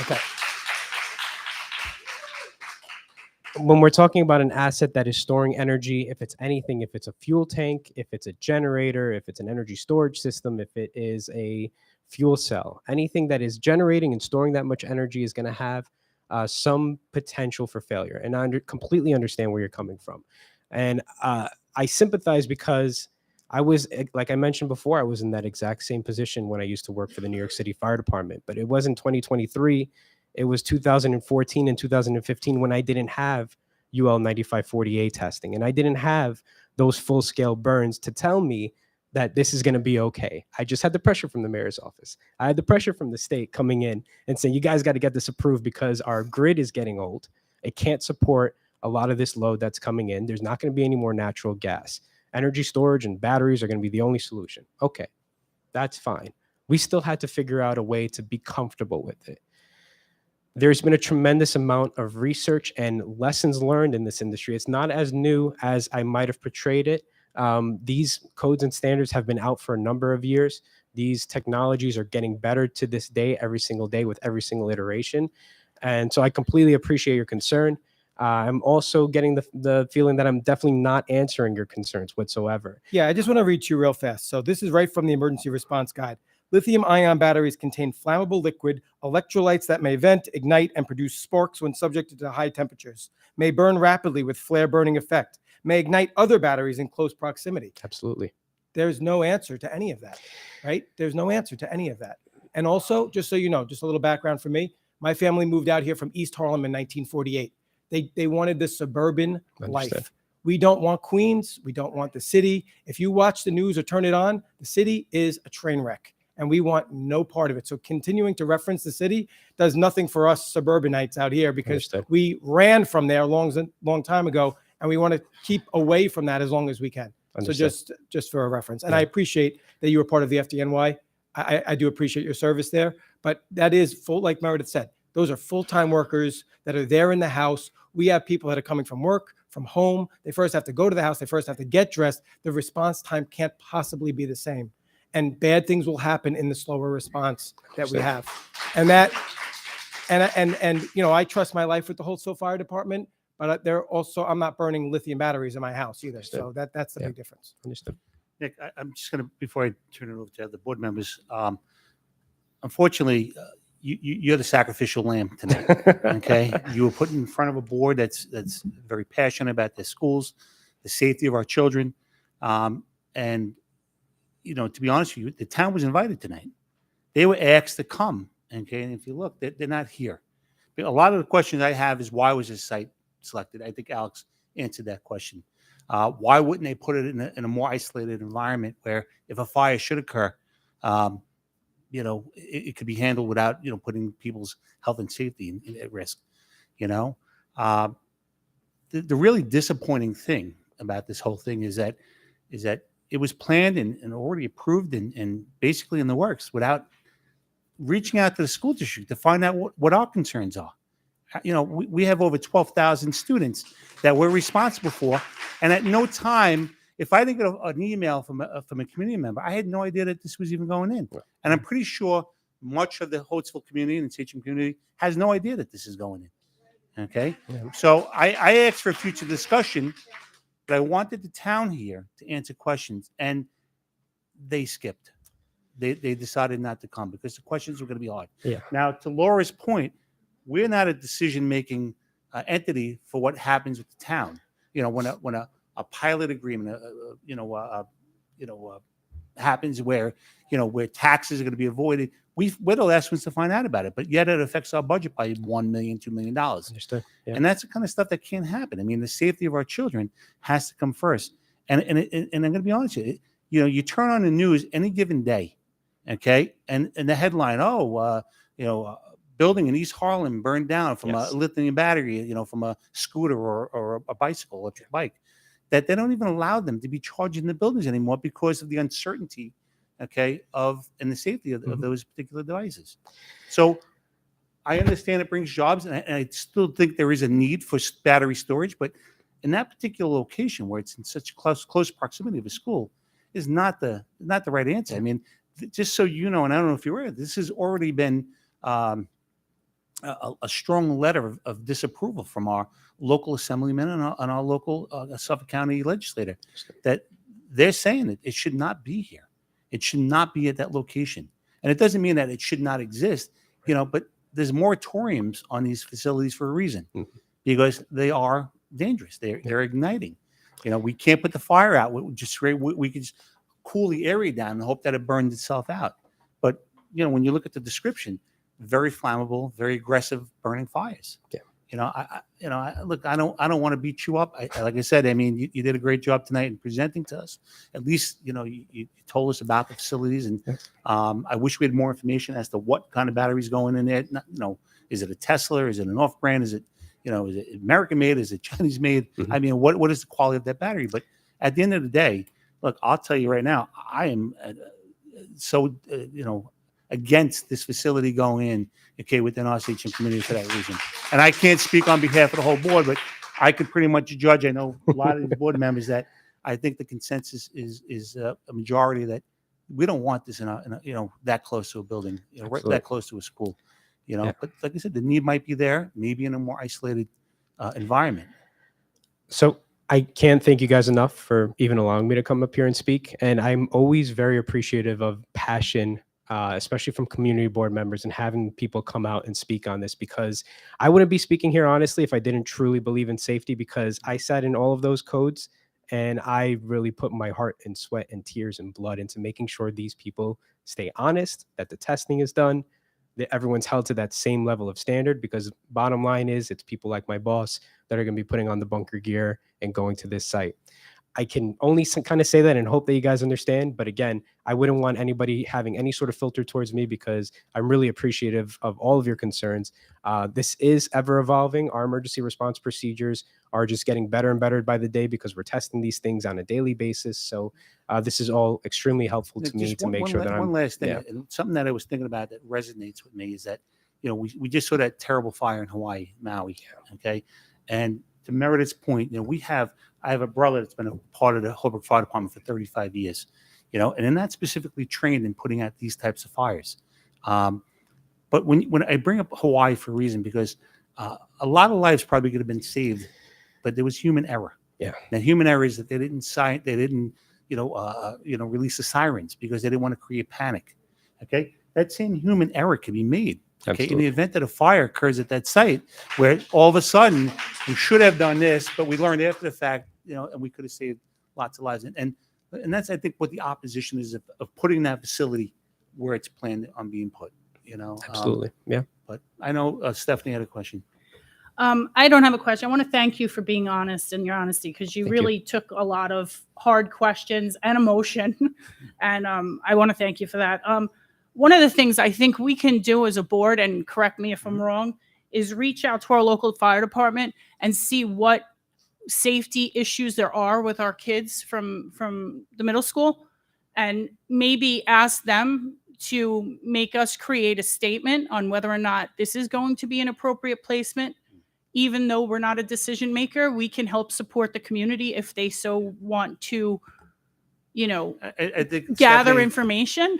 [SPEAKER 18] when we're talking about an asset that is storing energy, if it's anything, if it's a fuel tank, if it's a generator, if it's an energy storage system, if it is a fuel cell, anything that is generating and storing that much energy is going to have some potential for failure. And I completely understand where you're coming from. And I sympathize because I was, like I mentioned before, I was in that exact same position when I used to work for the New York City Fire Department. But it wasn't 2023. It was 2014 and 2015 when I didn't have UL 9540A testing. And I didn't have those full-scale burns to tell me that this is going to be okay. I just had the pressure from the mayor's office. I had the pressure from the state coming in and saying, you guys got to get this approved because our grid is getting old. It can't support a lot of this load that's coming in. There's not going to be any more natural gas. Energy storage and batteries are going to be the only solution. Okay, that's fine. We still had to figure out a way to be comfortable with it. There's been a tremendous amount of research and lessons learned in this industry. It's not as new as I might have portrayed it. These codes and standards have been out for a number of years. These technologies are getting better to this day, every single day with every single iteration. And so I completely appreciate your concern. I'm also getting the feeling that I'm definitely not answering your concerns whatsoever.
[SPEAKER 16] Yeah, I just want to read to you real fast. So this is right from the emergency response guide. Lithium-ion batteries contain flammable liquid electrolytes that may vent, ignite, and produce sparks when subjected to high temperatures, may burn rapidly with flare burning effect, may ignite other batteries in close proximity.
[SPEAKER 18] Absolutely.
[SPEAKER 16] There's no answer to any of that, right? There's no answer to any of that. And also, just so you know, just a little background for me, my family moved out here from East Harlem in 1948. They wanted the suburban life. We don't want Queens. We don't want the city. If you watch the news or turn it on, the city is a train wreck, and we want no part of it. So continuing to reference the city does nothing for us suburbanites out here because we ran from there a long time ago, and we want to keep away from that as long as we can.
[SPEAKER 18] Understood.
[SPEAKER 16] So just for a reference. And I appreciate that you were part of the FDNY. I do appreciate your service there, but that is full, like Meredith said, those are full-time workers that are there in the house. We have people that are coming from work, from home. They first have to go to the house. They first have to get dressed. The response time can't possibly be the same. And bad things will happen in the slower response that we have. And you know, I trust my life with the Holtsville Fire Department, but I'm not burning lithium batteries in my house either. So that's the big difference.
[SPEAKER 18] Understood.
[SPEAKER 1] Nick, I'm just going to, before I turn it over to the board members, unfortunately, you're the sacrificial lamb tonight. Okay, you were put in front of a board that's very passionate about their schools, the safety of our children, and you know, to be honest with you, the town was invited tonight. They were asked to come. Okay, and if you look, they're not here. A lot of the questions I have is why was this site selected? I think Alex answered that question. Why wouldn't they put it in a more isolated environment where if a fire should occur, you know, it could be handled without, you know, putting people's health and safety at risk. You know, the really disappointing thing about this whole thing is that it was planned and already approved and basically in the works without reaching out to the school district to find out what our concerns are. You know, we have over 12,000 students that we're responsible for, and at no time, if I didn't get an email from a community member, I had no idea that this was even going in. And I'm pretty sure much of the Holtsville community and the Sachem community has no idea that this is going in. Okay?
[SPEAKER 18] Yeah.
[SPEAKER 1] So I asked for future discussion, but I wanted the town here to answer questions, and they skipped. They decided not to come because the questions were going to be hard.
[SPEAKER 18] Yeah.
[SPEAKER 1] Now, to Laura's point, we're not a decision-making entity for what happens with the town. You know, when a pilot agreement, happens where taxes are going to be avoided, we're the last ones to find out about it. But yet it affects our budget by $1 million, $2 million.
[SPEAKER 18] Understood. Yeah.
[SPEAKER 1] And that's the kind of stuff that can't happen. I mean, the safety of our children has to come first. And I'm going to be honest with you. You turn on the news any given day, okay, and the headline, building in East Harlem burned down from a lithium battery, from a scooter or a bicycle, electric bike, that they don't even allow them to be charged in the buildings anymore because of the uncertainty, okay, and the safety of those particular devices. So I understand it brings jobs, and I still think there is a need for battery storage, but in that particular location where it's in such close proximity of a school is not the right answer. I mean, just so you know, and I don't know if you're aware, this has already been a strong letter of disapproval from our local assemblyman and our local Suffolk County legislator, that they're saying that it should not be here. It should not be at that location. And it doesn't mean that it should not exist, but there's moratoriums on these facilities for a reason, because they are dangerous. They're igniting. We can't put the fire out. We could just cool the area down and hope that it burns itself out. But when you look at the description, very flammable, very aggressive, burning fires.
[SPEAKER 18] Yeah.
[SPEAKER 1] Look, I don't want to beat you up. Like I said, I mean, you did a great job tonight in presenting to us. At least, you told us about the facilities, and I wish we had more information as to what kind of batteries going in there. Is it a Tesla? Is it an off-brand? Is it American made? Is it Chinese made? I mean, what is the quality of that battery? But at the end of the day, look, I'll tell you right now, I am so against this facility going in, within our Sachem community for that reason. And I can't speak on behalf of the whole board, but I could pretty much judge. I know a lot of the board members that I think the consensus is a majority that we don't want this in a that close to a building, right that close to a school, But like I said, the need might be there, maybe in a more isolated environment.
[SPEAKER 18] So I can't thank you guys enough for even allowing me to come up here and speak. And I'm always very appreciative of passion, especially from community board members, and having people come out and speak on this, because I wouldn't be speaking here honestly if I didn't truly believe in safety, because I sat in all of those codes and I really put my heart and sweat and tears and blood into making sure these people stay honest, that the testing is done, that everyone's held to that same level of standard, because bottom line is it's people like my boss that are going to be putting on the bunker gear and going to this site. I can only kind of say that and hope that you guys understand. But again, I wouldn't want anybody having any sort of filter towards me, because I'm really appreciative of all of your concerns. This is ever evolving. Our emergency response procedures are just getting better and better by the day, because we're testing these things on a daily basis. So this is all extremely helpful to me to make sure that I'm.
[SPEAKER 1] One last thing, and something that I was thinking about that resonates with me is that, we just saw that terrible fire in Hawaii, Maui. Okay. And to Meredith's point, I have a brother that's been a part of the Holbrook Fire Department for 35 years, and they're not specifically trained in putting out these types of fires. But when I bring up Hawaii for a reason, because a lot of lives probably could have been saved, but there was human error.
[SPEAKER 18] Yeah.
[SPEAKER 1] Now, human error is that they didn't release the sirens because they didn't want to create panic. Okay. That same human error can be made. Okay. In the event that a fire occurs at that site, where all of a sudden we should have done this, but we learned after the fact, and we could have saved lots of lives. And that's, I think, what the opposition is of putting that facility where it's planned on being put.
[SPEAKER 18] Absolutely. Yeah.
[SPEAKER 1] But I know Stephanie had a question.
[SPEAKER 10] I don't have a question. I want to thank you for being honest and your honesty, because you really took a lot of hard questions and emotion, and I want to thank you for that. One of the things I think we can do as a board, and correct me if I'm wrong, is reach out to our local fire department and see what safety issues there are with our kids from the middle school, and maybe ask them to make us create a statement on whether or not this is going to be an appropriate placement. Even though we're not a decision maker, we can help support the community if they so want to,
[SPEAKER 1] I think
[SPEAKER 10] gather information.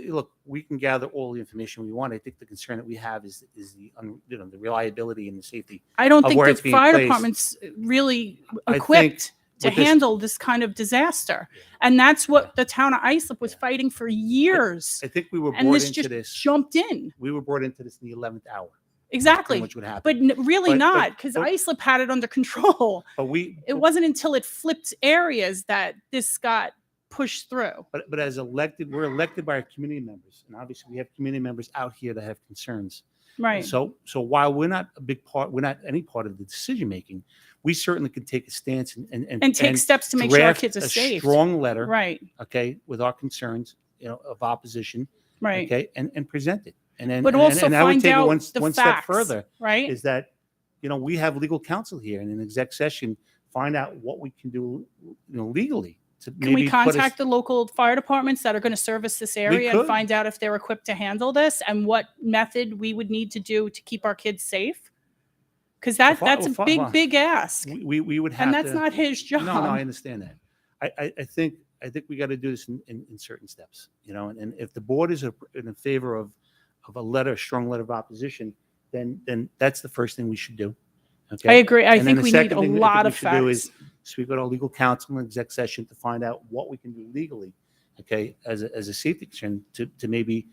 [SPEAKER 1] Look, we can gather all the information we want. I think the concern that we have is the reliability and the safety.
[SPEAKER 10] I don't
[SPEAKER 1] of
[SPEAKER 10] think
[SPEAKER 1] where
[SPEAKER 10] the
[SPEAKER 1] it's being
[SPEAKER 10] fire
[SPEAKER 1] placed.
[SPEAKER 10] department's really
[SPEAKER 1] I
[SPEAKER 10] equipped to
[SPEAKER 1] with this-
[SPEAKER 10] handle this kind of disaster. And that's what the town of Islip was fighting for years.
[SPEAKER 1] I think we were
[SPEAKER 10] And
[SPEAKER 1] brought
[SPEAKER 10] this
[SPEAKER 1] into
[SPEAKER 10] just
[SPEAKER 1] this.
[SPEAKER 10] jumped in.
[SPEAKER 1] We were brought into this in the 11th hour.
[SPEAKER 10] Exactly.
[SPEAKER 1] Which would happen.
[SPEAKER 10] But really
[SPEAKER 1] But-
[SPEAKER 10] not, because
[SPEAKER 1] but-
[SPEAKER 10] Islip had it under control.
[SPEAKER 1] But
[SPEAKER 10] It wasn't until it flipped areas that this got pushed through.
[SPEAKER 1] But as elected, we're elected by our community members, and obviously we have community members out here that have concerns.
[SPEAKER 10] Right.
[SPEAKER 1] So while we're not a big part, we're not any part of the decision making. We certainly can take a stance
[SPEAKER 10] And take steps to make sure our
[SPEAKER 1] draft
[SPEAKER 10] kids are
[SPEAKER 1] a
[SPEAKER 10] safe.
[SPEAKER 1] strong letter,
[SPEAKER 10] Right.
[SPEAKER 1] Okay, with our concerns, of opposition,
[SPEAKER 10] Right.
[SPEAKER 1] Okay, and present it, and then
[SPEAKER 10] But
[SPEAKER 1] and,
[SPEAKER 10] also
[SPEAKER 1] and I would
[SPEAKER 10] find
[SPEAKER 1] take it
[SPEAKER 10] out
[SPEAKER 1] one
[SPEAKER 10] the
[SPEAKER 1] step
[SPEAKER 10] facts,
[SPEAKER 1] further,
[SPEAKER 10] right?
[SPEAKER 1] Is that we have legal counsel here, and in exec session, find out what we can do, legally. To
[SPEAKER 10] Can we
[SPEAKER 1] maybe put us-
[SPEAKER 10] contact the local fire departments that are going to service this area and
[SPEAKER 1] could.
[SPEAKER 10] find out if they're equipped to handle this and what method we would need to do to keep our kids safe? Because that's a big ask.
[SPEAKER 1] We would have
[SPEAKER 10] And that's
[SPEAKER 1] to-
[SPEAKER 10] not his job.
[SPEAKER 1] No, I understand that. I think we got to do this in certain steps, and if the board is in favor of a strong letter of opposition, then that's the first thing we should do. Okay.
[SPEAKER 10] I agree. I
[SPEAKER 1] And then
[SPEAKER 10] think
[SPEAKER 1] the
[SPEAKER 10] we
[SPEAKER 1] second
[SPEAKER 10] need a
[SPEAKER 1] thing that
[SPEAKER 10] lot
[SPEAKER 1] we
[SPEAKER 10] of
[SPEAKER 1] should do
[SPEAKER 10] facts.
[SPEAKER 1] is speak with our legal counsel in exec session to find out what we can do legally, okay, as a safety concern to maybe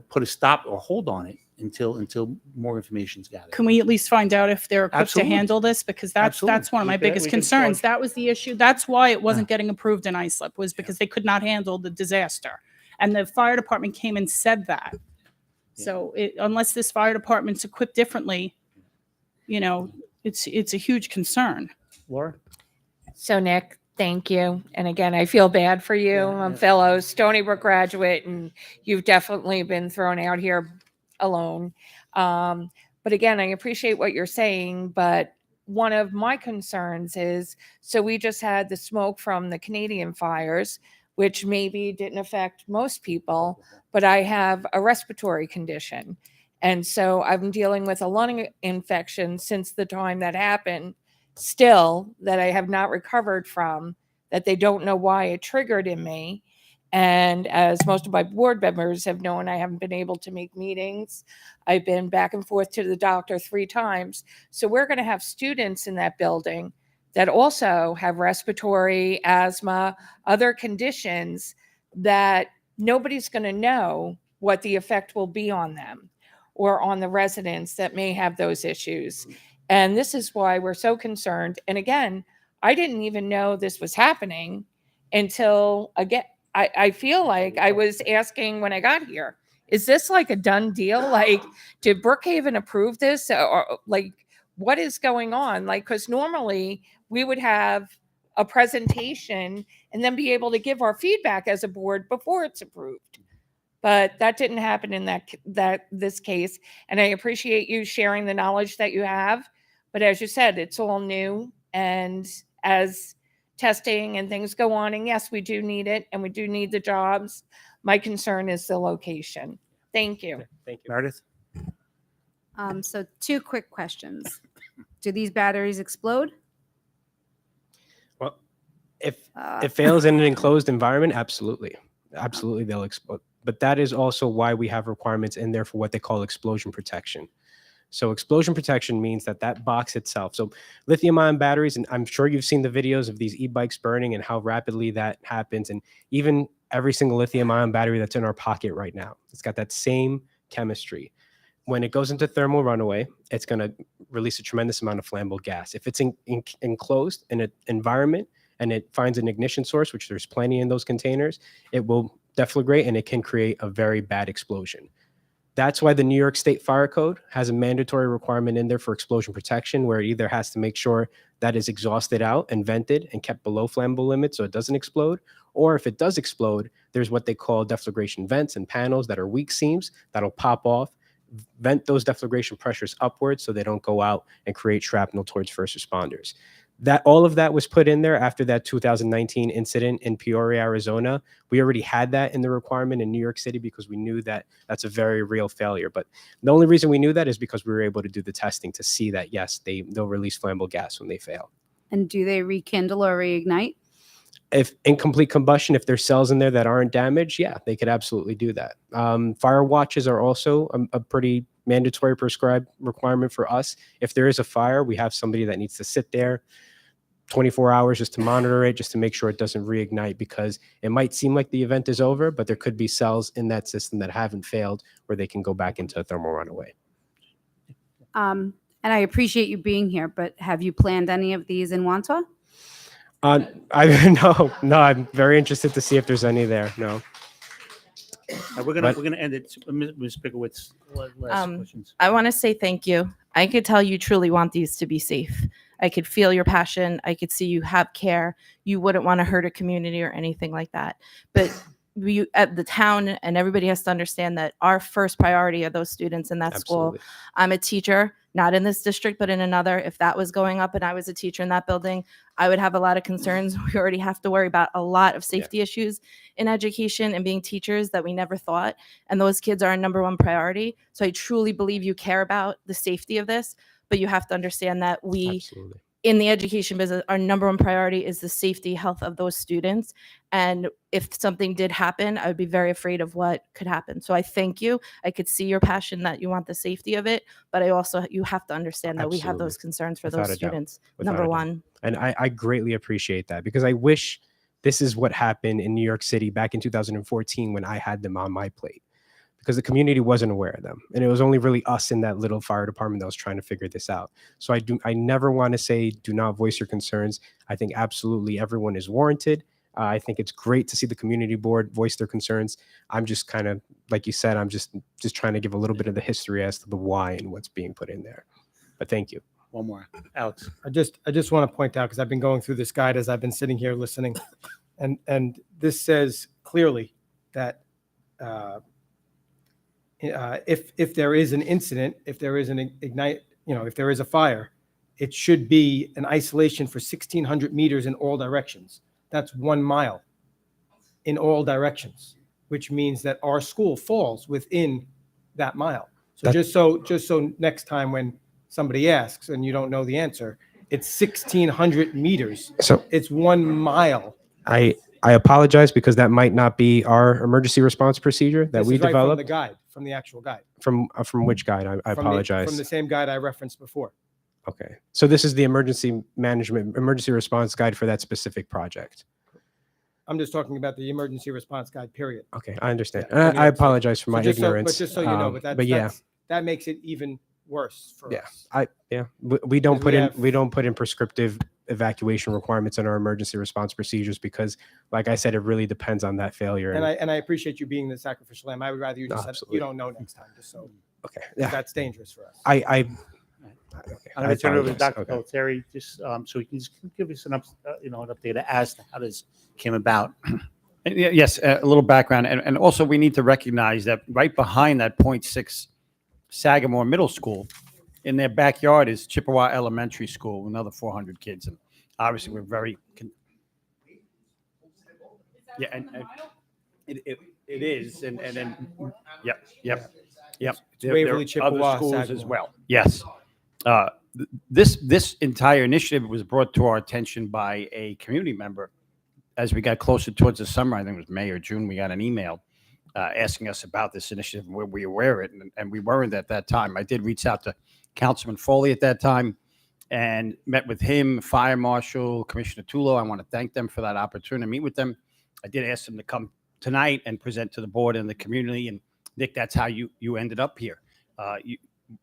[SPEAKER 1] put a stop or hold on it until more information is gathered.
[SPEAKER 10] Can we at least find out if they're equipped
[SPEAKER 1] Absolutely.
[SPEAKER 10] to handle this? Because that's
[SPEAKER 1] Absolutely.
[SPEAKER 10] one of
[SPEAKER 1] We
[SPEAKER 10] my
[SPEAKER 1] could-
[SPEAKER 10] biggest
[SPEAKER 1] we could
[SPEAKER 10] concerns.
[SPEAKER 1] charge-
[SPEAKER 10] That was the issue. That's why it wasn't getting approved in ISLIP, was because they could not handle the disaster. And the fire department came and said that. So unless this fire department's equipped differently, it's a huge concern.
[SPEAKER 1] Laura?
[SPEAKER 11] So Nick, thank you. And again, I feel bad for you. I'm a fellow Stony Brook graduate, and you've definitely been thrown out here alone. But again, I appreciate what you're saying, but one of my concerns is, so we just had the smoke from the Canadian fires, which maybe didn't affect most people, but I have a respiratory condition. And so I'm dealing with a lung infection since the time that happened, still, that I have not recovered from, that they don't know why it triggered in me. And as most of my board members have known, I haven't been able to make meetings. I've been back and forth to the doctor 3 times. So we're going to have students in that building that also have respiratory, asthma, other conditions that nobody's going to know what the effect will be on them or on the residents that may have those issues. And this is why we're so concerned. And again, I didn't even know this was happening until, again, I feel like I was asking when I got here, is this like a done deal? Like, did Brookhaven approve this? Or like, what is going on? Like, because normally we would have a presentation and then be able to give our feedback as a board before it's approved. But that didn't happen in this case. And I appreciate you sharing the knowledge that you have. But as you said, it's all new. And as testing and things go on, and yes, we do need it, and we do need the jobs. My concern is the location. Thank you.
[SPEAKER 16] Thank you.
[SPEAKER 1] Meredith?
[SPEAKER 15] So 2 quick questions. Do these batteries explode?
[SPEAKER 16] Well, if it fails in an enclosed environment, absolutely. Absolutely, they'll explode. But that is also why we have requirements in there for what they call explosion protection. So explosion protection means that box itself. So lithium-ion batteries, and I'm sure you've seen the videos of these e-bikes burning and how rapidly that happens. And even every single lithium-ion battery that's in our pocket right now, it's got that same chemistry. When it goes into thermal runaway, it's going to release a tremendous amount of flammable gas. If it's enclosed in an environment and it finds an ignition source, which there's plenty in those containers, it will deflagrate and it can create a very bad explosion. That's why the New York State Fire Code has a mandatory requirement in there for explosion protection, where it either has to make sure that is exhausted out and vented and kept below flammable limits so it doesn't explode, or if it does explode, there's what they call deflagration vents and panels that are weak seams that'll pop off, vent those deflagration pressures upwards so they don't go out and create shrapnel towards first responders. That all of that was put in there after that 2019 incident in Peoria, Arizona. We already had that in the requirement in New York City because we knew that that's a very real failure. But the only reason we knew that is because we were able to do the testing to see that, yes, they'll release flammable gas when they fail.
[SPEAKER 15] And do they rekindle or reignite?
[SPEAKER 16] If incomplete combustion, if there's cells in there that aren't damaged, yeah, they could absolutely do that. Fire watches are also a pretty mandatory prescribed requirement for us. If there is a fire, we have somebody that needs to sit there 24 hours just to monitor it, just to make sure it doesn't reignite, because it might seem like the event is over, but there could be cells in that system that haven't failed where they can go back into a thermal runaway.
[SPEAKER 15] And I appreciate you being here, but have you planned any of these in Wantua?
[SPEAKER 16] No, I'm very interested to see if there's any there. No.
[SPEAKER 1] We're gonna end it. Ms. Pickowitz, last questions.
[SPEAKER 14] I want to say thank you. I could tell you truly want these to be safe. I could feel your passion. I could see you have care. You wouldn't want to hurt a community or anything like that. But you at the town, and everybody has to understand that our first priority are those students in that
[SPEAKER 16] Absolutely.
[SPEAKER 14] school. I'm a teacher, not in this district, but in another. If that was going up and I was a teacher in that building, I would have a lot of concerns. We already have to worry about a lot of safety issues in education and being teachers that we never thought. And those kids are our number one priority. So I truly believe you care about the safety of this, but you have to understand that we,
[SPEAKER 16] Absolutely.
[SPEAKER 14] in the education business, our number one priority is the safety, health of those students. And if something did happen, I would be very afraid of what could happen. So I thank you. I could see your passion that you want the safety of it, but I also, you have to understand that we have those concerns for
[SPEAKER 16] Without
[SPEAKER 14] those
[SPEAKER 16] a doubt.
[SPEAKER 14] students.
[SPEAKER 16] Without
[SPEAKER 14] Number
[SPEAKER 16] a doubt.
[SPEAKER 14] one.
[SPEAKER 16] And I greatly appreciate that, because I wish this is what happened in New York City back in 2014 when I had them on my plate.
[SPEAKER 18] because the community wasn't aware of them. And it was only really us in that little fire department that was trying to figure this out. So I never want to say, do not voice your concerns. I think absolutely everyone is warranted. I think it's great to see the community board voice their concerns. I'm just kind of, like you said, I'm just trying to give a little bit of the history as to the why and what's being put in there. But thank you.
[SPEAKER 1] One more, Alex.
[SPEAKER 16] I just want to point out, because I've been going through this guide as I've been sitting here listening, and this says clearly that if there is an incident, if there is an ignite, if there is a fire, it should be an isolation for 1,600 meters in all directions. That's 1 mile in all directions, which means that our school falls within that mile. So just so next time when somebody asks and you don't know the answer, it's 1,600 meters.
[SPEAKER 18] So
[SPEAKER 16] it's 1 mile.
[SPEAKER 18] I apologize, because that might not be our emergency response procedure that
[SPEAKER 16] This
[SPEAKER 18] we
[SPEAKER 16] is right
[SPEAKER 18] developed.
[SPEAKER 16] from the guide, from the actual guide.
[SPEAKER 18] From which guide? I
[SPEAKER 16] From
[SPEAKER 18] apologize.
[SPEAKER 16] from the same guide I referenced before.
[SPEAKER 18] Okay. So this is the emergency response guide for that specific project.
[SPEAKER 16] I'm just talking about the emergency response guide, period.
[SPEAKER 18] Okay, I understand.
[SPEAKER 16] Yeah,
[SPEAKER 18] I apologize for my
[SPEAKER 16] just
[SPEAKER 18] ignorance.
[SPEAKER 16] but just so you know, but
[SPEAKER 18] yeah,
[SPEAKER 16] that makes it even worse for us.
[SPEAKER 18] we don't
[SPEAKER 16] Because
[SPEAKER 18] we don't put in prescriptive evacuation requirements in our emergency response procedures, because, like I said, it really depends on that failure.
[SPEAKER 16] And I appreciate you being the sacrificial lamb. I would rather you just said you don't know next time, just so.
[SPEAKER 18] Okay.
[SPEAKER 16] Yeah. That's dangerous for us.
[SPEAKER 18] Okay,
[SPEAKER 1] I'm going to turn it over to
[SPEAKER 18] apologize.
[SPEAKER 1] Dr. Pelletieri, just so he can just give us an update as to how this came about.
[SPEAKER 2] Yes, a little background. And also, we need to recognize that right behind that .6 Sagamore Middle School, in their backyard is Chippewa Elementary School, another 400 kids. And obviously, we're very... Yeah, and it is. And then, yep.
[SPEAKER 16] It's
[SPEAKER 2] There
[SPEAKER 16] Waverly,
[SPEAKER 2] are other
[SPEAKER 16] Chippewa,
[SPEAKER 2] schools as
[SPEAKER 16] Sagamore.
[SPEAKER 2] well. Yes. This entire initiative was brought to our attention by a community member as we got closer towards the summer. I think it was May or June. We got an email asking us about this initiative. Were we aware of it? And we weren't at that time. I did reach out to Councilman Foley at that time and met with him, Fire Marshal, Commissioner Tulo. I want to thank them for that opportunity to meet with them. I did ask them to come tonight and present to the board and the community. And Nick, that's how you ended up here.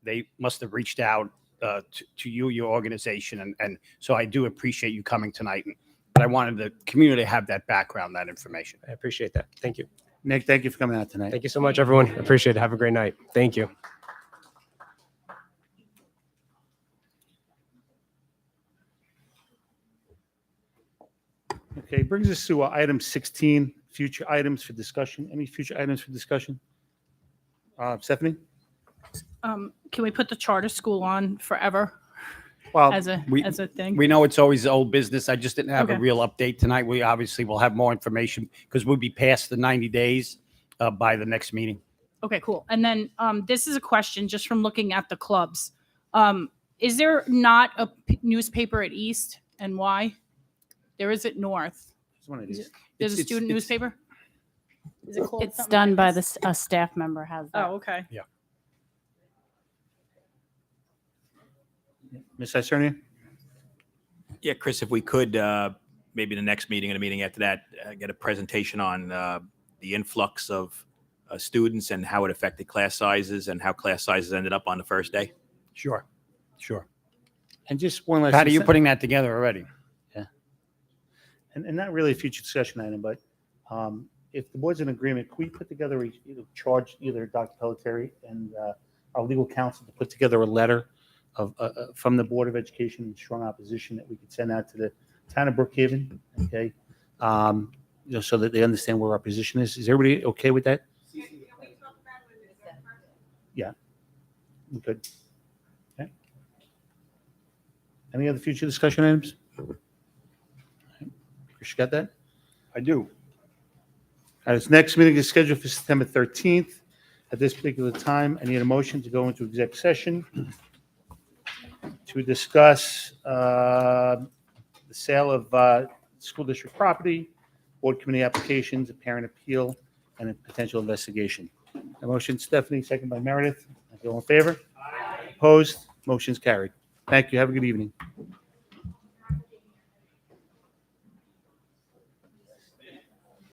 [SPEAKER 2] They must have reached out to you, your organization. And so I do appreciate you coming tonight. But I wanted the community to have that background, that information.
[SPEAKER 18] I appreciate that. Thank you.
[SPEAKER 1] Nick, thank you for coming out tonight.
[SPEAKER 18] Thank you so much, everyone. Appreciate it. Have a great night. Thank you.
[SPEAKER 1] Okay, brings us to item 16, future items for discussion. Any future items for discussion? Stephanie?
[SPEAKER 10] Can we put the charter school on forever
[SPEAKER 1] Well,
[SPEAKER 10] as a thing?
[SPEAKER 2] We know it's always old business. I just didn't have a
[SPEAKER 10] Okay.
[SPEAKER 2] real update tonight. We obviously will have more information because we'll be past the 90 days by the next meeting.
[SPEAKER 10] Okay, cool. And then this is a question just from looking at the clubs. Is there not a newspaper at East, and why? There is at North.
[SPEAKER 1] It's one of these.
[SPEAKER 10] There's a
[SPEAKER 1] It's-
[SPEAKER 10] student
[SPEAKER 1] it's-
[SPEAKER 10] newspaper? Is it called
[SPEAKER 8] It's
[SPEAKER 10] something
[SPEAKER 8] done
[SPEAKER 10] like
[SPEAKER 8] by
[SPEAKER 10] this?
[SPEAKER 8] a staff member has that.
[SPEAKER 10] Oh, okay.
[SPEAKER 2] Yeah.
[SPEAKER 1] Ms. Isernia?
[SPEAKER 13] Yeah, Chris, if we could, maybe the next meeting and a meeting after that, get a presentation on the influx of students and how it affected class sizes and how class sizes ended up on the first day.
[SPEAKER 2] Sure.
[SPEAKER 1] And just one last.
[SPEAKER 2] Pat, are you putting that together already?
[SPEAKER 1] Yeah. And not really a future discussion item, but if the board's in agreement, can we put together charge either Dr. Pelletieri and our legal counsel to put together a letter of from the Board of Education in strong opposition that we could send out to the town of Brookhaven, okay? So that they understand where our position is. Is everybody okay with that? Yeah. Good. Okay. Any other future discussion items? Chris, you got that?
[SPEAKER 2] I do.
[SPEAKER 1] This next meeting is scheduled for September 13th. At this particular time, I need a motion to go into exec session to discuss the sale of school district property, board committee applications, a parent appeal, and a potential investigation. A motion, Stephanie, second by Meredith. All in favor? Opposed? Motion's carried. Thank you. Have a good evening.